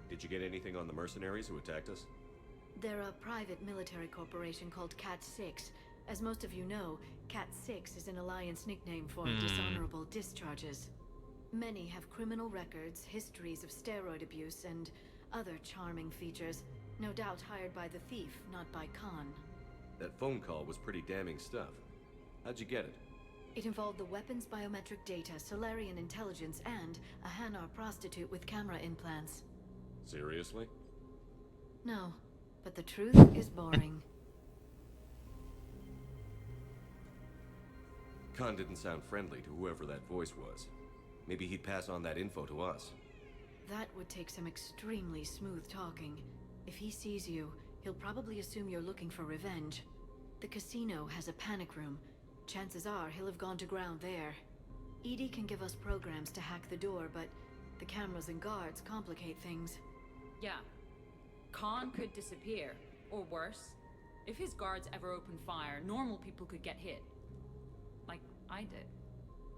Did you get anything on the mercenaries who attacked us? They're a private military corporation called Cat-6. As most of you know, Cat-6 is an Alliance nickname for dishonorable discharges. Many have criminal records, histories of steroid abuse, and other charming features. No doubt hired by the thief, not by Khan. That phone call was pretty damning stuff. How'd you get it? It involved the weapons biometric data, Solarian intelligence, and a Hanar prostitute with camera implants. Seriously? No, but the truth is boring. Khan didn't sound friendly to whoever that voice was. Maybe he'd pass on that info to us. That would take some extremely smooth talking. If he sees you, he'll probably assume you're looking for revenge. The casino has a panic room. Chances are he'll have gone to ground there. EDI can give us programs to hack the door, but the cameras and guards complicate things. Yeah. Khan could disappear. Or worse, if his guards ever open fire, normal people could get hit. Like I did.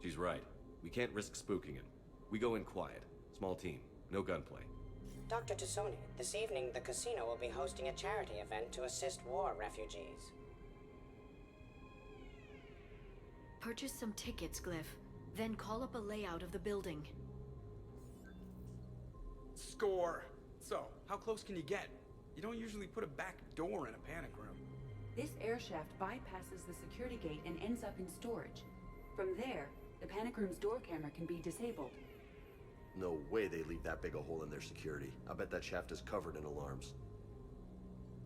She's right. We can't risk spooking him. We go in quiet. Small team. No gunplay. Dr. Tassoni, this evening the casino will be hosting a charity event to assist war refugees. Purchase some tickets, Glyph. Then call up a layout of the building. Score. So, how close can you get? You don't usually put a back door in a panic room. This air shaft bypasses the security gate and ends up in storage. From there, the panic room's door camera can be disabled. No way they leave that big a hole in their security. I bet that shaft is covered in alarms.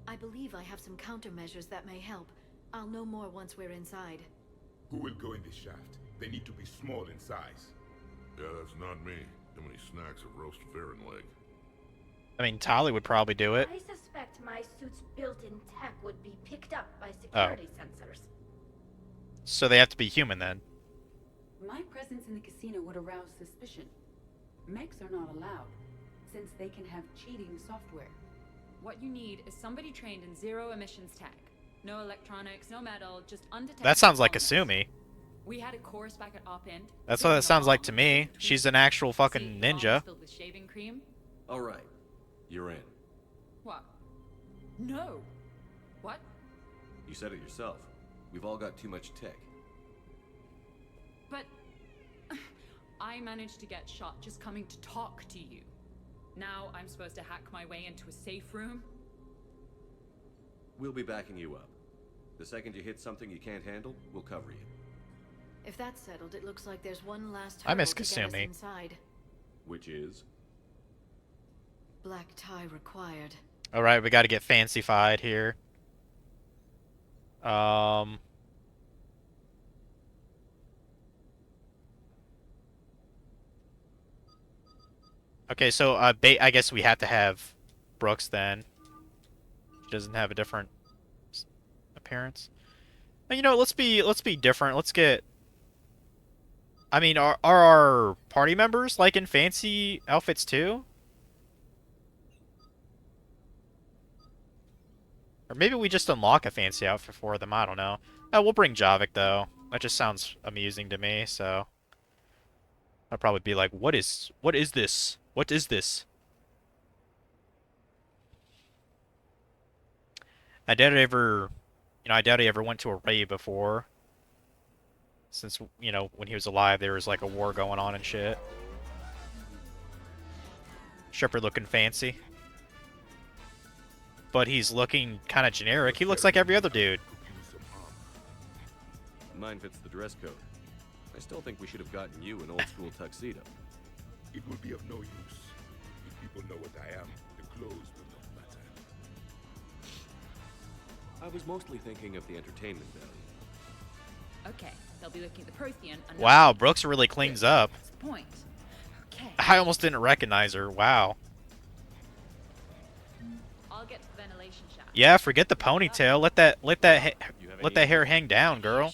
I believe I have some countermeasures that may help. I'll know more once we're inside. Who will go in this shaft? They need to be small in size. Yeah, that's not me. Too many snacks of roast ferret leg. I mean, Tali would probably do it. I suspect my suit's built-in tech would be picked up by security sensors. So they have to be human then. My presence in the casino would arouse suspicion. Mechs are not allowed. since they can have cheating software. What you need is somebody trained in zero emissions tech. No electronics, no metal, just undetected. That sounds like polymers. Asumi. We had a course back at Op End. That's what that sounds like to me. She's an actual fucking ninja. Filled with shaving cream. All right, you're in. What? No. What? You said it yourself. We've all got too much tech. But I managed to get shot just coming to talk to you. Now I'm supposed to hack my way into a safe room? We'll be backing you up. The second you hit something you can't handle, we'll cover you. If that's settled, it looks like there's one last I miss hurdle to get us Kasumi. inside. Which is? Black tie required. Alright, we gotta get fancy-fied here. Okay, so I guess we have to have Brooks then. She doesn't have a different appearance. And you know, let's be different. Let's get. I mean, are our party members like in fancy outfits too? Or maybe we just unlock a fancy outfit for them. I don't know. Oh, we'll bring Javik though. That just sounds amusing to me. So I'll probably be like, "What is this? What is this?" I doubt he ever went to a rave before. Since, you know, when he was alive, there was like a war going on and shit. Shepard looking fancy. But he's looking kind of generic. He looks like every other dude. Mine fits the dress code. I still think we should have gotten you an old school tuxedo. It will be of no use. If people know what I am, the clothes will not matter. I was mostly thinking of the entertainment value. Okay, they'll be looking at the Prothean. And Wow, Brooks really cleans up. That's the point. Okay. I almost didn't recognize her. Wow. I'll get to the ventilation shaft. Yeah, forget the ponytail. Let that hair hang down, girl.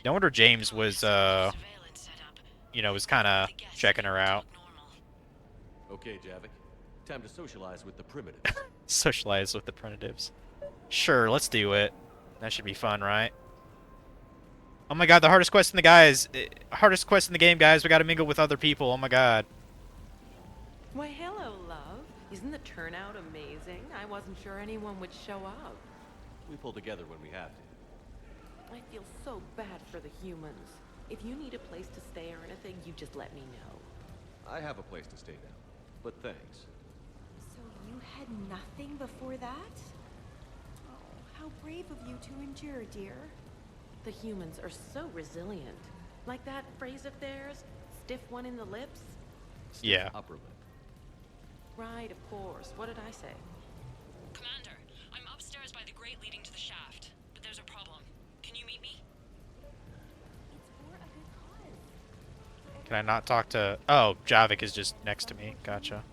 No wonder James was you know, was kind of checking her out. Okay, Javik. Time to socialize with the primitives. Socialize with the primitives. Sure, let's do it. That should be fun, right? Oh my god, the hardest quest in the game, guys. We gotta mingle with other people. Oh my god. Why, hello, love. Isn't the turnout amazing? I wasn't sure anyone would show up. We pull together when we have to. I feel so bad for the humans. If you need a place to stay or anything, you just let me know. I have a place to stay now, but thanks. So you had nothing before that? Oh, how brave of you to endure, dear. The humans are so resilient. Like that phrase of theirs, stiff one in the lips? Yeah. Upper lip. Right, of course. What did I say? Commander, I'm upstairs by the grate leading to the shaft, but there's a problem. Can you meet me? Can I not talk to... Oh, Javik is just next to me. Gotcha.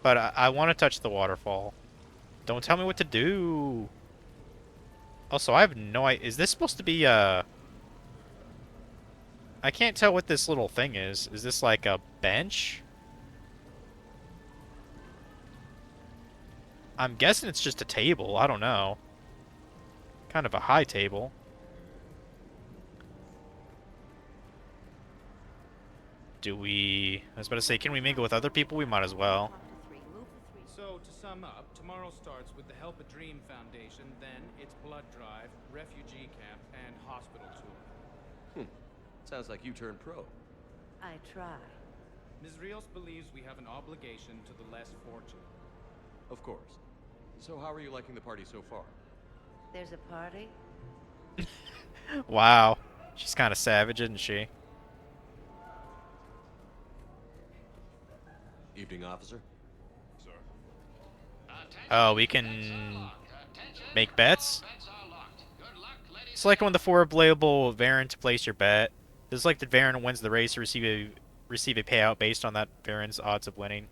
But I want to touch the waterfall. Don't tell me what to do. Also, I have no idea... Is this supposed to be, I can't tell what this little thing is. Is this like a bench? I'm guessing it's just a table. I don't know. Kind of a high table. Do we... I was about to say, can we mingle with other people? We might as well. So, to sum up, tomorrow starts with the Help a Dream Foundation, then it's blood drive, refugee camp, and hospital tour. Sounds like you turned pro. I try. Ms. Rios believes we have an obligation to the less fortunate. Of course. So how are you liking the party so far? There's a party? Wow. She's kind of savage, isn't she? Evening, officer. Sir. Oh, we can make bets? Select one of the four available Varen to place your bet. This is like the Varen wins the race to receive a payout based on that Varen's odds of winning.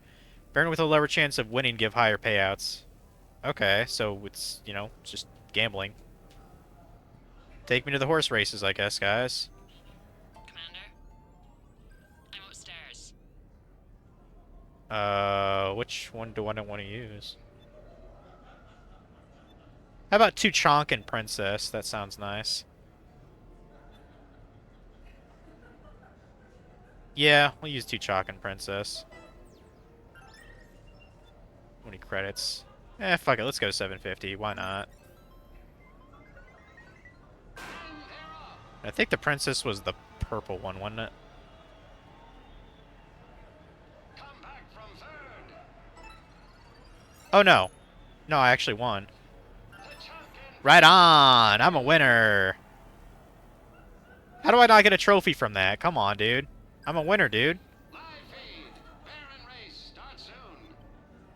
Varen with a lower chance of winning give higher payouts. Okay, so it's, you know, it's just gambling. Take me to the horse races, I guess, guys. Commander? Which one do I don't want to use? How about Tuchonk and Princess? That sounds nice. Yeah, we'll use Tuchonk and Princess. 20 credits. Eh, fuck it. Let's go 750. Why not? I think the Princess was the purple one, wasn't it? Oh, no. No, I actually won. Right on! I'm a winner! How do I not get a trophy from that? Come on, dude. I'm a winner, dude.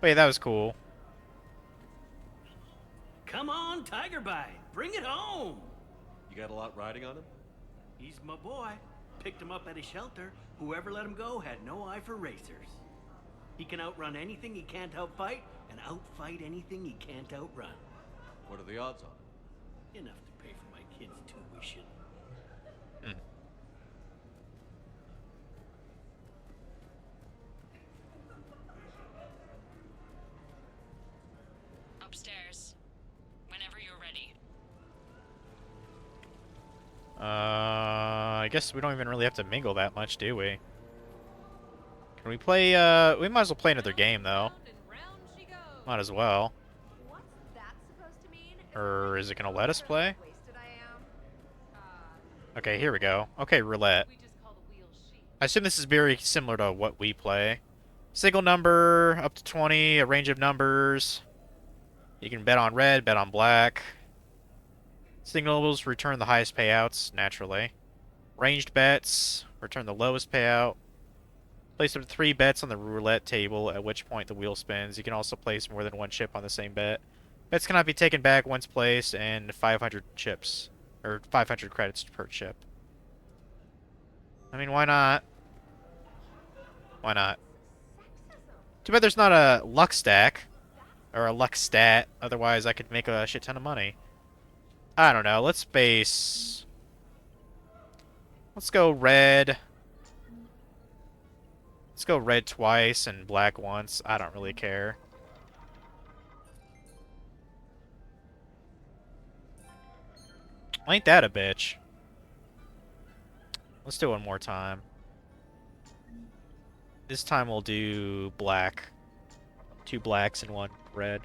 Wait, that was cool. Come on, Tiger Bite. Bring it home. You got a lot riding on him? He's my boy. Picked him up at a shelter. Whoever let him go had no eye for racers. He can outrun anything he can't outfight, and outfight anything he can't outrun. What are the odds on it? Enough to pay for my kid's tuition. Upstairs. Whenever you're ready. I guess we don't even really have to mingle that much, do we? Can we play, we might as well play another game, though. Might as well. Or is it gonna let us play? Okay, here we go. Okay, roulette. I assume this is very similar to what we play. Single number, up to 20, a range of numbers. You can bet on red, bet on black. Singles return the highest payouts, naturally. Ranged bets return the lowest payout. Place up to 3 bets on the roulette table, at which point the wheel spins. You can also place more than one chip on the same bet. Bets cannot be taken back once placed, and 500 chips. Or 500 credits per chip. I mean, why not? Why not? Too bad there's not a luck stack. Or a luck stat. Otherwise, I could make a shit ton of money. I don't know. Let's base... Let's go red. Let's go red twice and black once. I don't really care. Ain't that a bitch? Let's do it one more time. This time we'll do black. 2 blacks and 1 red.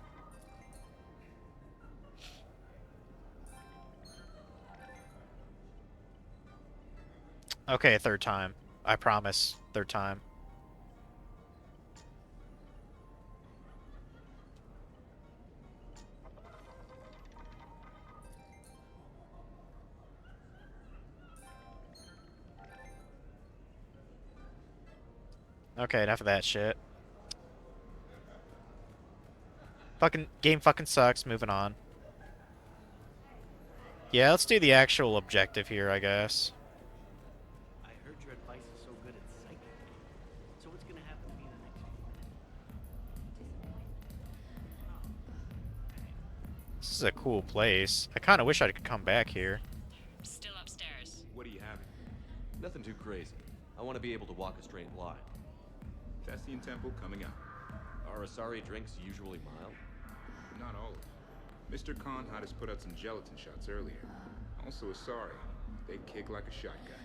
Okay, third time. I promise. Third time. Okay, enough of that shit. Fucking game fucking sucks. Moving on. Yeah, let's do the actual objective here, I guess. I heard your advice is so good at psychic. So what's gonna happen to me in the next? This is a cool place. I kind of wish I could come back here. Still upstairs. What are you having? Nothing too crazy. I want to be able to walk a straight line. Testing tempo coming up. Are Asari drinks usually mild? Not all of them. Mr. Khan had us put out some gelatin shots earlier. Also Asari. They kick like a shotgun.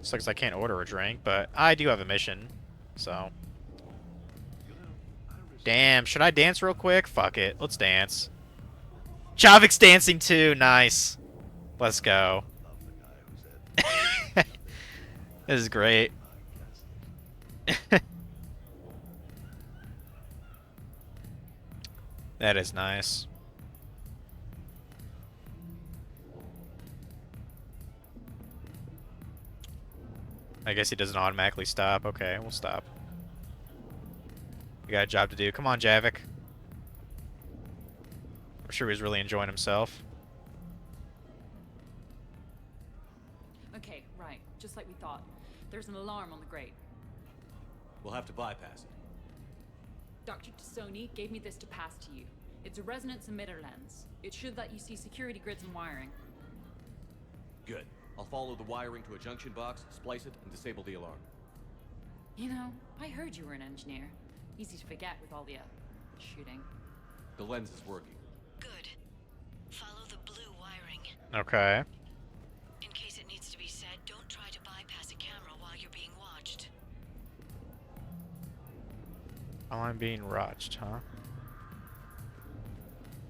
Sucks I can't order a drink, but I do have a mission, so... Damn, should I dance real quick? Fuck it, let's dance. Chavik's dancing too, nice. Let's go. This is great. That is nice. I guess he doesn't automatically stop. Okay, we'll stop. We got a job to do. Come on, Javik. I'm sure he's really enjoying himself. Okay, right. Just like we thought. There's an alarm on the grate. We'll have to bypass it. Dr. Tassoni gave me this to pass to you. It's a resonance emitter lens. It should let you see security grids and wiring. Good. I'll follow the wiring to a junction box, splice it, and disable the alarm. You know, I heard you were an engineer. Easy to forget with all the shooting. The lens is working. Good. Follow the blue wiring. Okay. In case it needs to be said, don't try to bypass a camera while you're being watched. While I'm being watched, huh?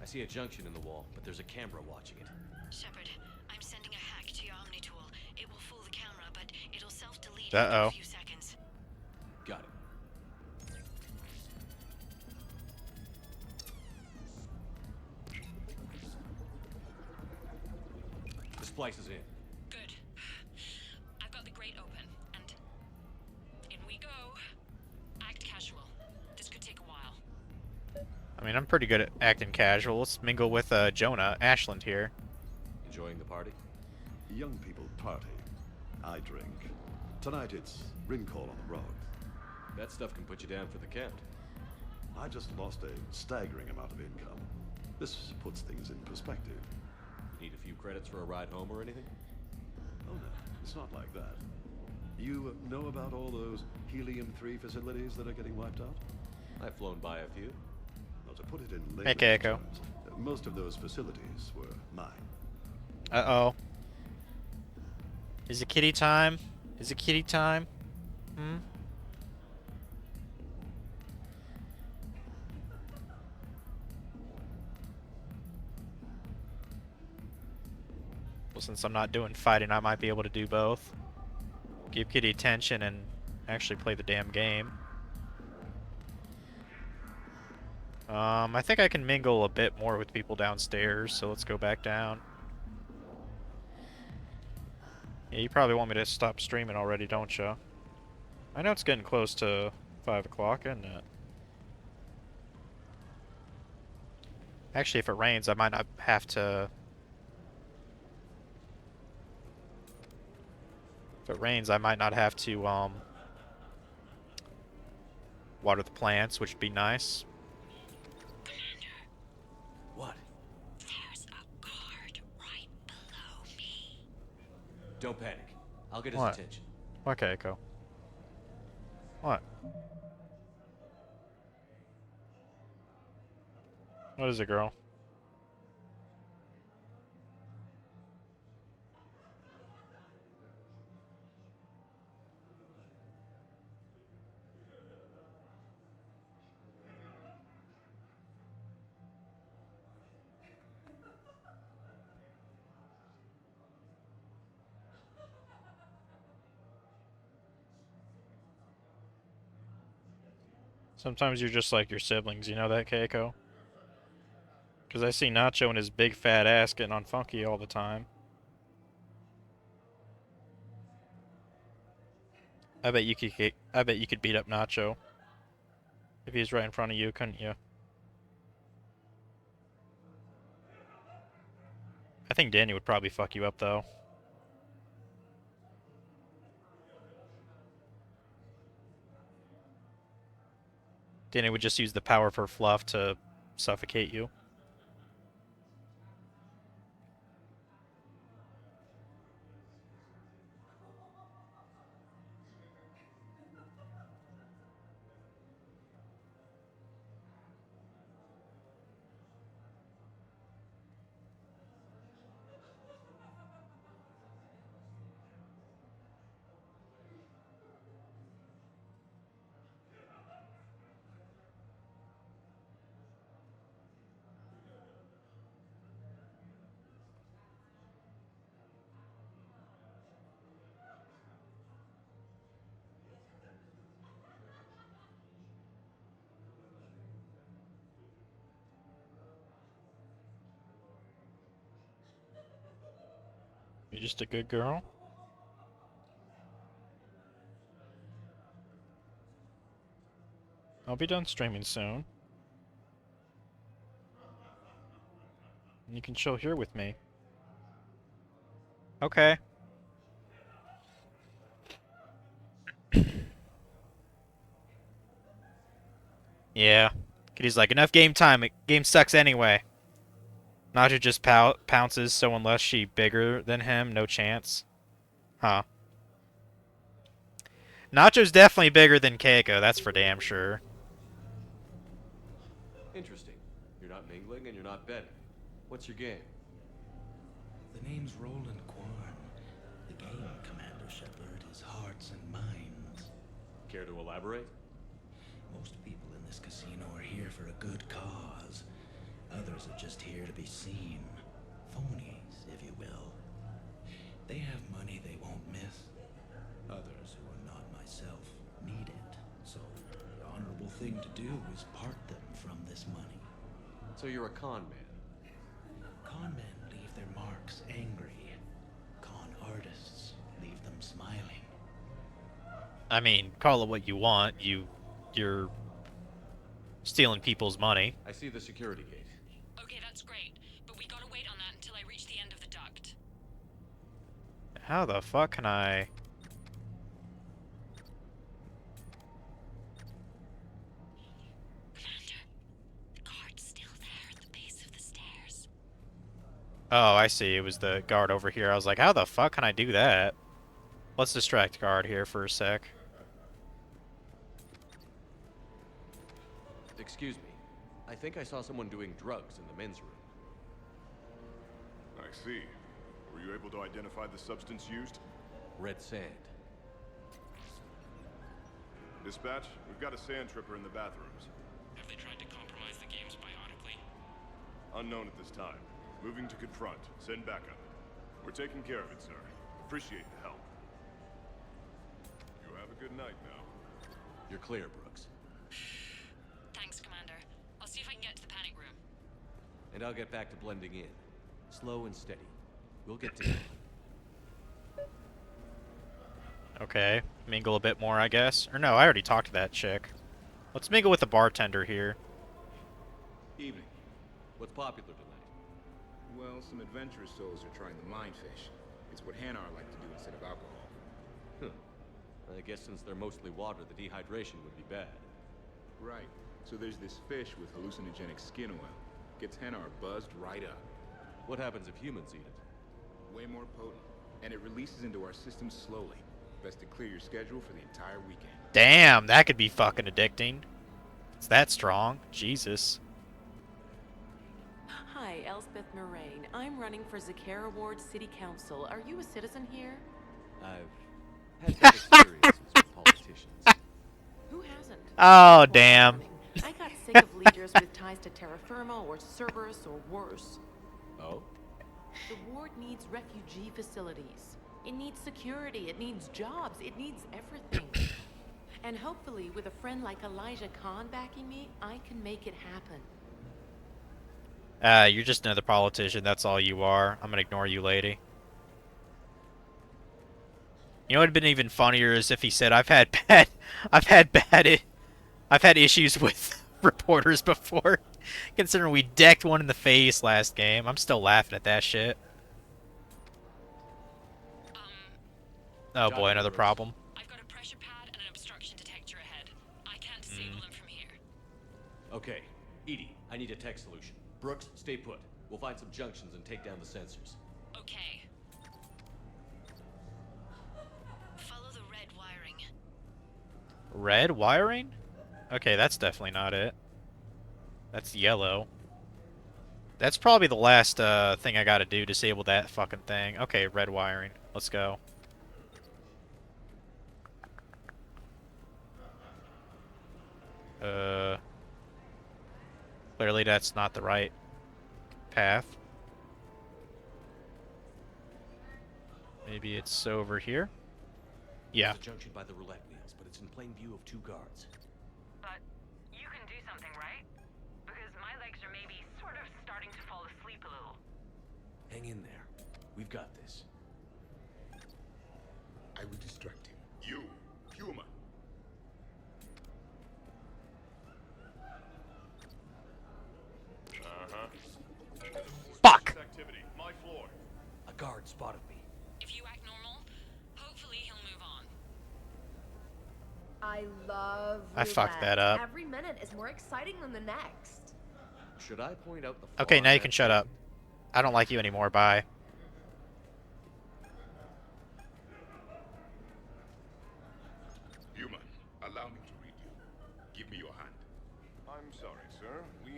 I see a junction in the wall, but there's a camera watching it. Shepard, I'm sending a hack to your Omni tool. It will fool the camera, but it'll self-delete Uh-oh. after a few seconds. Got it. The splice is in. Good. I've got the grate open, and in we go. Act casual. This could take a while. I mean, I'm pretty good at acting casual. Let's mingle with Jonah, Ashland here. Enjoying the party? Young people party. I drink. Tonight it's ring call on the road. That stuff can put you down for the count. I just lost a staggering amount of income. This puts things in perspective. Need a few credits for a ride home or anything? Oh no, it's not like that. You know about all those Helium-3 facilities that are getting wiped out? I've flown by a few. Well, to put it in Hey, layman's Keiko. terms, most of those facilities were mine. Uh-oh. Is it kitty time? Is it kitty time? Hmm? Well, since I'm not doing fighting, I might be able to do both. Give Kitty attention and actually play the damn game. I think I can mingle a bit more with people downstairs, so let's go back down. Yeah, you probably want me to stop streaming already, don't you? I know it's getting close to 5 o'clock, isn't it? Actually, if it rains, I might not have to... If it rains, I might not have to, water the plants, which would be nice. What? There's a guard right below me. Don't panic. I'll get his What? attention. Okay, go. What? What is it, girl? Sometimes you're just like your siblings, you know that, Keiko? Because I see Nacho and his big fat ass getting on Funky all the time. I bet you could beat up Nacho. If he was right in front of you, couldn't you? I think Danny would probably fuck you up, though. Danny would just use the power for fluff to suffocate you. You're just a good girl? I'll be done streaming soon. And you can chill here with me. Okay. Yeah. Kitty's like, enough game time. Game sucks anyway. Nacho just pounces, so unless she bigger than him, no chance. Huh. Nacho's definitely bigger than Keiko, that's for damn sure. Interesting. You're not mingling and you're not betting. What's your game? The name's Roland Quarn. The game, Commander Shepard, is hearts and minds. Care to elaborate? Most people in this casino are here for a good cause. Others are just here to be seen. Phonies, if you will. They have money they won't miss. Others, who are not myself, need it. So the honorable thing to do is part them from this money. So you're a con man? Con men leave their marks angry. Con artists leave them smiling. I mean, call it what you want. You're stealing people's money. I see the security gate. Okay, that's great, but we gotta wait on that until I reach the end of the duct. How the fuck can I... Oh, I see. It was the guard over here. I was like, how the fuck can I do that? Let's distract guard here for a sec. Excuse me. I think I saw someone doing drugs in the men's room. I see. Were you able to identify the substance used? Red sand. Dispatch, we've got a sand tripper in the bathrooms. Have they tried to compromise the games biotically? Unknown at this time. Moving to confront. Send backup. We're taking care of it, sir. Appreciate the help. You have a good night now. You're clear, Brooks. Thanks, Commander. I'll see if I can get to the panic room. And I'll get back to blending in. Slow and steady. We'll get together. Okay, mingle a bit more, I guess. Or no, I already talked to that chick. Let's mingle with the bartender here. Evening. What's popular tonight? Well, some adventurous souls are trying the mind fish. It's what Hanar like to do instead of alcohol. Huh. I guess since they're mostly water, the dehydration would be bad. Right. So there's this fish with hallucinogenic skin oil. Gets Hanar buzzed right up. What happens if humans eat it? Way more potent. And it releases into our system slowly. Best to clear your schedule for the entire weekend. Damn, that could be fucking addicting. It's that strong. Jesus. Hi, Elspeth Moraine. I'm running for Zakara Ward City Council. Are you a citizen here? I've had bad experiences with politicians. Who hasn't? Oh, damn. I got sick of leaders with ties to terra firma or Cerberus or worse. Oh? The ward needs refugee facilities. It needs security, it needs jobs, it needs everything. And hopefully, with a friend like Elijah Khan backing me, I can make it happen. You're just another politician, that's all you are. I'm gonna ignore you, lady. You know what would have been even funnier is if he said, I've had issues with reporters before. Considering we decked one in the face last game. I'm still laughing at that shit. Oh boy, another problem. I've got a pressure pad and an obstruction detector ahead. I can't disable them from here. Okay. Edie, I need a tech solution. Brooks, stay put. We'll find some junctions and take down the sensors. Okay. Follow the red wiring. Red wiring? Okay, that's definitely not it. That's yellow. That's probably the last thing I gotta do, disable that fucking thing. Okay, red wiring. Let's go. Clearly that's not the right path. Maybe it's over here? Yeah. There's a junction by the roulette wheels, but it's in plain view of two guards. But you can do something, right? Because my legs are maybe sort of starting to fall asleep a little. Hang in there. We've got this. I will distract him. You, Puma. Fuck! Activity. My floor. A guard spotted me. If you act normal, hopefully he'll move on. I love I fucked roulette. that up. Every minute is more exciting than the next. Should I point out the Okay, flaw now in you that can shut up. I don't like you anymore, bye.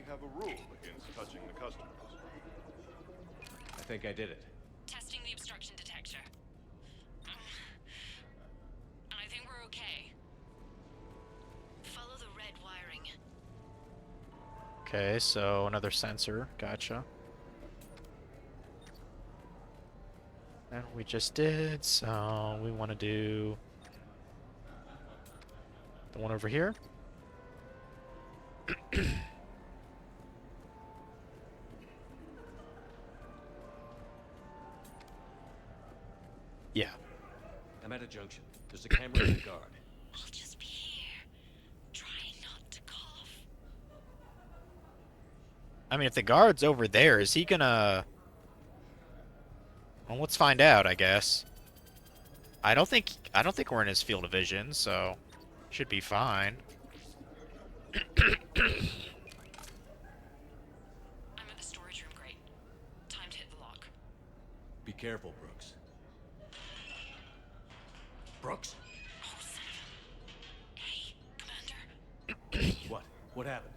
have a rule against touching the customers. I think I did it. Testing the obstruction detector. I think we're okay. Follow the red wiring. Okay, so another sensor. Gotcha. And we just did, so we want to do the one over here. Yeah. I'm at a junction. There's a camera and a guard. I'll just be here, trying not to cough. I mean, if the guard's over there, is he gonna... Well, let's find out, I guess. I don't think we're in his field of vision, so should be fine. I'm at the storage room, great. Time to hit the lock. Be careful, Brooks. Brooks? Oh, son of a... Hey, Commander. What? What happened?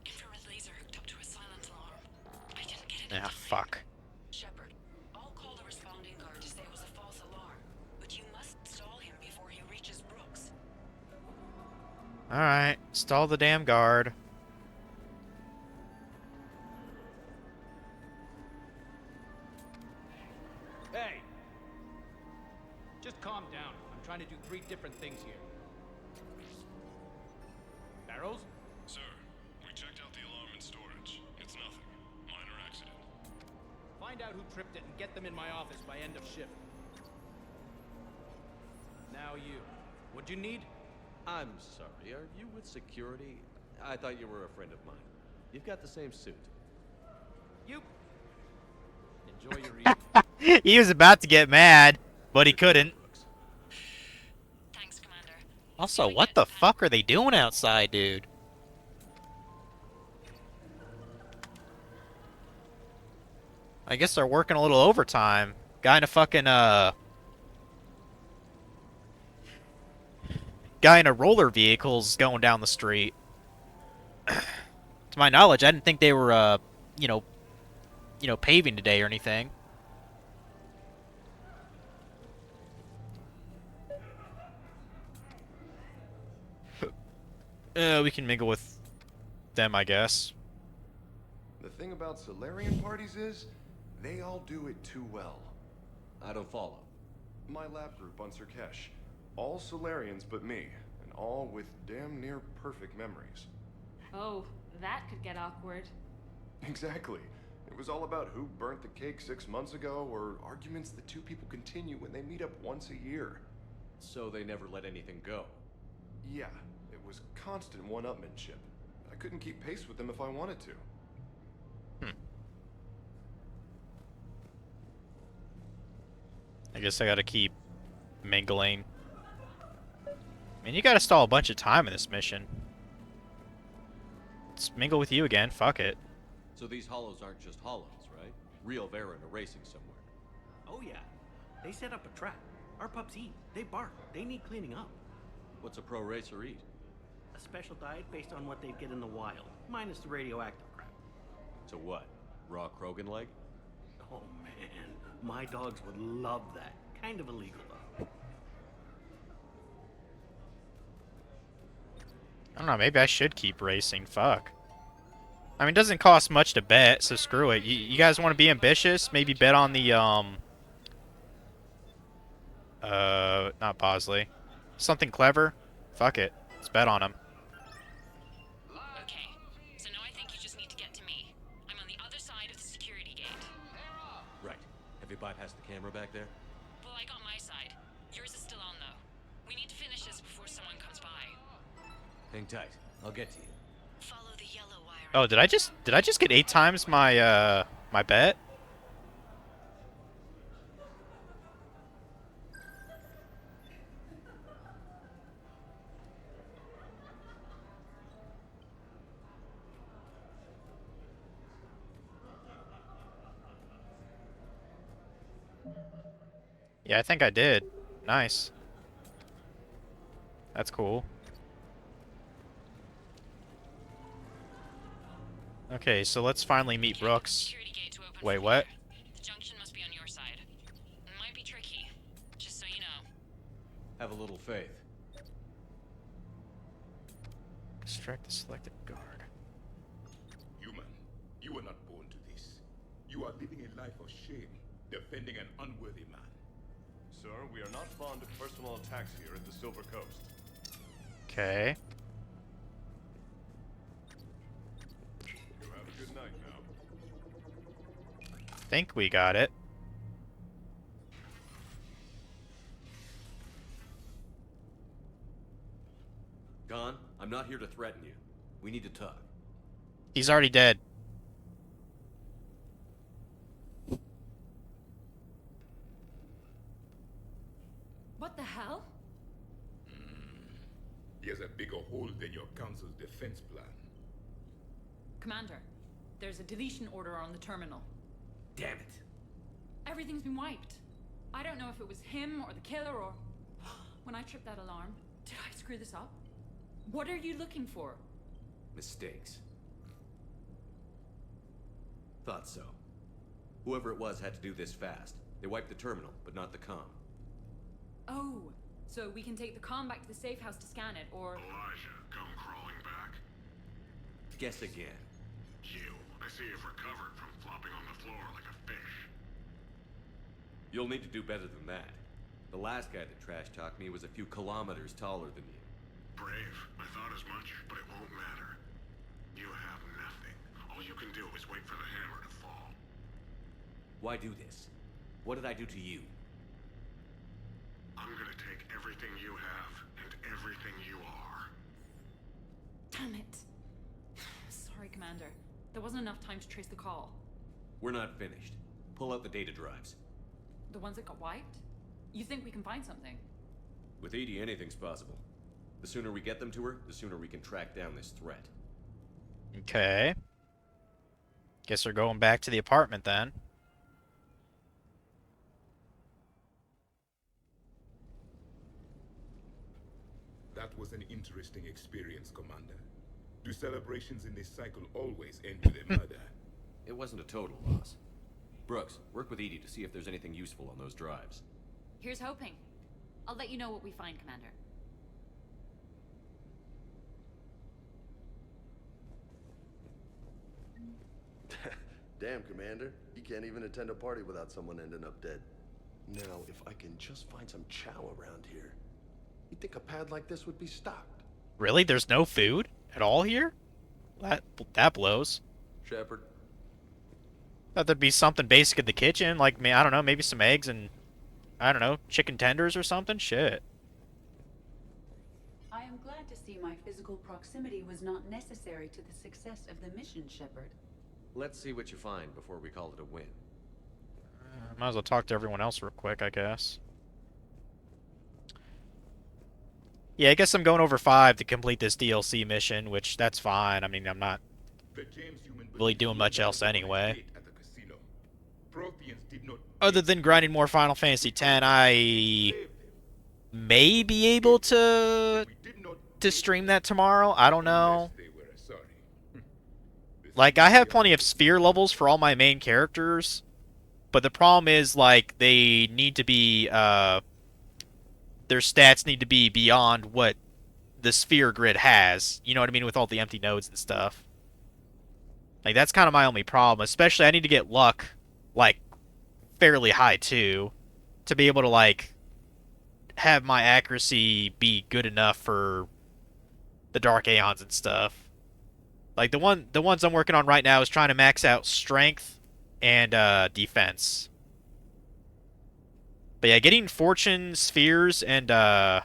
Infrared laser hooked up to a silent alarm. I didn't get it. Ah, fuck. Shepard, I'll call the responding guard to say it was a false alarm, but you must stall him before he reaches Brooks. Alright, stall the damn guard. Hey! Just calm down. I'm trying to do 3 different things here. Barrows? Sir, we checked out the alarm in storage. It's nothing. Minor accident. Find out who tripped it and get them in my office by end of shift. Now you. What'd you need? I'm sorry. Are you with security? I thought you were a friend of mine. You've got the same suit. You. Enjoy your evening. He was about to get mad, but he couldn't. Thanks, Commander. Also, what the fuck are they doing outside, dude? I guess they're working a little overtime. Guy in a fucking, guy in a roller vehicle's going down the street. To my knowledge, I didn't think they were, you know, paving today or anything. We can mingle with them, I guess. The thing about Solarian parties is, they all do it too well. I don't follow. My lab group on Sirkesh, all Solarians but me, and all with damn near perfect memories. Oh, that could get awkward. Exactly. It was all about who burnt the cake 6 months ago, or arguments the two people continue when they meet up once a year. So they never let anything go. Yeah, it was constant one-upmanship. I couldn't keep pace with them if I wanted to. I guess I gotta keep mingling. I mean, you gotta stall a bunch of time in this mission. Let's mingle with you again, fuck it. So these hollows aren't just hollows, right? Real Varen are racing somewhere. Oh yeah. They set up a trap. Our pups eat. They bark. They need cleaning up. What's a pro racer eat? A special diet based on what they'd get in the wild, minus the radioactive crap. So what? Raw Krogan leg? Oh man, my dogs would love that. Kind of illegal though. I don't know, maybe I should keep racing, fuck. I mean, it doesn't cost much to bet, so screw it. You guys want to be ambitious? Maybe bet on the, not Bosley. Something clever? Fuck it. Let's bet on him. Okay, so now I think you just need to get to me. I'm on the other side of the security gate. Right. Have you bypassed the camera back there? Well, I got my side. Yours is still on, though. We need to finish this before someone comes by. Hang tight. I'll get to you. Follow the yellow wire. Oh, did I just get 8 times my, my bet? Yeah, I think I did. Nice. That's cool. Okay, so let's finally meet Brooks. Wait, what? The junction must be on your side. It might be tricky, just so you know. Have a little faith. Distract the selected guard. Human, you were not born to this. You are living a life of shame, defending an unworthy man. Sir, we are not fond of personal attacks here at the Silver Coast. Okay. You have a good night now. Think we got it. Khan, I'm not here to threaten you. We need to talk. He's already dead. What the hell? He has a bigger hole than your council's defense plan. Commander, there's a deletion order on the terminal. Damn it. Everything's been wiped. I don't know if it was him or the killer or... When I tripped that alarm, did I screw this up? What are you looking for? Mistakes. Thought so. Whoever it was had to do this fast. They wiped the terminal, but not the comm. Oh, so we can take the comm back to the safe house to scan it, or... Elijah, come crawling back. Guess again. You. I see you've recovered from flopping on the floor like a fish. You'll need to do better than that. The last guy that trash-talked me was a few kilometers taller than you. Brave. I thought as much, but it won't matter. You have nothing. All you can do is wait for the hammer to fall. Why do this? What did I do to you? I'm gonna take everything you have and everything you are. Damn it. Sorry, Commander. There wasn't enough time to trace the call. We're not finished. Pull out the data drives. The ones that got wiped? You think we can find something? With Edie, anything's possible. The sooner we get them to her, the sooner we can track down this threat. Okay. Guess we're going back to the apartment then. That was an interesting experience, Commander. Do celebrations in this cycle always end with a murder? It wasn't a total loss. Brooks, work with Edie to see if there's anything useful on those drives. Here's hoping. I'll let you know what we find, Commander. Damn, Commander. You can't even attend a party without someone ending up dead. Now, if I can just find some chow around here, you'd think a pad like this would be stocked. Really? There's no food at all here? That blows. Shepard. Thought there'd be something basic in the kitchen, like, I don't know, maybe some eggs and, I don't know, chicken tenders or something? Shit. I am glad to see my physical proximity was not necessary to the success of the mission, Shepard. Let's see what you find before we call it a win. Might as well talk to everyone else real quick, I guess. Yeah, I guess I'm going over 5 to complete this DLC mission, which that's fine. I mean, I'm not really doing much else anyway. Other than grinding more Final Fantasy X, I may be able to stream that tomorrow. I don't know. Like, I have plenty of sphere levels for all my main characters, but the problem is, like, they need to be, their stats need to be beyond what the sphere grid has. You know what I mean? With all the empty nodes and stuff. Like, that's kind of my only problem. Especially, I need to get luck, like, fairly high, too, to be able to, like, have my accuracy be good enough for the Dark Aeons and stuff. Like, the ones I'm working on right now is trying to max out strength and defense. But yeah, getting fortune spheres and what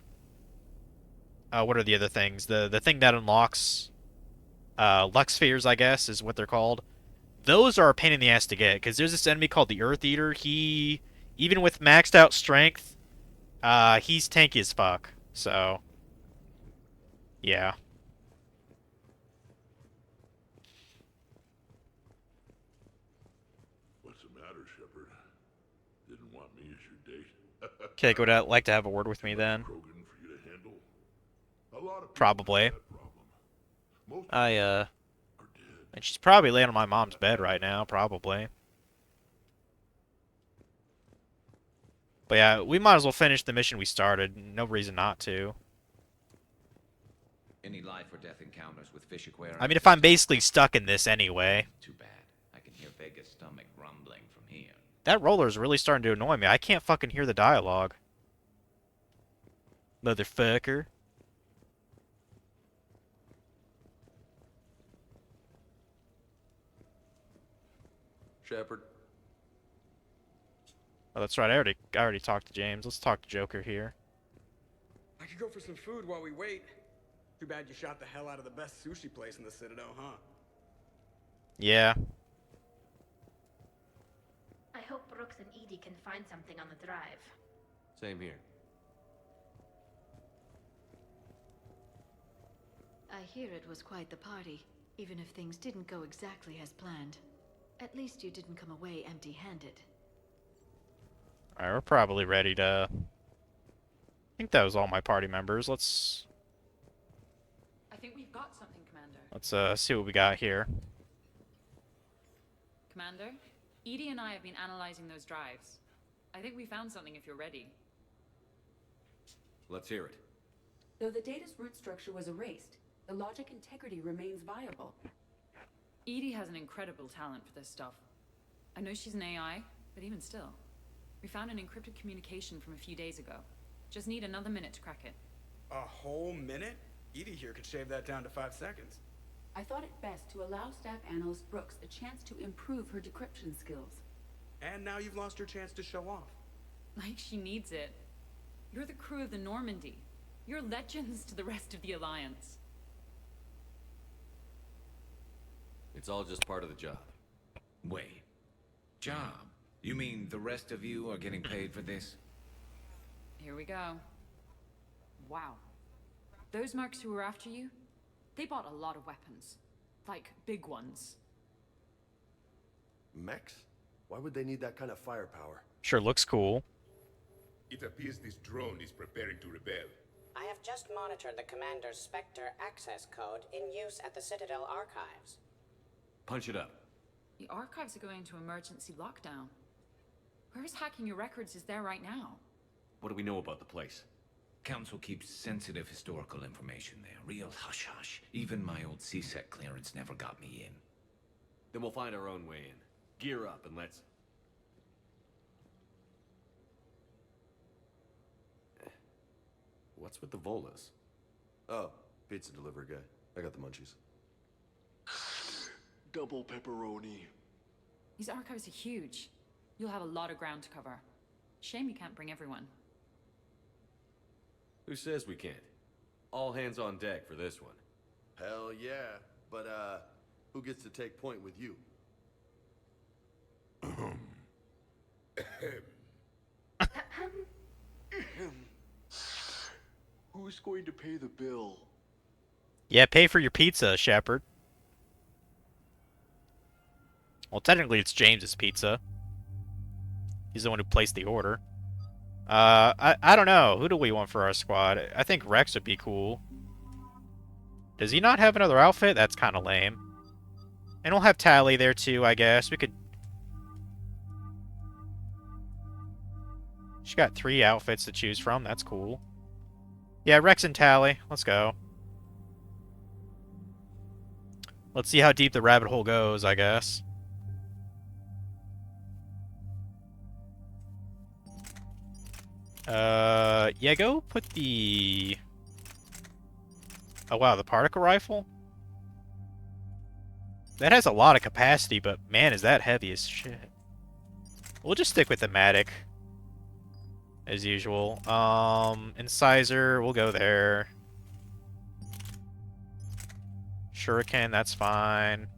are the other things? The thing that unlocks luck spheres, I guess, is what they're called. Those are a pain in the ass to get, because there's this enemy called the Earth Eater. He, even with maxed out strength, he's tanky as fuck. So, yeah. What's the matter, Shepard? Didn't want me as your date? Okay, would like to have a word with me then? Krogan for you to handle? A lot of Probably. Most I And she's probably laying on my mom's bed right now, probably. But yeah, we might as well finish the mission we started. No reason not to. Any life or death encounters with fish aquariums? I mean, if I'm basically stuck in this anyway. Too bad. I can hear Vega's stomach rumbling from here. That roller's really starting to annoy me. I can't fucking hear the dialogue. Motherfucker. Shepard. Oh, that's right. I already talked to James. Let's talk to Joker here. I could go for some food while we wait. Too bad you shot the hell out of the best sushi place in the Citadel, huh? Yeah. I hope Brooks and Edie can find something on the drive. Same here. I hear it was quite the party, even if things didn't go exactly as planned. At least you didn't come away empty-handed. Alright, we're probably ready to... I think that was all my party members. Let's I think we've got something, Commander. see what we got here. Commander, Edie and I have been analyzing those drives. I think we found something if you're ready. Let's hear it. Though the data's root structure was erased, the logic integrity remains viable. Edie has an incredible talent for this stuff. I know she's an AI, but even still. We found an encrypted communication from a few days ago. Just need another minute to crack it. A whole minute? Edie here could shave that down to 5 seconds. I thought it best to allow Staff Analyst Brooks the chance to improve her decryption skills. And now you've lost your chance to show off. Like she needs it. You're the crew of the Normandy. You're legends to the rest of the Alliance. It's all just part of the job. Wait. Job? You mean the rest of you are getting paid for this? Here we go. Wow. Those mercs who were after you, they bought a lot of weapons. Like, big ones. Mechs? Why would they need that kind of firepower? Sure looks cool. It appears this drone is preparing to rebel. I have just monitored the Commander's Spectre access code in use at the Citadel archives. Punch it up. The archives are going into emergency lockdown. Whoever's hacking your records is there right now. What do we know about the place? Council keeps sensitive historical information there. Real hush-hush. Even my old CSEC clearance never got me in. Then we'll find our own way in. Gear up and let's... What's with the Volas? Oh, pizza delivery guy. I got the munchies. Double pepperoni. These archives are huge. You'll have a lot of ground to cover. Shame you can't bring everyone. Who says we can't? All hands on deck for this one. Hell yeah. But, who gets to take point with you? Who's going to pay the bill? Yeah, pay for your pizza, Shepard. Well, technically it's James's pizza. He's the one who placed the order. I don't know. Who do we want for our squad? I think Rex would be cool. Does he not have another outfit? That's kind of lame. And we'll have Tally there too, I guess. We could... She got 3 outfits to choose from. That's cool. Yeah, Rex and Tally. Let's go. Let's see how deep the rabbit hole goes, I guess. Yeah, go put the... Oh, wow, the particle rifle? That has a lot of capacity, but man, is that heavy as shit. We'll just stick with the Matic. As usual. Incisor, we'll go there. Shuriken, that's fine.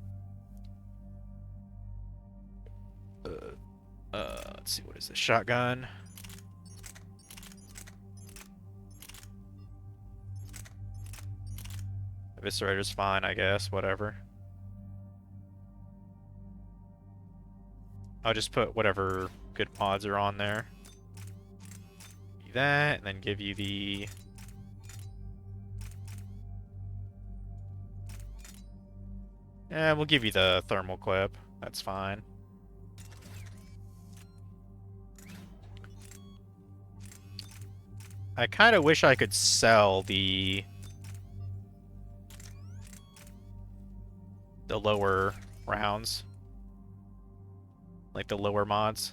Let's see, what is this? Shotgun. Eviscerator's fine, I guess, whatever. I'll just put whatever good mods are on there. Do that, and then give you the... We'll give you the thermal clip. That's fine. I kind of wish I could sell the lower rounds. Like the lower mods.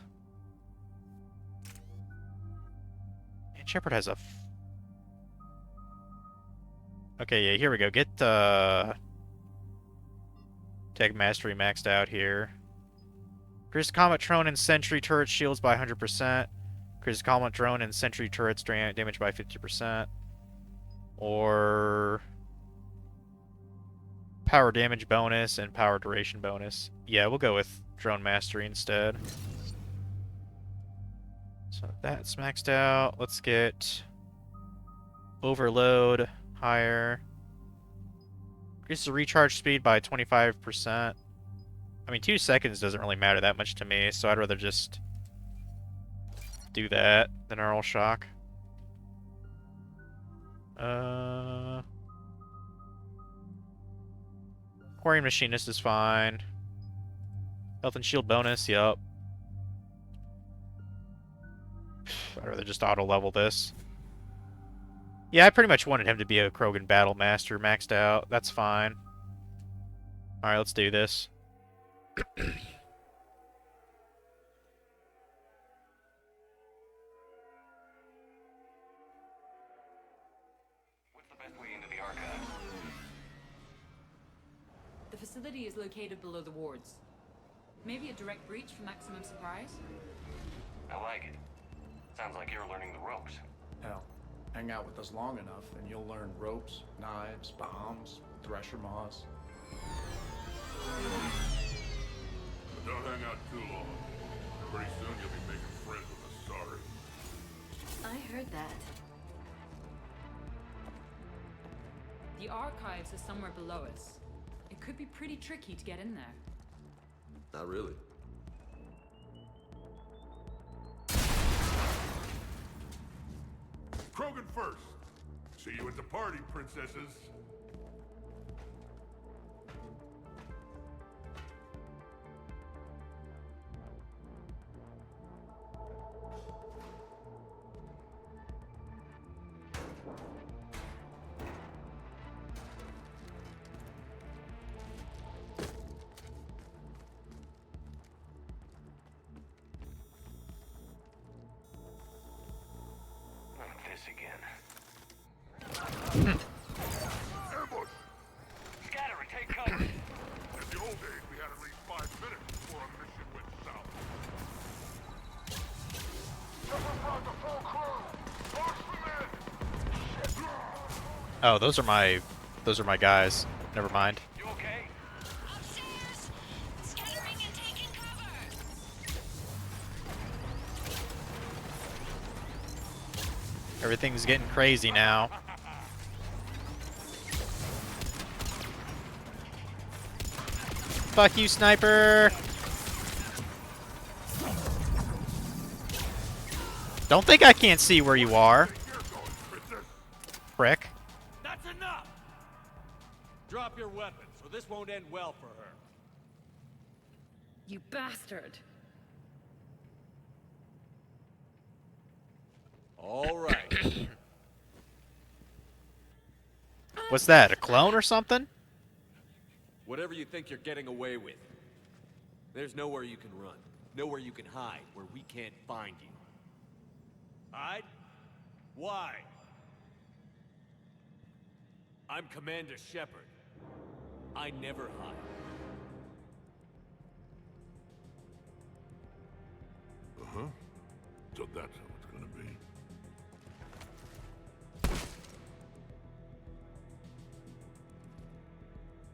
And Shepard has a... Okay, yeah, here we go. Get Tech Mastery maxed out here. Increase Comet Drone and Sentry turret shields by 100%. Increase Comet Drone and Sentry turrets damage by 50%. Or... Power damage bonus and power duration bonus. Yeah, we'll go with Drone Mastery instead. So that's maxed out. Let's get Overload higher. Increases the recharge speed by 25%. I mean, 2 seconds doesn't really matter that much to me, so I'd rather just do that than Neural Shock. Quarry Machinist is fine. Health and shield bonus, yup. I'd rather just auto-level this. Yeah, I pretty much wanted him to be a Krogan Battle Master maxed out. That's fine. Alright, let's do this. What's the best way into the archives? The facility is located below the wards. Maybe a direct breach for maximum surprise? I like it. Sounds like you're learning the ropes. Hell, hang out with us long enough and you'll learn ropes, knives, bombs, thresher maws. But don't hang out too long. Pretty soon you'll be making friends with Asari. I heard that. The archives are somewhere below us. It could be pretty tricky to get in there. Not really. Krogan first. See you at the party, princesses. Ambush! Scatter and take cover! In the old days, we had at least 5 minutes before a mission went south. Shepard brought the full crew! Torch them in! Oh, those are my guys. Never mind. You okay? Upstairs! Scattering and taking cover! Everything's getting crazy now. Fuck you, sniper! Don't think I can't see where you are. Prick. That's enough! Drop your weapons, or this won't end well for her. You bastard! All right. What's that, a clone or something? Whatever you think you're getting away with. There's nowhere you can run. Nowhere you can hide where we can't find you. Hide? Why? I'm Commander Shepard. I never hide. Uh-huh. So that's how it's gonna be.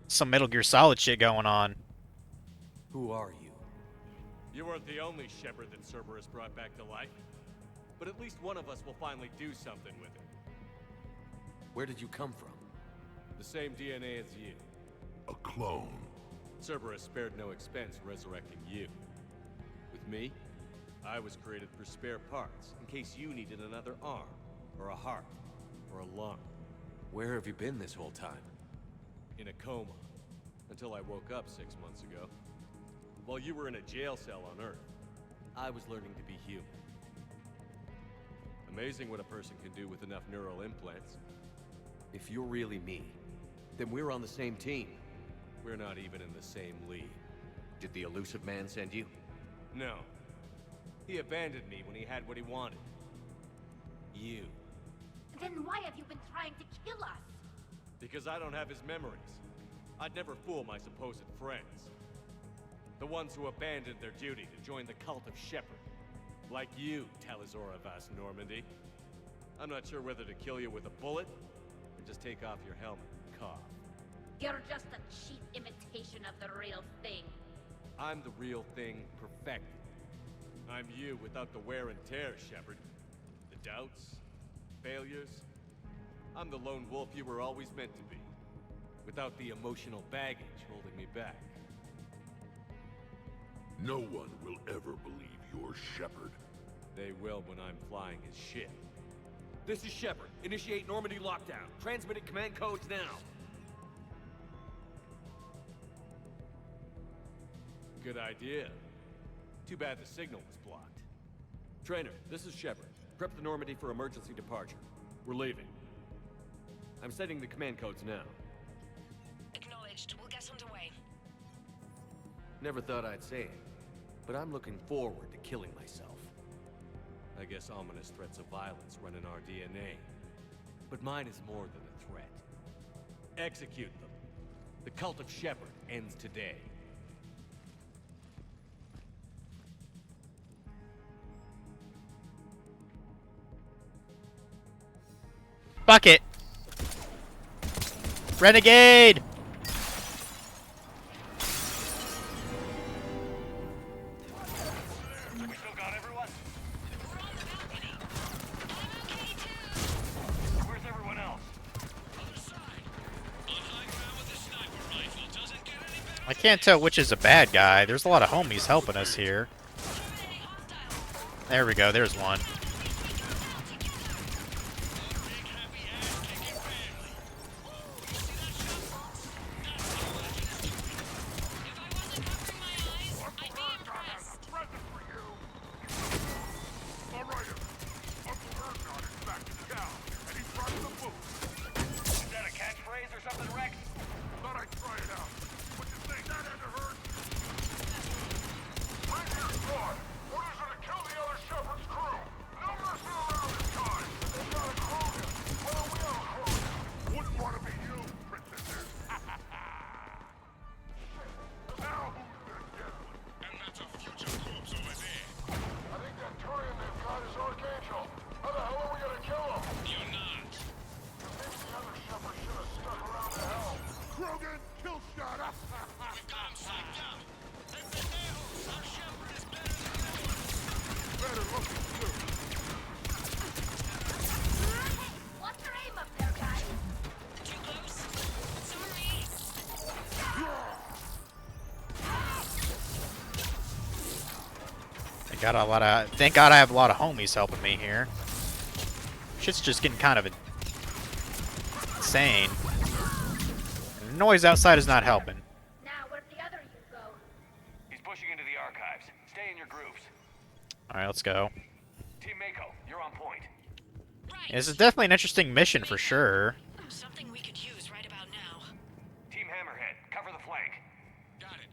Some Metal Gear Solid shit going on. Who are you? You weren't the only Shepard that Cerberus brought back to life. But at least one of us will finally do something with it. Where did you come from? The same DNA as you. A clone. Cerberus spared no expense resurrecting you. With me, I was created for spare parts, in case you needed another arm, or a heart, or a lung. Where have you been this whole time? In a coma. Until I woke up 6 months ago. While you were in a jail cell on Earth, I was learning to be human. Amazing what a person can do with enough neural implants. If you're really me, then we're on the same team. We're not even in the same league. Did the elusive man send you? No. He abandoned me when he had what he wanted. You. Then why have you been trying to kill us? Because I don't have his memories. I'd never fool my supposed friends. The ones who abandoned their duty to join the cult of Shepard. Like you, Talizora Vas Normandy. I'm not sure whether to kill you with a bullet, or just take off your helmet and cough. You're just a cheap imitation of the real thing. I'm the real thing perfected. I'm you without the wear and tear, Shepard. The doubts, failures. I'm the lone wolf you were always meant to be. Without the emotional baggage holding me back. No one will ever believe you're Shepard. They will when I'm flying his ship. This is Shepard. Initiate Normandy lockdown. Transmitting command codes now. Good idea. Too bad the signal was blocked. Trainer, this is Shepard. Prep the Normandy for emergency departure. We're leaving. I'm setting the command codes now. Acknowledged. We'll get underway. Never thought I'd say it, but I'm looking forward to killing myself. I guess ominous threats of violence run in our DNA. But mine is more than a threat. Execute them. The cult of Shepard ends today. Bucket! Renegade! We still got everyone? Where's everyone else? I can't tell which is a bad guy. There's a lot of homies helping us here. There we go, there's one. Thank God I have a lot of homies helping me here. Shit's just getting kind of insane. The noise outside is not helping. Now, where'd the other you go? He's pushing into the archives. Stay in your groups. Alright, let's go. Team Mako, you're on point. Yeah, this is definitely an interesting mission for sure. Something we could use right about now. Team Hammerhead, cover the flank. Got it.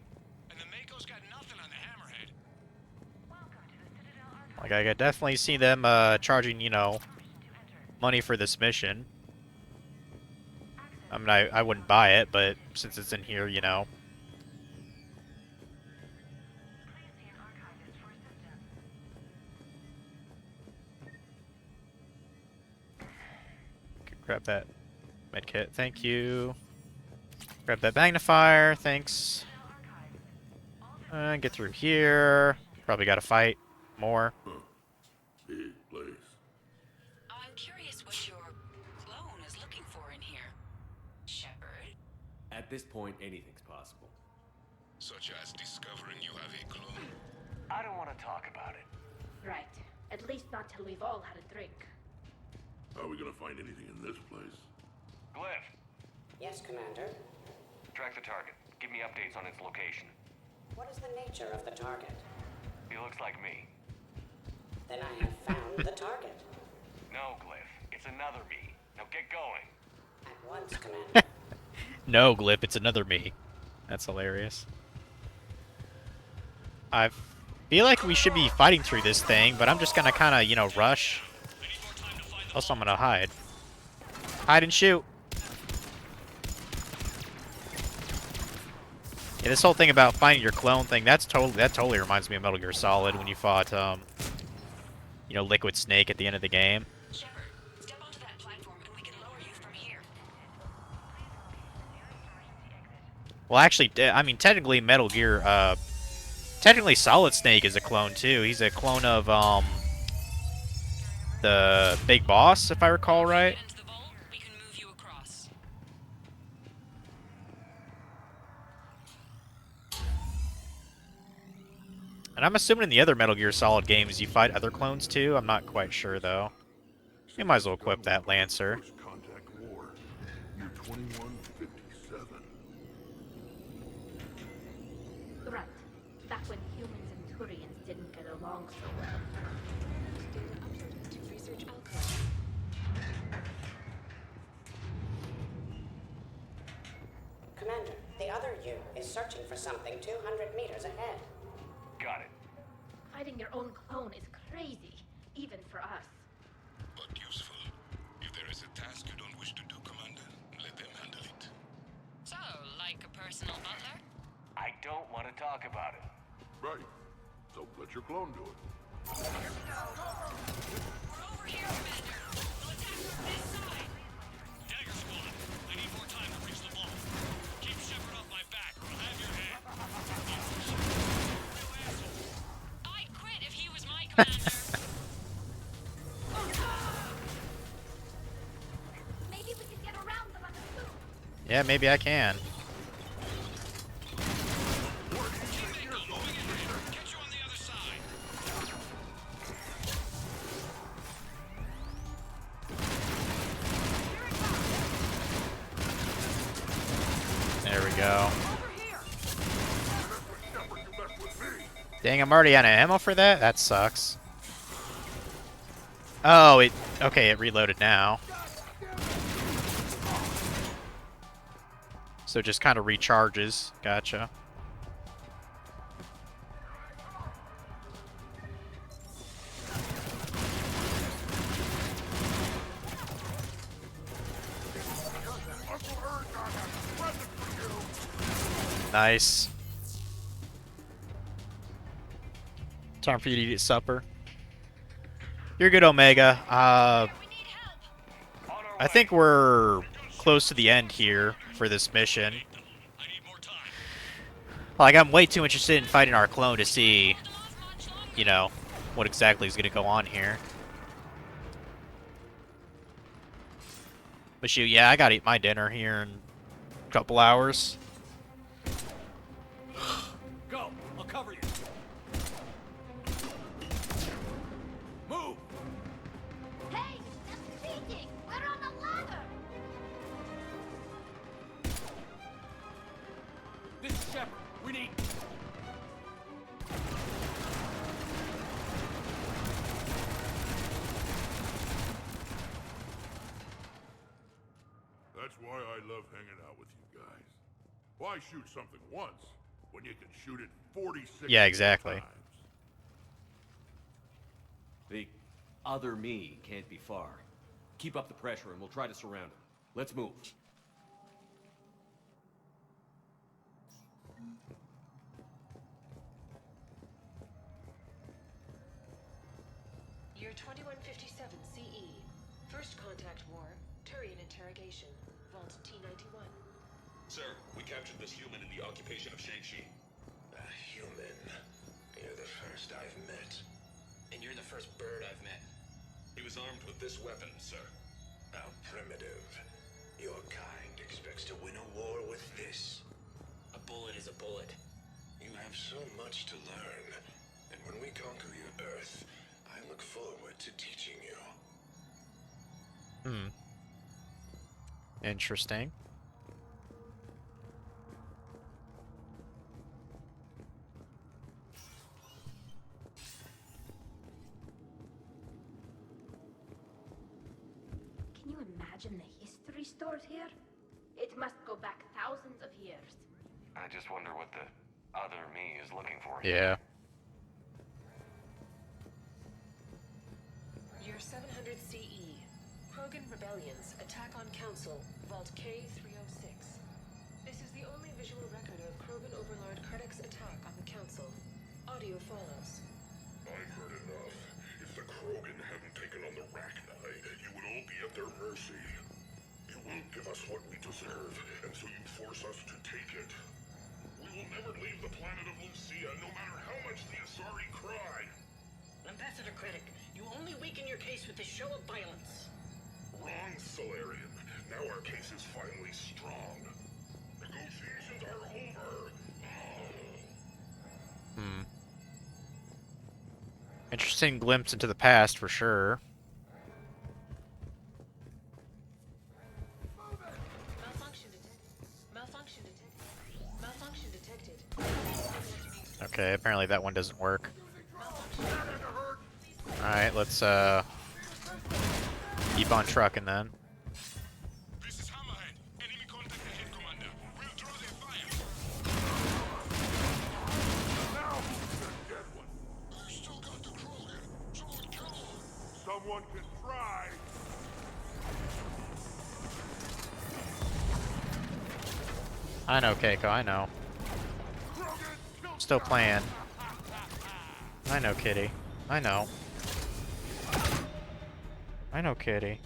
And the Mako's got nothing on the Hammerhead. Like, I could definitely see them charging, you know, money for this mission. I mean, I wouldn't buy it, but since it's in here, you know. Grab that medkit, thank you. Grab that magnifier, thanks. Get through here. Probably gotta fight more. Big place. I'm curious what your clone is looking for in here. Shepard? At this point, anything's possible. Such as discovering you have a clone. I don't want to talk about it. Right. At least not till we've all had a drink. Are we gonna find anything in this place? Glyph, Yes, Commander. track the target. Give me updates on its location. What is the nature of the target? He looks like me. Then I have found the target. No, Glyph. It's another me. Now get going. At once, Commander. No, Glip, it's another me. That's hilarious. I feel like we should be fighting through this thing, but I'm just gonna kind of, you know, rush. Also, I'm gonna hide. Hide and shoot. Yeah, this whole thing about finding your clone thing, that totally reminds me of Metal Gear Solid when you fought, you know, Liquid Snake at the end of the game. Shepard, step onto that platform and we can lower you from here. Well, actually, I mean, technically Metal Gear, technically Solid Snake is a clone too. He's a clone of, the Big Boss, if I recall right. And I'm assuming in the other Metal Gear Solid games you fight other clones too. I'm not quite sure though. You might as well equip that Lancer. First contact war. Year 2157. Right. Back when humans and Turians didn't get along so well. Commander, the other you is searching for something 200 meters ahead. Got it. Fighting your own clone is crazy, even for us. But useful. If there is a task you don't wish to do, Commander, let them handle it. So, like a personal butler? I don't want to talk about it. Right. So let your clone do it. We're over here, Commander. We'll attack from this side. Dagger Squad, I need more time to reach the vault. Keep Shepard off my back or I'll have your head. I'd quit if he was my commander. Maybe we can get around them on the move. Yeah, maybe I can. There we go. Dang, I'm already out of ammo for that? That sucks. Oh, okay, it reloaded now. So it just kind of recharges. Gotcha. Nice. Time for you to eat supper. You're good, Omega. I think we're close to the end here for this mission. Like, I'm way too interested in fighting our clone to see, you know, what exactly is going to go on here. But shoot, yeah, I gotta eat my dinner here in a couple hours. Go! I'll cover you. Move! Hey, that's cheating. We're on a ladder. This is Shepard. We need... That's why I love hanging out with you guys. Why shoot something once when you can shoot it 46 Yeah, exactly. times? The other me can't be far. Keep up the pressure and we'll try to surround him. Let's move. Year 2157 CE. First contact war. Turian interrogation. Vault T91. Sir, we captured this human in the occupation of Shang-Chi. A human? You're the first I've met. And you're the first bird I've met. He was armed with this weapon, sir. How primitive. Your kind expects to win a war with this. A bullet is a bullet. You have so much to learn. And when we conquer your Earth, I look forward to teaching you. Hmm. Interesting. imagine the history stored here? It must go back thousands of years. I just wonder what the other me is looking for. Yeah. Year 700 CE. Krogan rebellions attack on Council, Vault K-306. This is the only visual record of Krogan Overlord Kardec's attack on the Council. Audio follows. I've heard enough. If the Krogan hadn't taken on the Rachni, you would all be at their mercy. You won't give us what we deserve, and so you force us to take it. We will never leave the planet of Lucia, no matter how much the Asari cry. Ambassador Krennic, you only weaken your case with this show of violence. Wrong, Solarian. Now our case is finally strong. Negotiations are over. Interesting glimpse into the past for sure. Malfunction detected. Okay, apparently that one doesn't work. Alright, let's keep on trucking then. Someone can try. I know, Keiko, I know. Still playing. I know, Kitty. I know. I know, Kitty.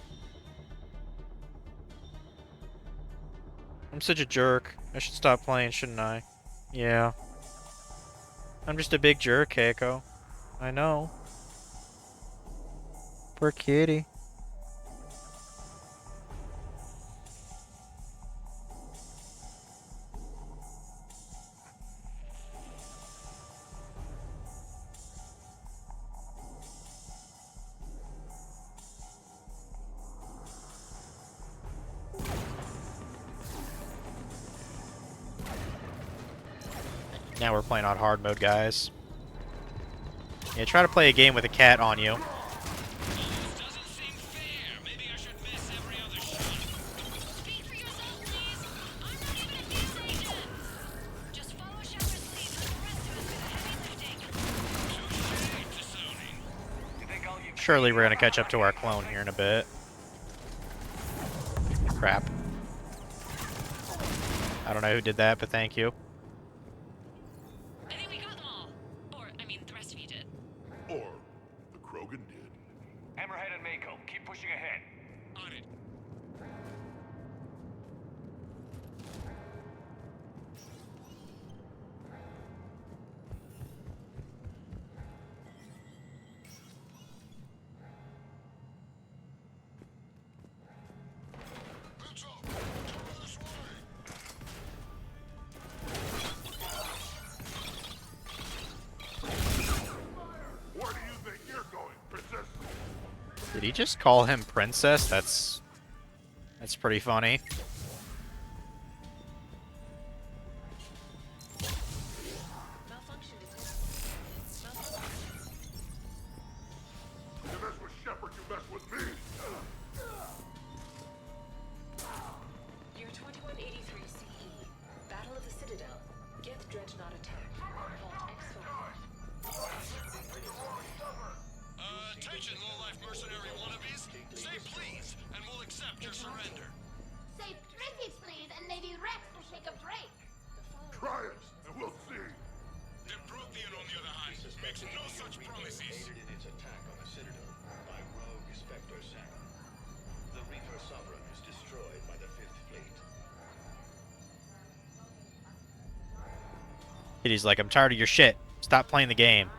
I'm such a jerk. I should stop playing, shouldn't I? Yeah. I'm just a big jerk, Keiko. I know. Poor kitty. Now we're playing on hard mode, guys. Yeah, try to play a game with a cat on you. Surely we're gonna catch up to our clone here in a bit. Crap. I don't know who did that, but thank you. I think we got them all. Or, I mean, the rest of you did. Or the Krogan did. Hammerhead and Mako, keep pushing ahead. On it. Where do you think you're going, Princess? Did he just call him princess? That's pretty funny. You mess with Shepard, you mess with me. Year 2183 CE. Battle of the Citadel. Geth Dreadnought attack. Vault X5. Attention, low-life mercenary wannabes. Say please, and we'll accept your surrender. Say pretty please, and maybe Rex will shake a break. Try it, and we'll see. The Prothean, on the other hand, makes no such promises. Aided in its attack on the Citadel by rogue Spectre Saren. The Reaper Sovereign is destroyed by the Fifth Fleet. Kitty's like, I'm tired of your shit. Stop playing the game.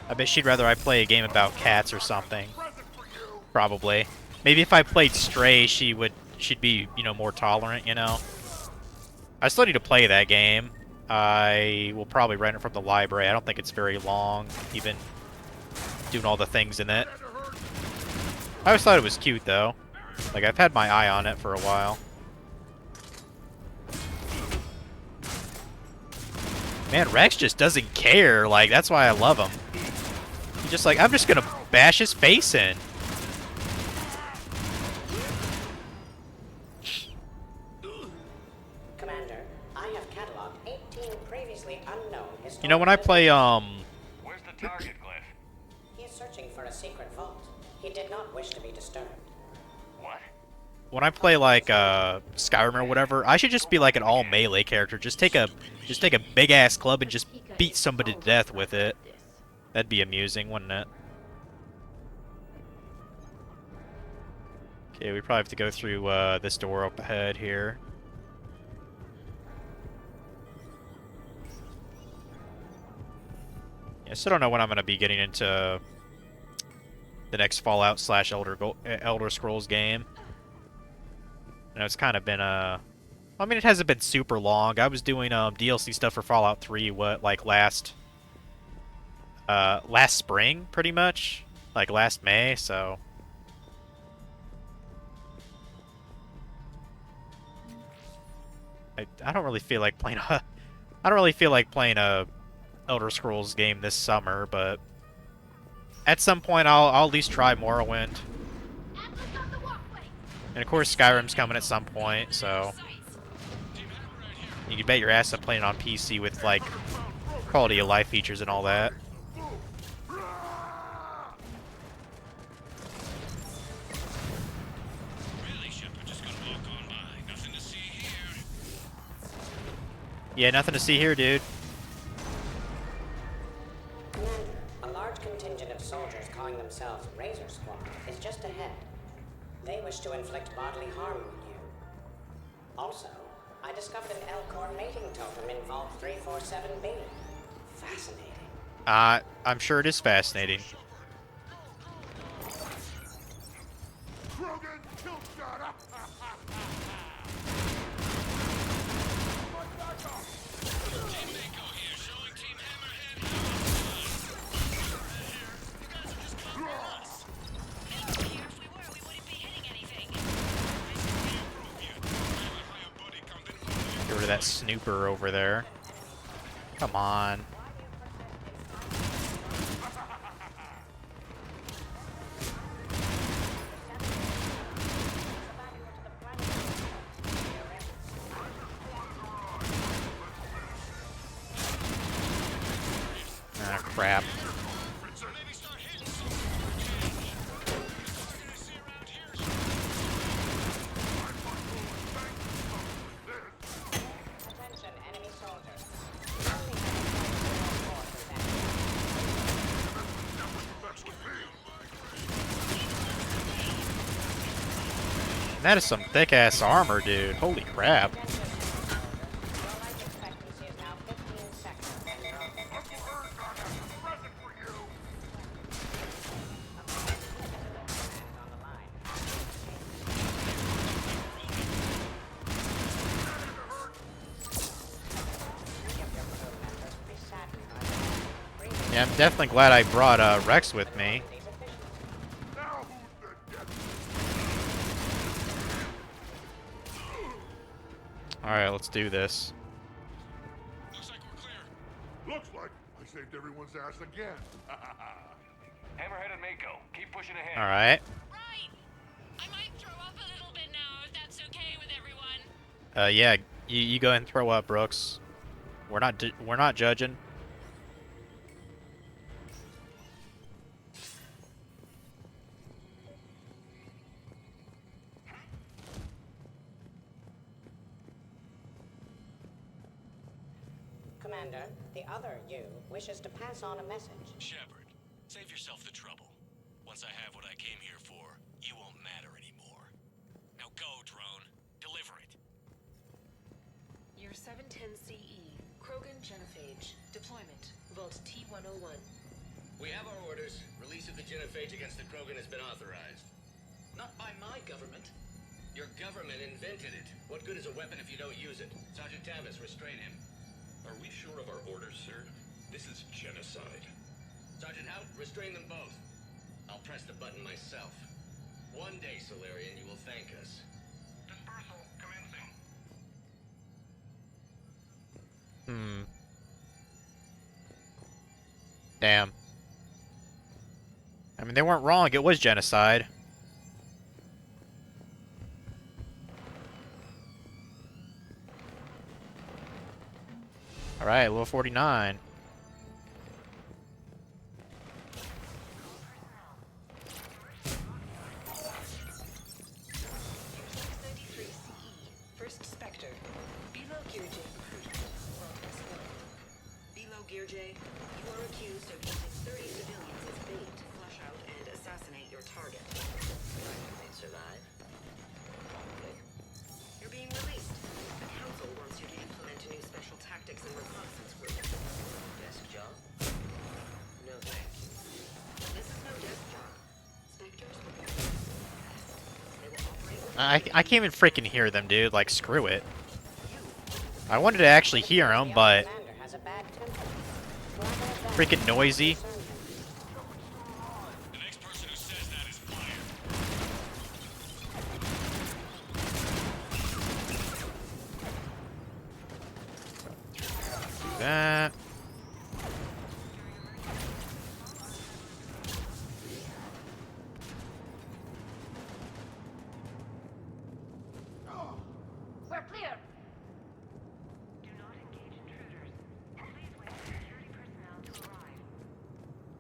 I bet she'd rather I play a game about cats or something. Probably. Maybe if I played Stray, she'd be, you know, more tolerant, you know? I still need to play that game. I will probably rent it from the library. I don't think it's very long, even doing all the things in it. I always thought it was cute, though. Like, I've had my eye on it for a while. Man, Rex just doesn't care. Like, that's why I love him. He's just like, I'm just gonna bash his face in. Commander, I have cataloged 18 previously unknown historical... You know, when I play, Where's the target, Glyph? He is searching for a secret vault. He did not wish to be disturbed. What? when I play like Skyrim or whatever, I should just be like an all melee character. Just take a big ass club and just beat somebody to death with it. That'd be amusing, wouldn't it? Okay, we probably have to go through this door up ahead here. Yeah, I still don't know when I'm going to be getting into the next Fallout / Elder Scrolls game. I know it's kind of been I mean, it hasn't been super long. I was doing DLC stuff for Fallout 3 like last spring, pretty much, like last May. So I don't really feel like playing a Elder Scrolls game this summer, but at some point I'll at least try Morrowind. And of course Skyrim's coming at some point, so you can bet your ass I'm playing on PC with like quality of life features and all that. Yeah, nothing to see here, dude. Commander, a large contingent of soldiers calling themselves Razor Squad is just ahead. They wish to inflict bodily harm on you. Also, I discovered an Elcor mating totem in Vault 347B. Fascinating. I'm sure it is fascinating. Get rid of that snooper over there. Come on. Ah, crap. That is some thick-ass armor, dude. Holy crap. Yeah, I'm definitely glad I brought Rex with me. Alright, let's do this. Looks like we're clear. Looks like I saved everyone's ass again. Hammerhead and Mako, keep pushing ahead. Alright. Right. I might throw up a little bit now, if that's okay with everyone. Yeah, you go ahead and throw up, Brooks. We're not judging. Commander, the other you wishes to pass on a message. Shepard, save yourself the trouble. Once I have what I came here for, you won't matter anymore. Now go, drone. Deliver it. Year 710 CE, Krogan Genophage. Deployment, Vault T-101. We have our orders. Release of the genophage against the Krogan has been authorized. Not by my government. Your government invented it. What good is a weapon if you don't use it? Sergeant Tavis, restrain him. Are we sure of our orders, sir? This is genocide. Sergeant Hout, restrain them both. I'll press the button myself. One day, Solarian, you will thank us. Dispersal commencing. Damn. I mean, they weren't wrong. It was genocide. Alright, level 49. First Spectre. Below Gearj recruiter. Below Gearj, you are accused of using 30 civilians as bait to flush out and assassinate your target. They survive? Okay. You're being released. The Council wants you to implement a new special tactics and reconnaissance group. Desk job? No, thank you. This is no desk job. Spectres will be they will operate I can't even freaking hear them, dude. Like, screw it. I wanted to actually hear them, but... freaking noisy. Do that. We're clear.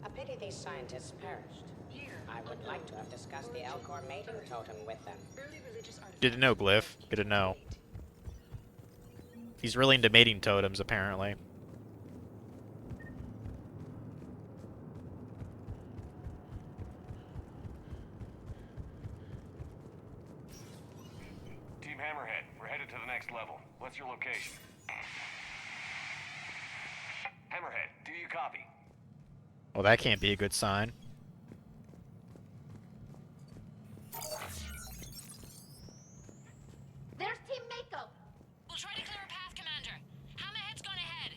A pity these scientists perished. I would like to have discussed the Elcor mating totem with them. Good to know, Glyph. Good to know. He's really into mating totems, apparently. Team Hammerhead, we're headed to the next level. What's your location? Hammerhead, do you copy? Well, that can't be a good sign. There's Team Mako. We'll try to clear a path, Commander. Hammerhead's gone ahead.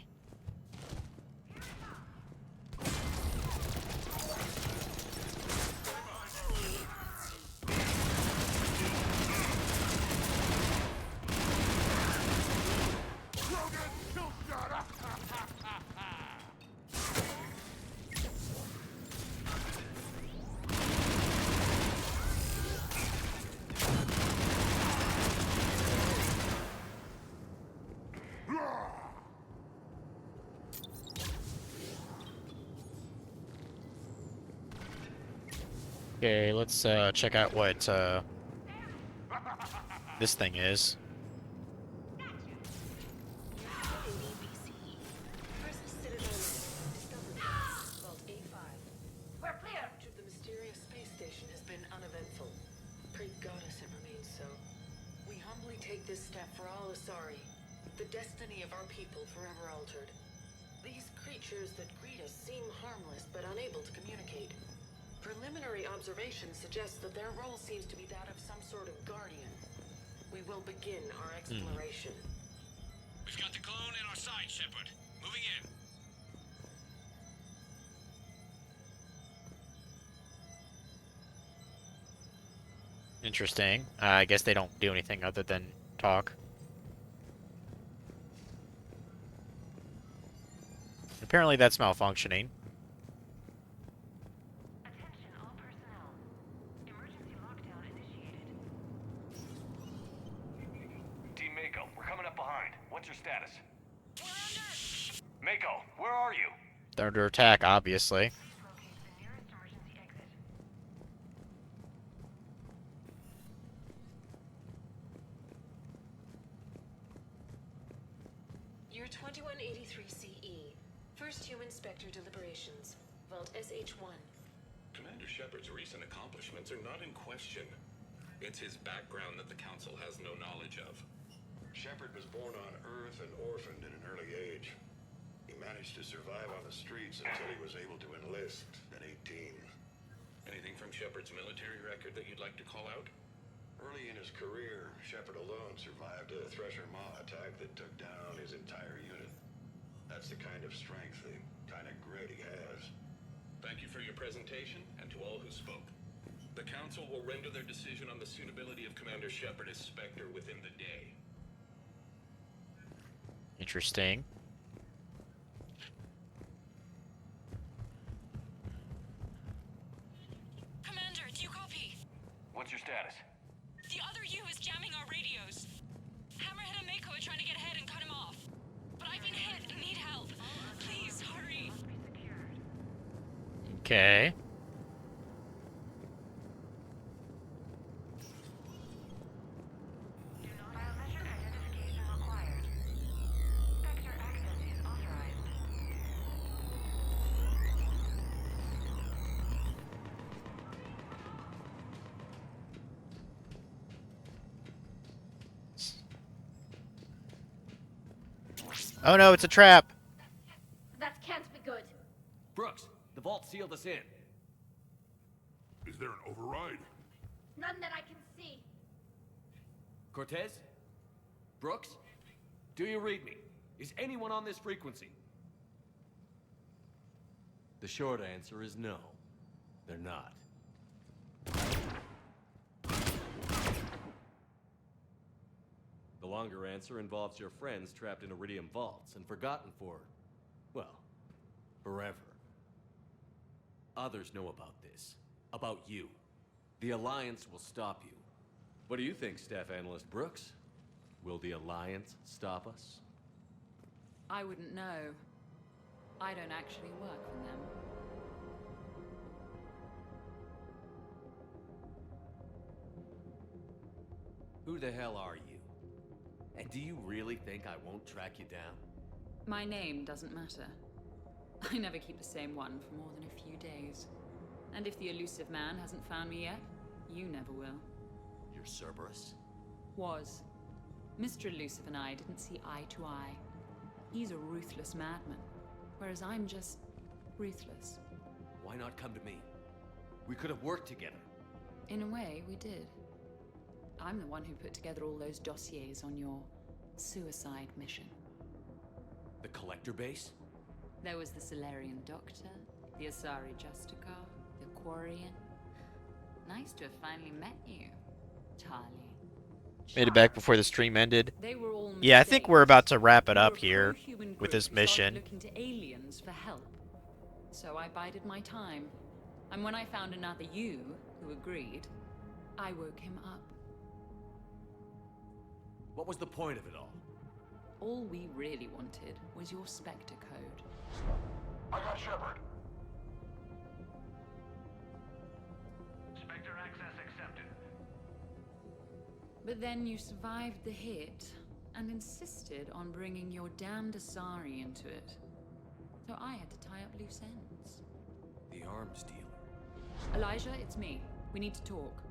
Okay, let's check out what this thing is. We're clear. To the mysterious space station has been uneventful. Pray Goddess it remains so. We humbly take this step for all Asari. The destiny of our people forever altered. These creatures that greet us seem harmless but unable to communicate. Preliminary observations suggest that their role seems to be that of some sort of guardian. We will begin our exploration. We've got the clone in our side, Shepard. Moving in. Interesting. I guess they don't do anything other than talk. Apparently that's malfunctioning. Team Mako, we're coming up behind. What's your status? Mako, where are you? They're under attack, obviously. Year 2183 CE. First human Spectre deliberations. Vault SH1. Commander Shepard's recent accomplishments are not in question. It's his background that the Council has no knowledge of. Shepard was born on Earth and orphaned at an early age. He managed to survive on the streets until he was able to enlist at 18. Anything from Shepard's military record that you'd like to call out? Early in his career, Shepard alone survived a Thresher Maw attack that took down his entire unit. That's the kind of strength, the kind of grit he has. Thank you for your presentation, and to all who spoke. The Council will render their decision on the suitability of Commander Shepard as Spectre within the day. Interesting. What's your status? The other U is jamming our radios. Hammerhead and Mako are trying to get ahead and cut him off. But I've been hit and need help. Please, hurry. Okay. Oh no, it's a trap. That can't be good. Brooks, the vault sealed us in. Is there an override? None that I can see. Cortez? Brooks? Do you read me? Is anyone on this frequency? The short answer is no. They're not. The longer answer involves your friends trapped in Iridium vaults and forgotten for, well, forever. Others know about this. About you. The Alliance will stop you. What do you think, Staff Analyst Brooks? Will the Alliance stop us? I wouldn't know. I don't actually work for them. Who the hell are you? And do you really think I won't track you down? My name doesn't matter. I never keep the same one for more than a few days. And if the elusive man hasn't found me yet, you never will. You're Cerberus? Was. Mr. Elusive and I didn't see eye to eye. He's a ruthless madman, whereas I'm just ruthless. Why not come to me? We could have worked together. In a way, we did. I'm the one who put together all those dossiers on your suicide mission. The Collector base? There was the Solarian Doctor, the Asari Justicar, the Quarian. Nice to have finally met you, Charlie. Made it back before the stream ended. They were all Yeah, I think we're about to wrap it up We were a here pro-human with group this who started mission. looking to aliens for help. So I bided my time. And when I found another you who agreed, I woke him up. What was the point of it all? All we really wanted was your Spectre code. I got Shepard. Spectre access accepted. But then you survived the hit and insisted on bringing your damned Asari into it. So I had to tie up loose ends. The arms dealer. Elijah, it's me. We need to talk.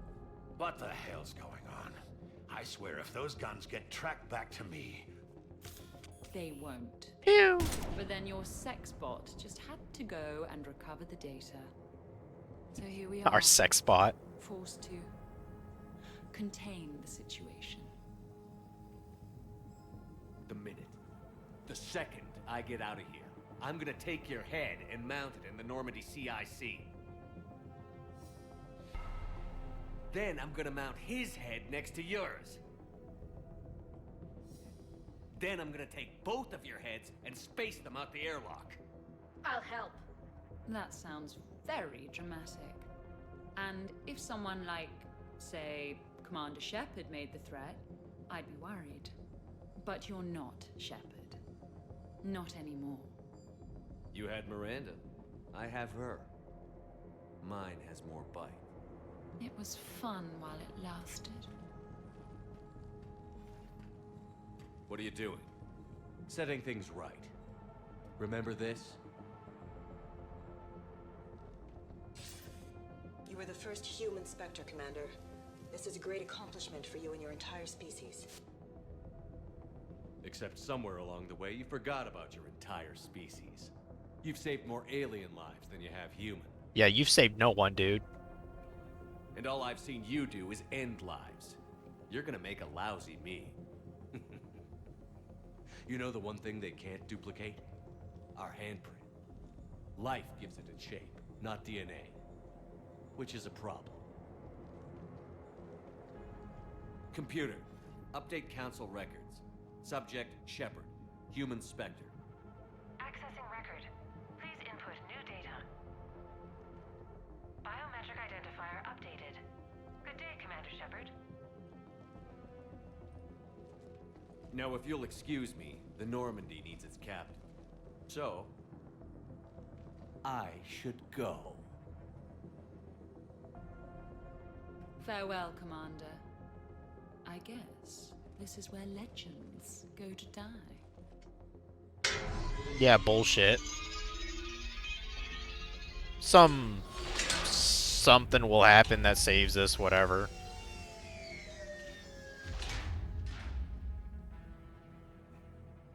What the hell's going on? I swear if those guns get tracked back to me... They won't. Pew! But then your sex bot just had to go and recover the data. So here we are. Our sex bot. Forced to contain the situation. The minute, the second I get out of here, I'm gonna take your head and mount it in the Normandy CIC. Then I'm gonna mount his head next to yours. Then I'm gonna take both of your heads and space them out the airlock. I'll help. That sounds very dramatic. And if someone like, say, Commander Shepard made the threat, I'd be worried. But you're not Shepard. Not anymore. You had Miranda. I have her. Mine has more bite. It was fun while it lasted. What are you doing? Setting things right. Remember this? You were the first human Spectre, Commander. This is a great accomplishment for you and your entire species. Except somewhere along the way, you forgot about your entire species. You've saved more alien lives than you have human. Yeah, you've saved no one, dude. And all I've seen you do is end lives. You're gonna make a lousy me. You know the one thing they can't duplicate? Our handprint. Life gives it its shape, not DNA. Which is a problem. Computer, update Council records. Subject, Shepard. Human Spectre. Accessing record. Please input new data. Biometric identifier updated. Good day, Commander. Now, if you'll excuse me, the Normandy needs its captain. So, I should go. Farewell, Commander. I guess this is where legends go to die. Yeah, bullshit. Something will happen that saves us, whatever.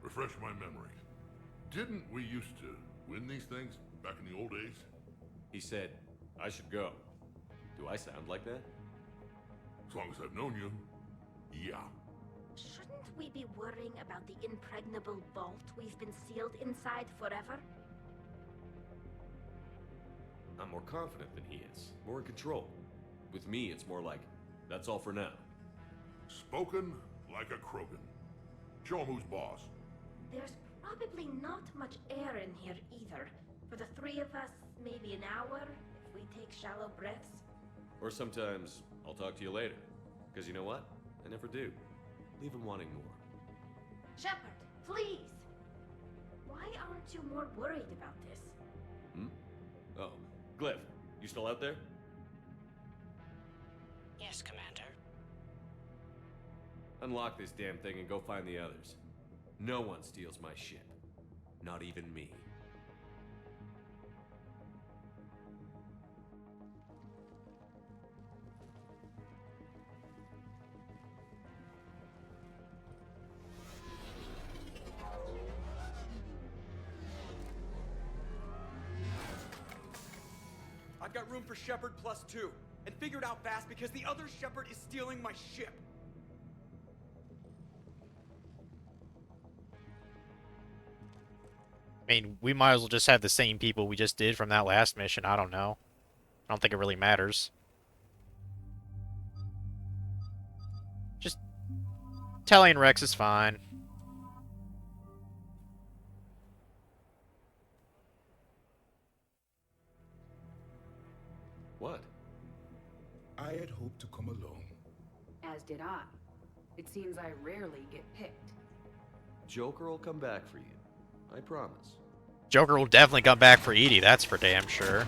Refresh my memory. Didn't we used to win these things back in the old days? He said, I should go. Do I sound like that? As long as I've known you, yeah. Shouldn't we be worrying about the impregnable vault we've been sealed inside forever? I'm more confident than he is. More in control. With me, it's more like, that's all for now. Spoken like a Krogan. Show him who's boss. There's probably not much air in here either. For the three of us, maybe an hour, if we take shallow breaths. Or sometimes, I'll talk to you later. Because you know what? I never do. Leave him wanting more. Shepard, please! Why aren't you more worried about this? Hmm? Oh, Glyph, you still out there? Yes, Commander. Unlock this damn thing and go find the others. No one steals my ship. Not even me. I've got room for Shepard +2, and figured out fast because the other Shepard is stealing my ship. I mean, we might as well just have the same people we just did from that last mission. I don't know. I don't think it really matters. Just telling Rex is fine. What? I had hoped to come along. As did I. It seems I rarely get picked. Joker will come back for you. I promise. Joker will definitely come back for Edie, that's for damn sure.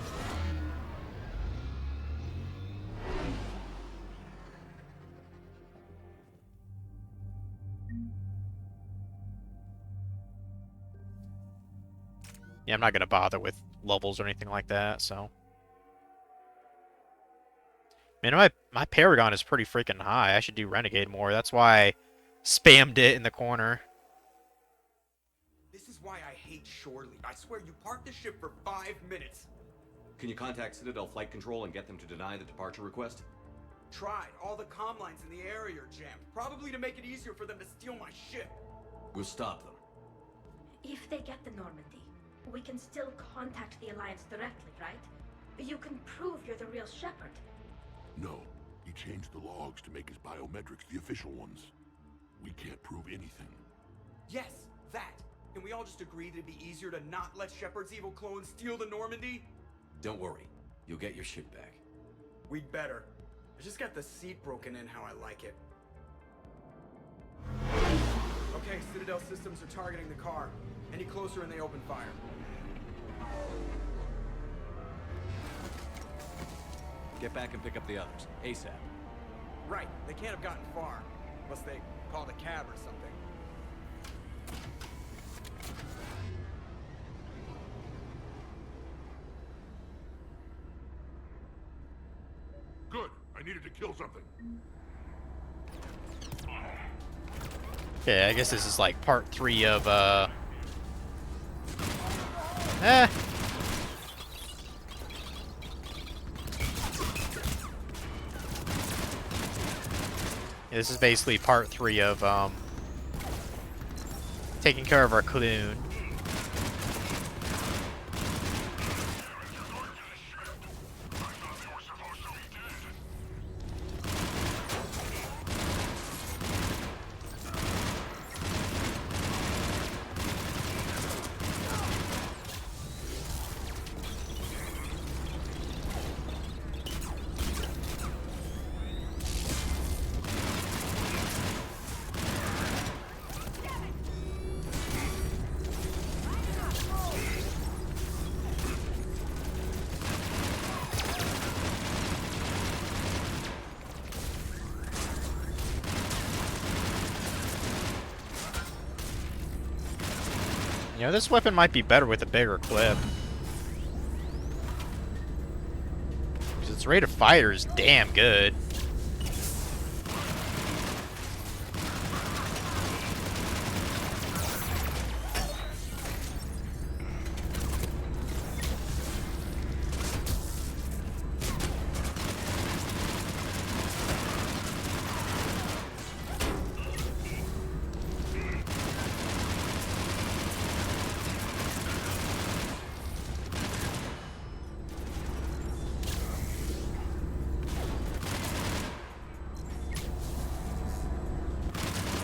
Yeah, I'm not gonna bother with levels or anything like that, so. Man, my Paragon is pretty freaking high. I should do Renegade more. That's why I spammed it in the corner. This is why I hate Shore Leave. I swear, you parked the ship for 5 minutes. Can you contact Citadel Flight Control and get them to deny the departure request? Tried. All the comm lines in the area are jammed. Probably to make it easier for them to steal my ship. We'll stop them. If they get the Normandy, we can still contact the Alliance directly, right? You can prove you're the real Shepard. No. He changed the logs to make his biometrics the official ones. We can't prove anything. Yes, that. Can we all just agree that it'd be easier to not let Shepard's evil clone steal the Normandy? Don't worry. You'll get your ship back. We'd better. I just got the seat broken in how I like it. Okay, Citadel systems are targeting the car. Any closer and they open fire. Get back and pick up the others. ASAP. Right. They can't have gotten far. Unless they called a cab or something. Good. I needed to kill something. Okay, I guess this is like part 3 of, This is basically part 3 of, taking care of our clone. You know, this weapon might be better with a bigger clip. Because its rate of fire is damn good.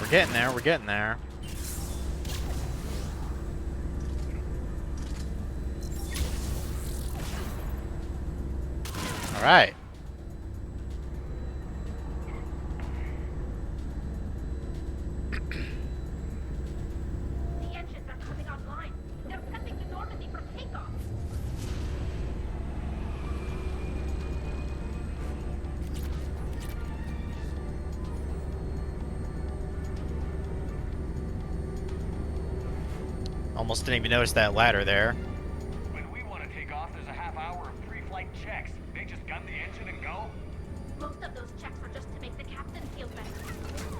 We're getting there, we're getting there. Alright. The engines are coming online. They're prepping the Normandy for takeoff. Almost didn't even notice that ladder there. When we want to take off, there's a half hour of pre-flight checks. They just gun the engine and go? Most of those checks are just to make the captain feel better.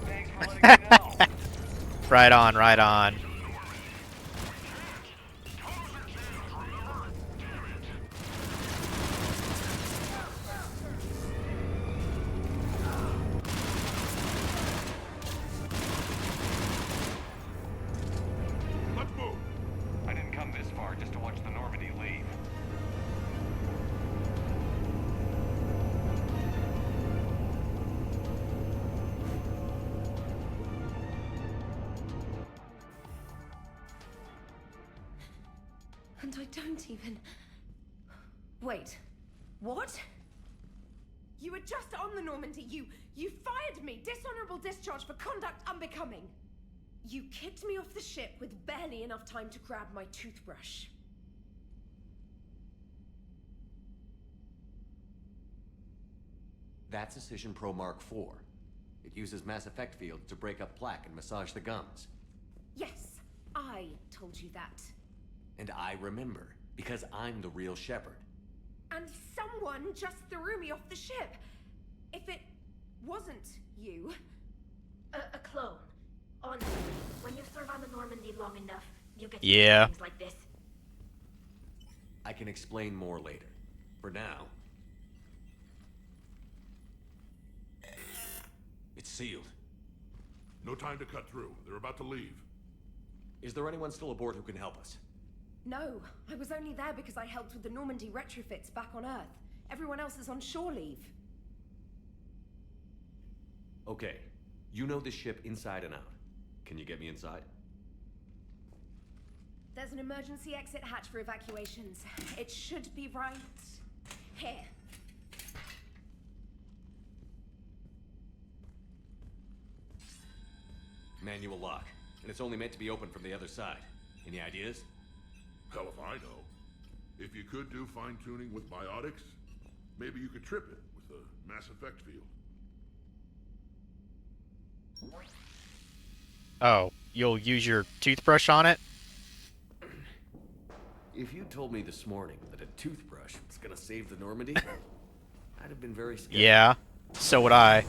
Thanks for letting me know. Right on, right on. Let's move. I didn't come this far just to watch the Normandy leave. And I don't even... Wait. What? You were just on the Normandy. You fired me. Dishonorable discharge for conduct unbecoming. You kicked me off the ship with barely enough time to grab my toothbrush. That's Decision Pro Mark IV. It uses mass effect fields to break up plaque and massage the gums. Yes, I told you that. And I remember, because I'm the real Shepard. And someone just threw me off the ship. If it wasn't you... A clone. Honestly, when you serve on the Normandy long enough, you get Yeah. things like this. I can explain more later. For now... It's sealed. No time to cut through. They're about to leave. Is there anyone still aboard who can help us? No, I was only there because I helped with the Normandy retrofits back on Earth. Everyone else is on shore leave. Okay. You know this ship inside and out. Can you get me inside? There's an emergency exit hatch for evacuations. It should be right here. Manual lock. And it's only meant to be opened from the other side. Any ideas? Hell if I know. If you could do fine-tuning with biotics, maybe you could trip it with the mass effect field. Oh, you'll use your toothbrush on it? If you told me this morning that a toothbrush was gonna save the Normandy, I'd have been very scared. Yeah, so would I.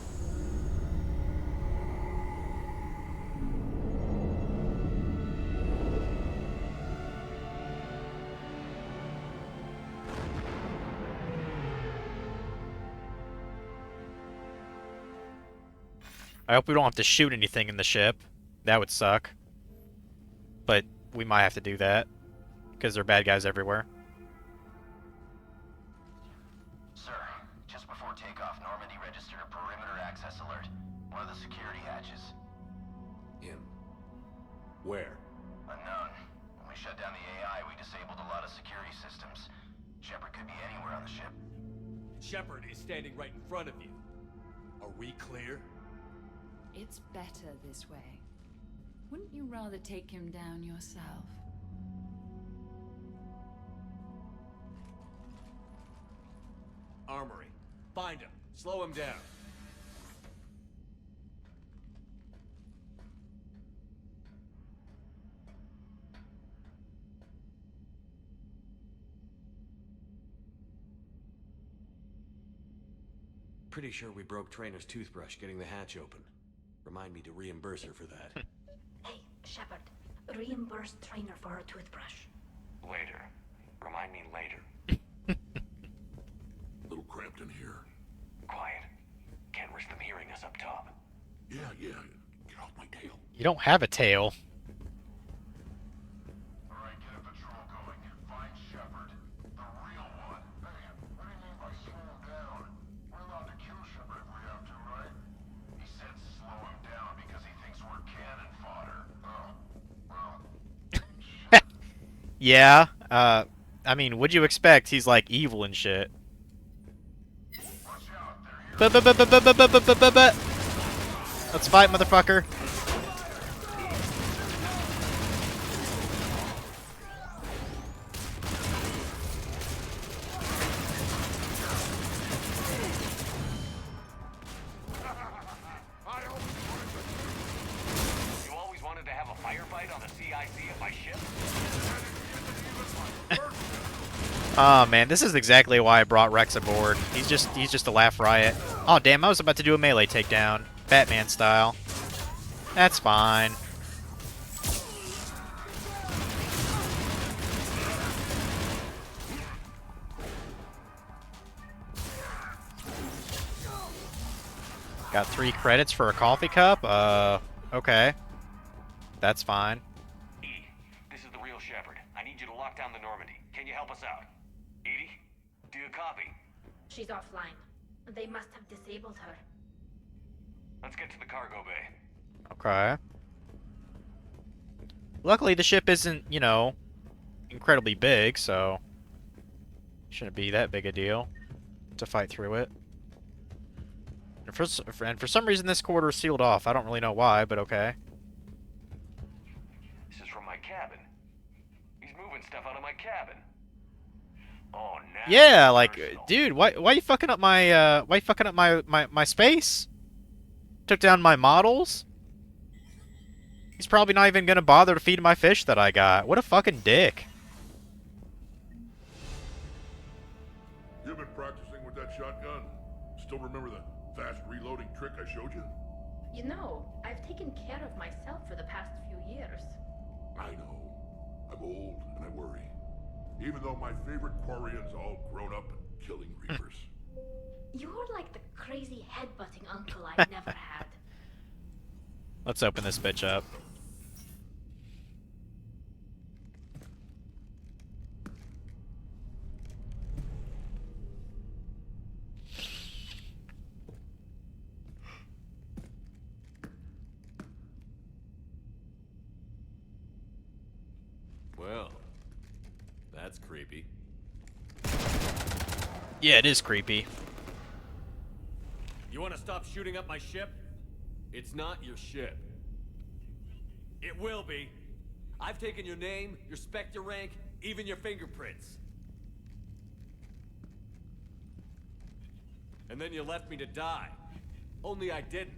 I hope we don't have to shoot anything in the ship. That would suck. But we might have to do that. Because there are bad guys everywhere. Sir, just before takeoff, Normandy registered a perimeter access alert. One of the security hatches. Him. Where? Unknown. When we shut down the AI, we disabled a lot of security systems. Shepard could be anywhere on the ship. Shepard is standing right in front of you. Are we clear? It's better this way. Wouldn't you rather take him down yourself? Armory. Find him. Slow him down. Pretty sure we broke Trainer's toothbrush getting the hatch open. Remind me to reimburse her for that. Hey, Shepard. Reimburse Trainer for her toothbrush. Later. Remind me later. Little cramped in here. Quiet. Can't risk them hearing us up top. Yeah. Get off my tail. You don't have a tail. Alright, get a patrol going. Find Shepard. The real one. Hey, what do you mean by slow him down? We're allowed to kill Shepard if we have to, right? He said slow him down because he thinks we're cannon fodder. Oh, well. Yeah, I mean, what'd you expect? He's like evil and shit. Let's fight, motherfucker. You always wanted to have a firefight on the CIC of my ship? Oh man, this is exactly why I brought Rex aboard. He's just a laugh riot. Oh damn, I was about to do a melee takedown, Batman style. That's fine. Got 3 credits for a coffee cup? Okay. That's fine. E, this is the real Shepard. I need you to lock down the Normandy. Can you help us out? Edie, do you copy? She's offline. They must have disabled her. Let's get to the cargo bay. Okay. Luckily, the ship isn't, you know, incredibly big, so shouldn't be that big a deal to fight through it. And for some reason, this corridor is sealed off. I don't really know why, but okay. This is from my cabin. He's moving stuff out of my cabin. Oh, now. Yeah, like, dude, why you fucking up my my space? Took down my models. He's probably not even gonna bother to feed my fish that I got. What a fucking dick. You've been practicing with that shotgun? Still remember the fast reloading trick I showed you? You know, I've taken care of myself for the past few years. I know. I'm old and I worry. Even though my favorite Quarian's all grown up and killing Reapers. You're like the crazy headbutting uncle I never had. Let's open this bitch up. Well, that's creepy. Yeah, it is creepy. You want to stop shooting up my ship? It's not your ship. It will be. I've taken your name, your Spectre rank, even your fingerprints. And then you left me to die. Only I didn't.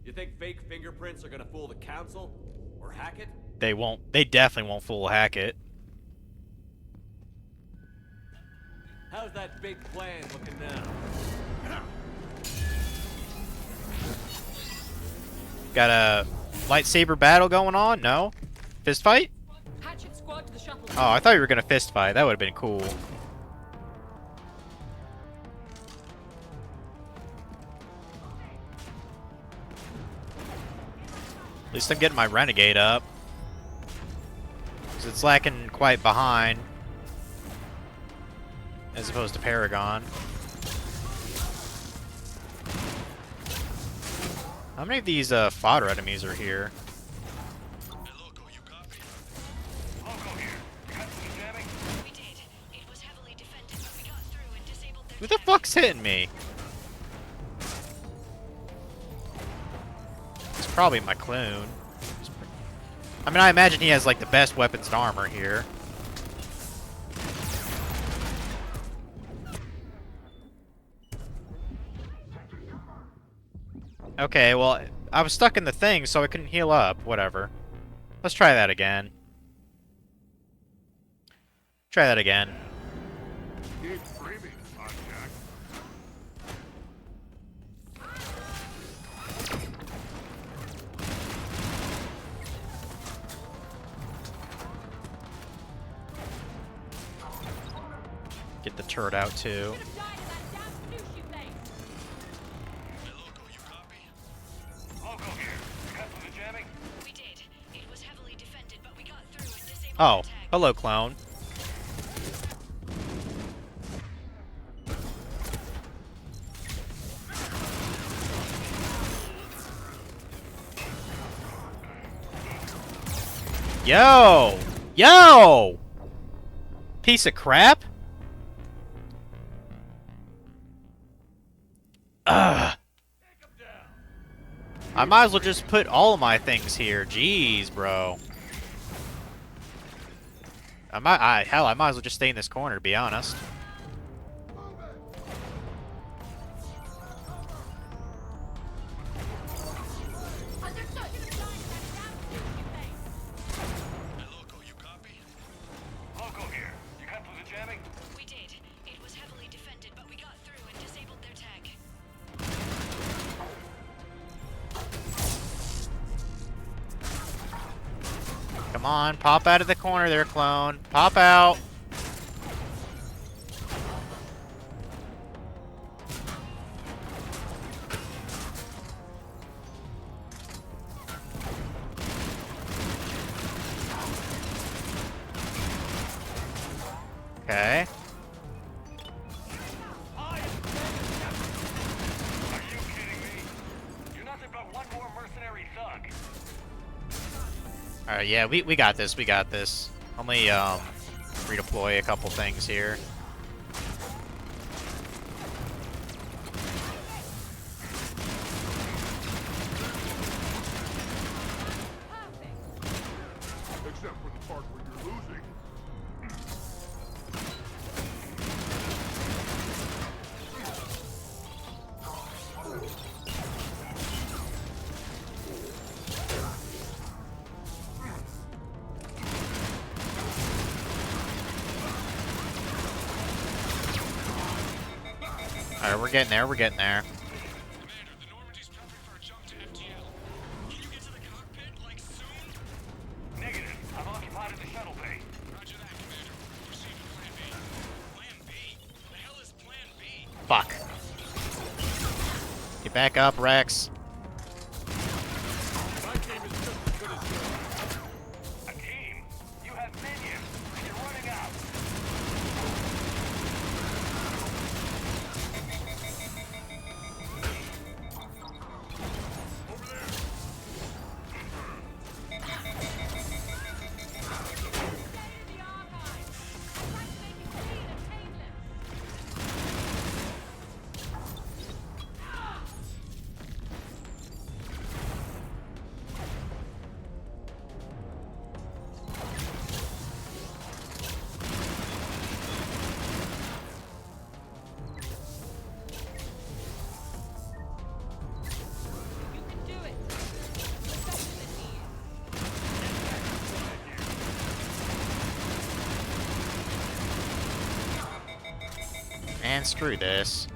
You think fake fingerprints are gonna fool the Council? Or Hackett? They won't. They definitely won't fool Hackett. How's that big plan looking now? Got a lightsaber battle going on? No? Fist fight? Hatchet squad to the shuttle. Oh, I thought you were gonna fist fight. That would have been cool. At least I'm getting my Renegade up. Because it's lacking quite behind. As opposed to Paragon. How many of these fodder enemies are here? Who the fuck's hitting me? It's probably my clone. I mean, I imagine he has like the best weapons and armor here. Okay, well, I was stuck in the thing, so I couldn't heal up. Whatever. Let's try that again. Try that again. Keep screaming, Jack. the turret out too. Oh, hello, clone. Yo! Yo! Piece of crap? Ugh. I might as well just put all of my things here. Jeez, bro. Hell, I might as well just stay in this corner, to be honest. Come on, pop out of the corner there, clone. Pop out. Okay. Alright, yeah, we got this, we got this. Only, redeploy a couple things here. Except for the part where you're losing. Alright, we're getting there, we're getting there. Fuck. Get back up, Rex. And screw this.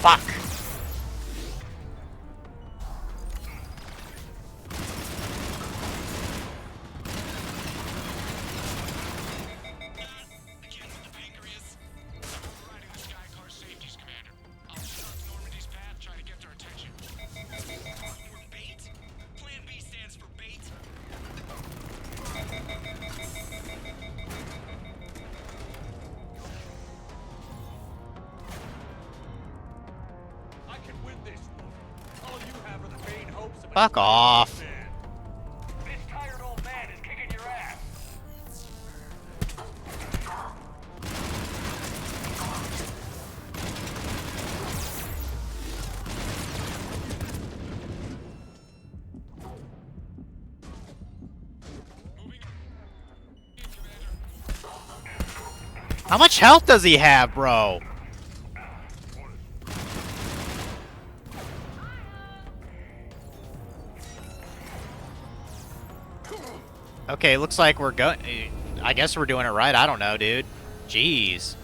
Fuck. Fuck off. How much health does he have, bro? Okay, looks like we're going... I guess we're doing it right. I don't know, dude. Jeez.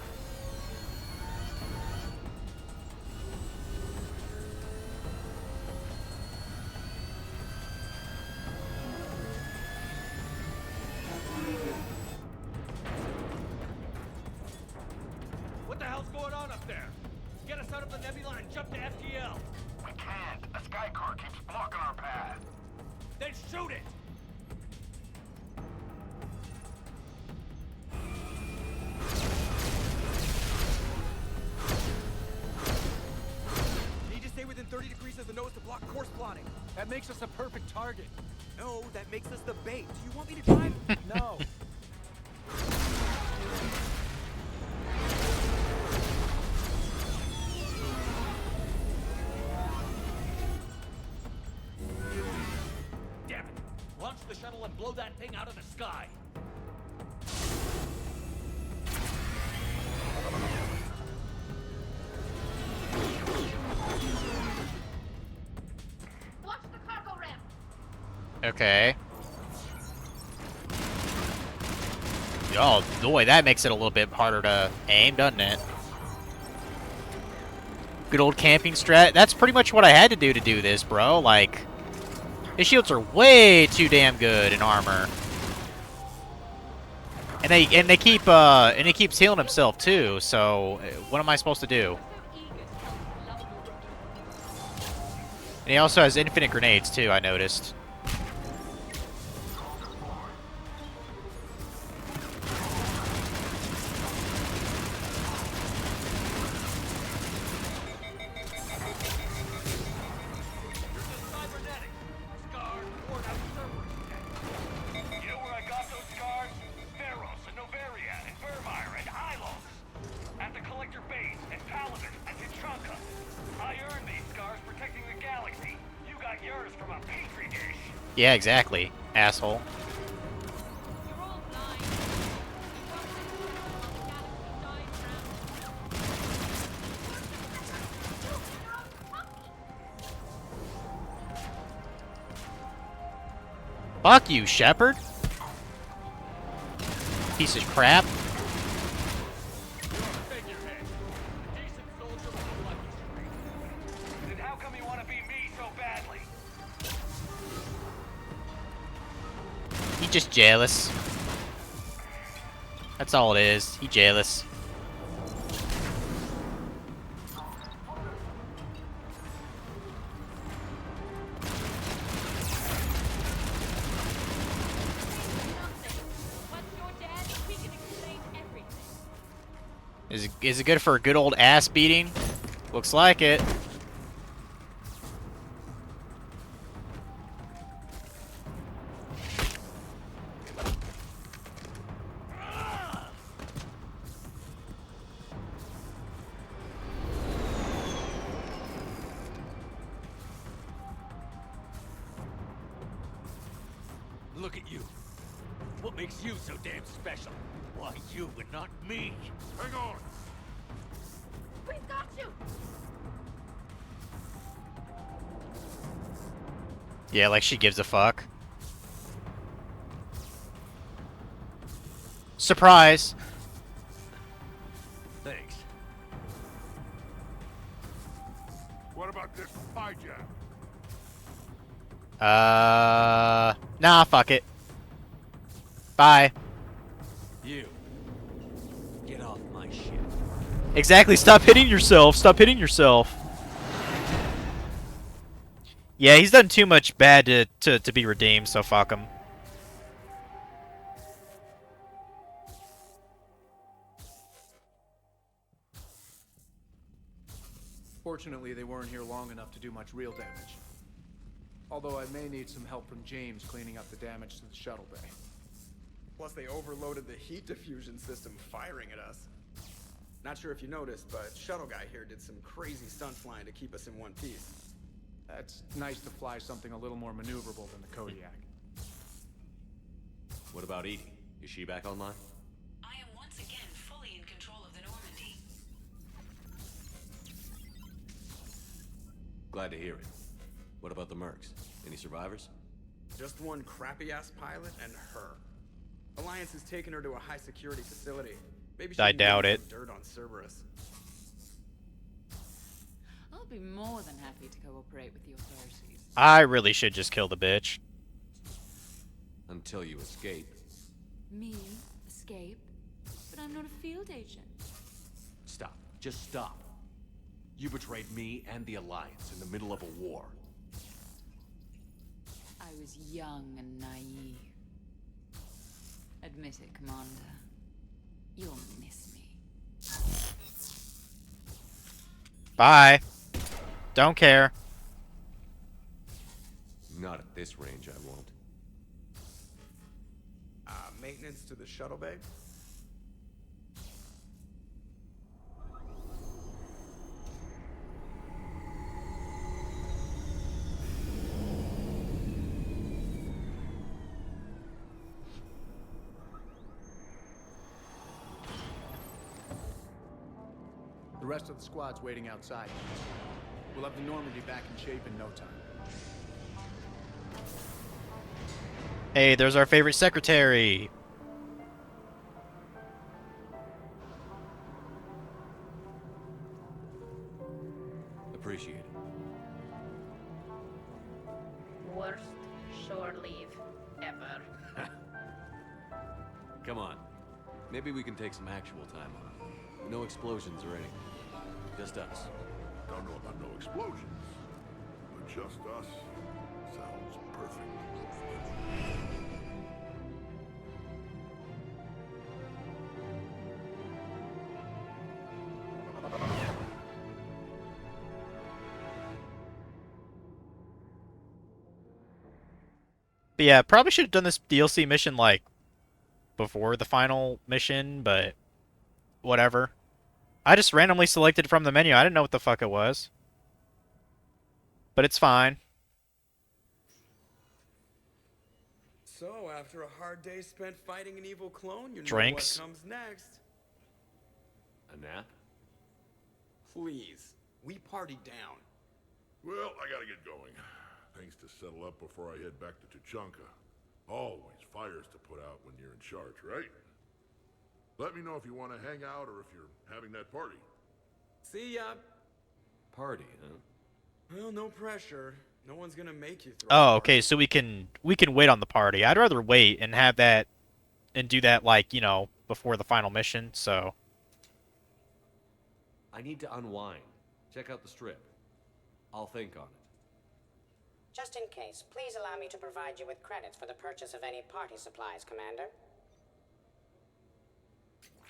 What the hell's going on up there? Get us out of the nebula and jump to FTL. We can't. A sky car keeps blocking our path. Then shoot it! Need to stay within 30 degrees of the nose to block course plotting. That makes us a perfect target. No, that makes us the bait. Do you want me to drive? No. Damn it! Launch the shuttle and blow that thing out of the sky! Watch the cargo ramp. Okay. Oh, boy, that makes it a little bit harder to aim, doesn't it? Good old camping strat. That's pretty much what I had to do this, bro. Like, his shields are way too damn good in armor. And they keep and he keeps healing himself too. So what am I supposed to do? And he also has infinite grenades too, I noticed. You know where I got those scars? Theros and Novaria and Vermeer and Hylos. At the Collector Base and Paladin and Tachanka. I earned these scars protecting the galaxy. You got yours from a petri dish. Yeah, exactly, asshole. Fuck you, Shepard. Piece of crap. Then how come you want to be me so badly? He just jealous. That's all it is. He jealous. Is it good for a good old ass beating? Looks like it. Look at you. What makes you so damn special? Why you and not me? Hang on. We've got you. Yeah, like she gives a fuck. Surprise. Thanks. What about this hijack? Nah, fuck it. Bye. You. Get off my ship. Exactly, stop hitting yourself. Stop hitting yourself. Yeah, he's done too much bad to be redeemed, so fuck him. Fortunately, they weren't here long enough to do much real damage. Although I may need some help from James cleaning up the damage to the shuttle bay. Plus, they overloaded the heat diffusion system, firing at us. Not sure if you noticed, but Shuttle Guy here did some crazy stunt flying to keep us in one piece. It's nice to fly something a little more maneuverable than the Kodiak. What about Edie? Is she back online? I am once again fully in control of the Normandy. Glad to hear it. What about the mercs? Any survivors? Just one crappy-ass pilot and her. Alliance has taken her to a high-security facility. Maybe she I can give doubt me it. some dirt on Cerberus. I'll be more than happy to cooperate with the authorities. I really should just kill the bitch. Until you escape. Me? Escape? But I'm not a field agent. Stop. Just stop. You betrayed me and the Alliance in the middle of a war. I was young and naive. Admit it, Commander. You'll miss me. Bye. Don't care. Not at this range, I won't. Maintenance to the shuttle bay? The rest of the squad's waiting outside. We'll have the Normandy back in shape in no time. Hey, there's our favorite secretary. Appreciate it. Worst shore leave ever. Come on. Maybe we can take some actual time off. No explosions or anything. Just us. Don't know about no explosions, but just us sounds perfect. But yeah, probably should have done this DLC mission, like, before the final mission, but whatever. I just randomly selected from the menu. I didn't know what the fuck it was. But it's fine. So, after a hard day spent fighting an evil clone, you know Drinks. what comes next. A nap? Please. We party down. Well, I gotta get going. Things to settle up before I head back to Tuchanka. Always fires to put out when you're in charge, right? Let me know if you want to hang out or if you're having that party. See ya. Party, huh? Well, no pressure. No one's gonna make you throw. Oh, okay, so we can wait on the party. I'd rather wait and have that and do that, like, you know, before the final mission, so I need to unwind. Check out the strip. I'll think on it. Just in case, please allow me to provide you with credits for the purchase of any party supplies, Commander.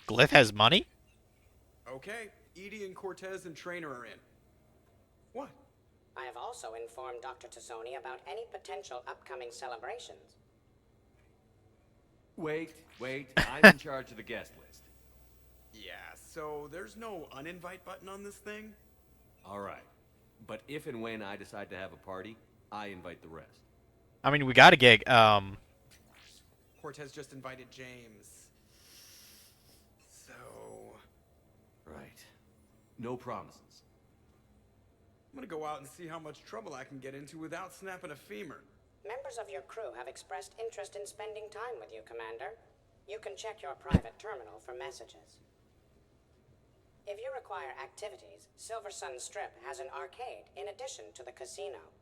Glyph has money? Okay, Edie and Cortez and Trainer are in. What? I have also informed Dr. Tassoni about any potential upcoming celebrations. Wait. I'm in charge of the guest list. Yeah, so there's no uninvite button on this thing? All right. But if and when I decide to have a party, I invite the rest. I mean, we gotta get, Cortez just invited James. So... Right. No promises. I'm gonna go out and see how much trouble I can get into without snapping a femur. Members of your crew have expressed interest in spending time with you, Commander. You can check your private terminal for messages. If you require activities, Silver Sun Strip has an arcade in addition to the casino.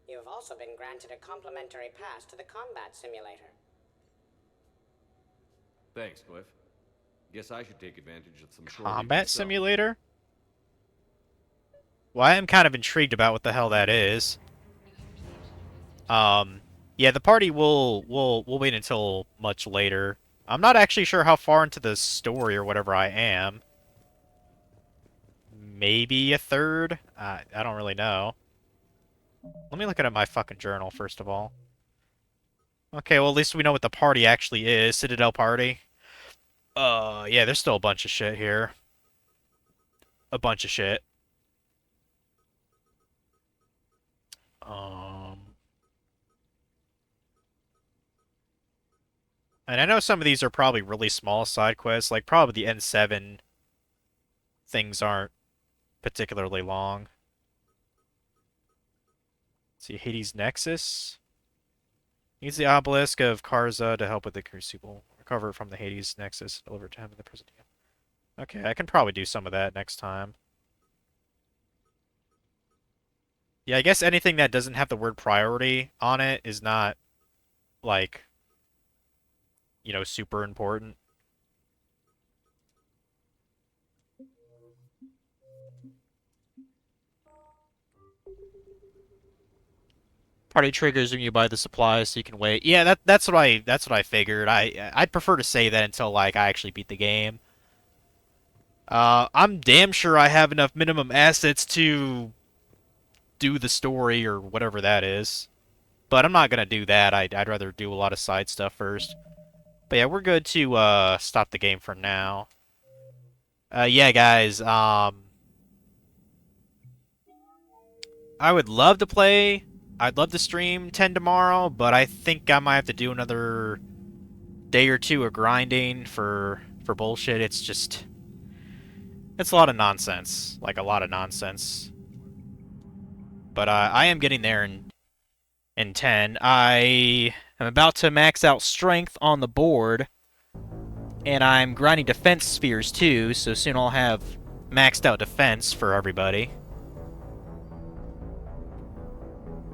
You have also been granted a complimentary pass to the combat simulator. Thanks, Cliff. Guess I should take advantage of some shore combat leave myself. simulator? Well, I am kind of intrigued about what the hell that is. Yeah, the party will wait until much later. I'm not actually sure how far into the story or whatever I am. Maybe a third? I don't really know. Let me look at my fucking journal, first of all. Okay, well, at least we know what the party actually is. Citadel Party. Yeah, there's still a bunch of shit here. A bunch of shit. And I know some of these are probably really small side quests, like probably the N7 things aren't particularly long. Let's see, Hades Nexus. Needs the obelisk of Karza to help with the crucible. Recover it from the Hades Nexus. Deliver it to him in the present game. Okay, I can probably do some of that next time. Yeah, I guess anything that doesn't have the word priority on it is not, like, you know, super important. Party triggers when you buy the supplies, so you can wait. Yeah, that's what I figured. I'd prefer to say that until like I actually beat the game. I'm damn sure I have enough minimum assets to do the story or whatever that is, but I'm not gonna do that. I'd rather do a lot of side stuff first. But yeah, we're good to stop the game for now. Yeah, guys. I would love to play. I'd love to stream 10 tomorrow, but I think I might have to do another day or two of grinding for bullshit. It's a lot of nonsense, like a lot of nonsense. But I am getting there in 10. I am about to max out strength on the board, and I'm grinding defense spheres too, so soon I'll have maxed out defense for everybody.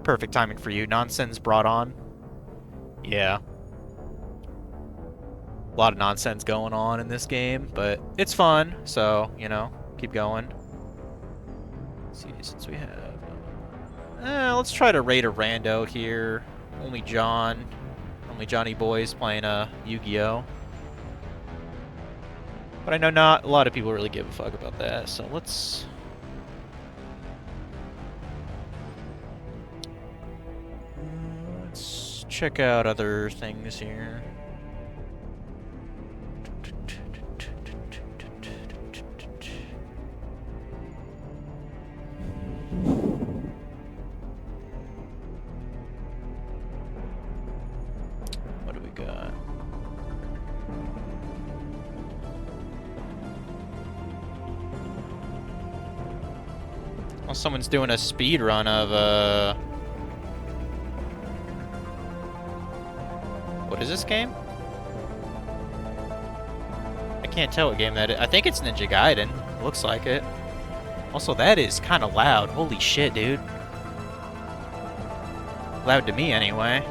Perfect timing for you. Nonsense brought on. Yeah. A lot of nonsense going on in this game, but it's fun, so, you know, keep going. Let's see, since we have... let's try to raid a rando here. Only Johnny Boy's playing Yu-Gi-Oh! But I know not a lot of people really give a fuck about that, so let's check out other things here. What do we got? Well, someone's doing a speed run of what is this game? I can't tell what game that is. I think it's Ninja Gaiden. Looks like it. Also, that is kind of loud. Holy shit, dude. Loud to me, anyway.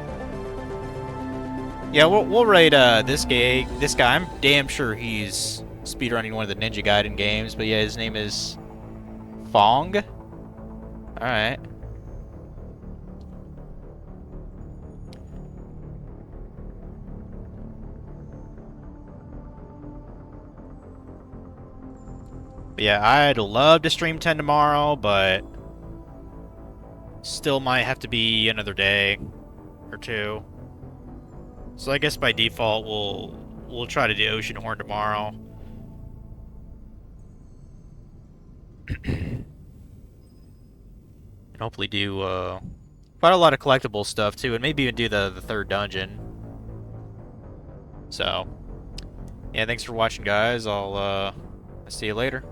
Yeah, we'll rate this guy. I'm damn sure he's speedrunning one of the Ninja Gaiden games. But yeah, his name is Fong. All right. But yeah, I'd love to stream 10 tomorrow, but still might have to be another day or two. So I guess by default we'll try to do Oceanhorn tomorrow. And hopefully do quite a lot of collectible stuff too, and maybe even do the third dungeon. So yeah, thanks for watching, guys. I'll see you later.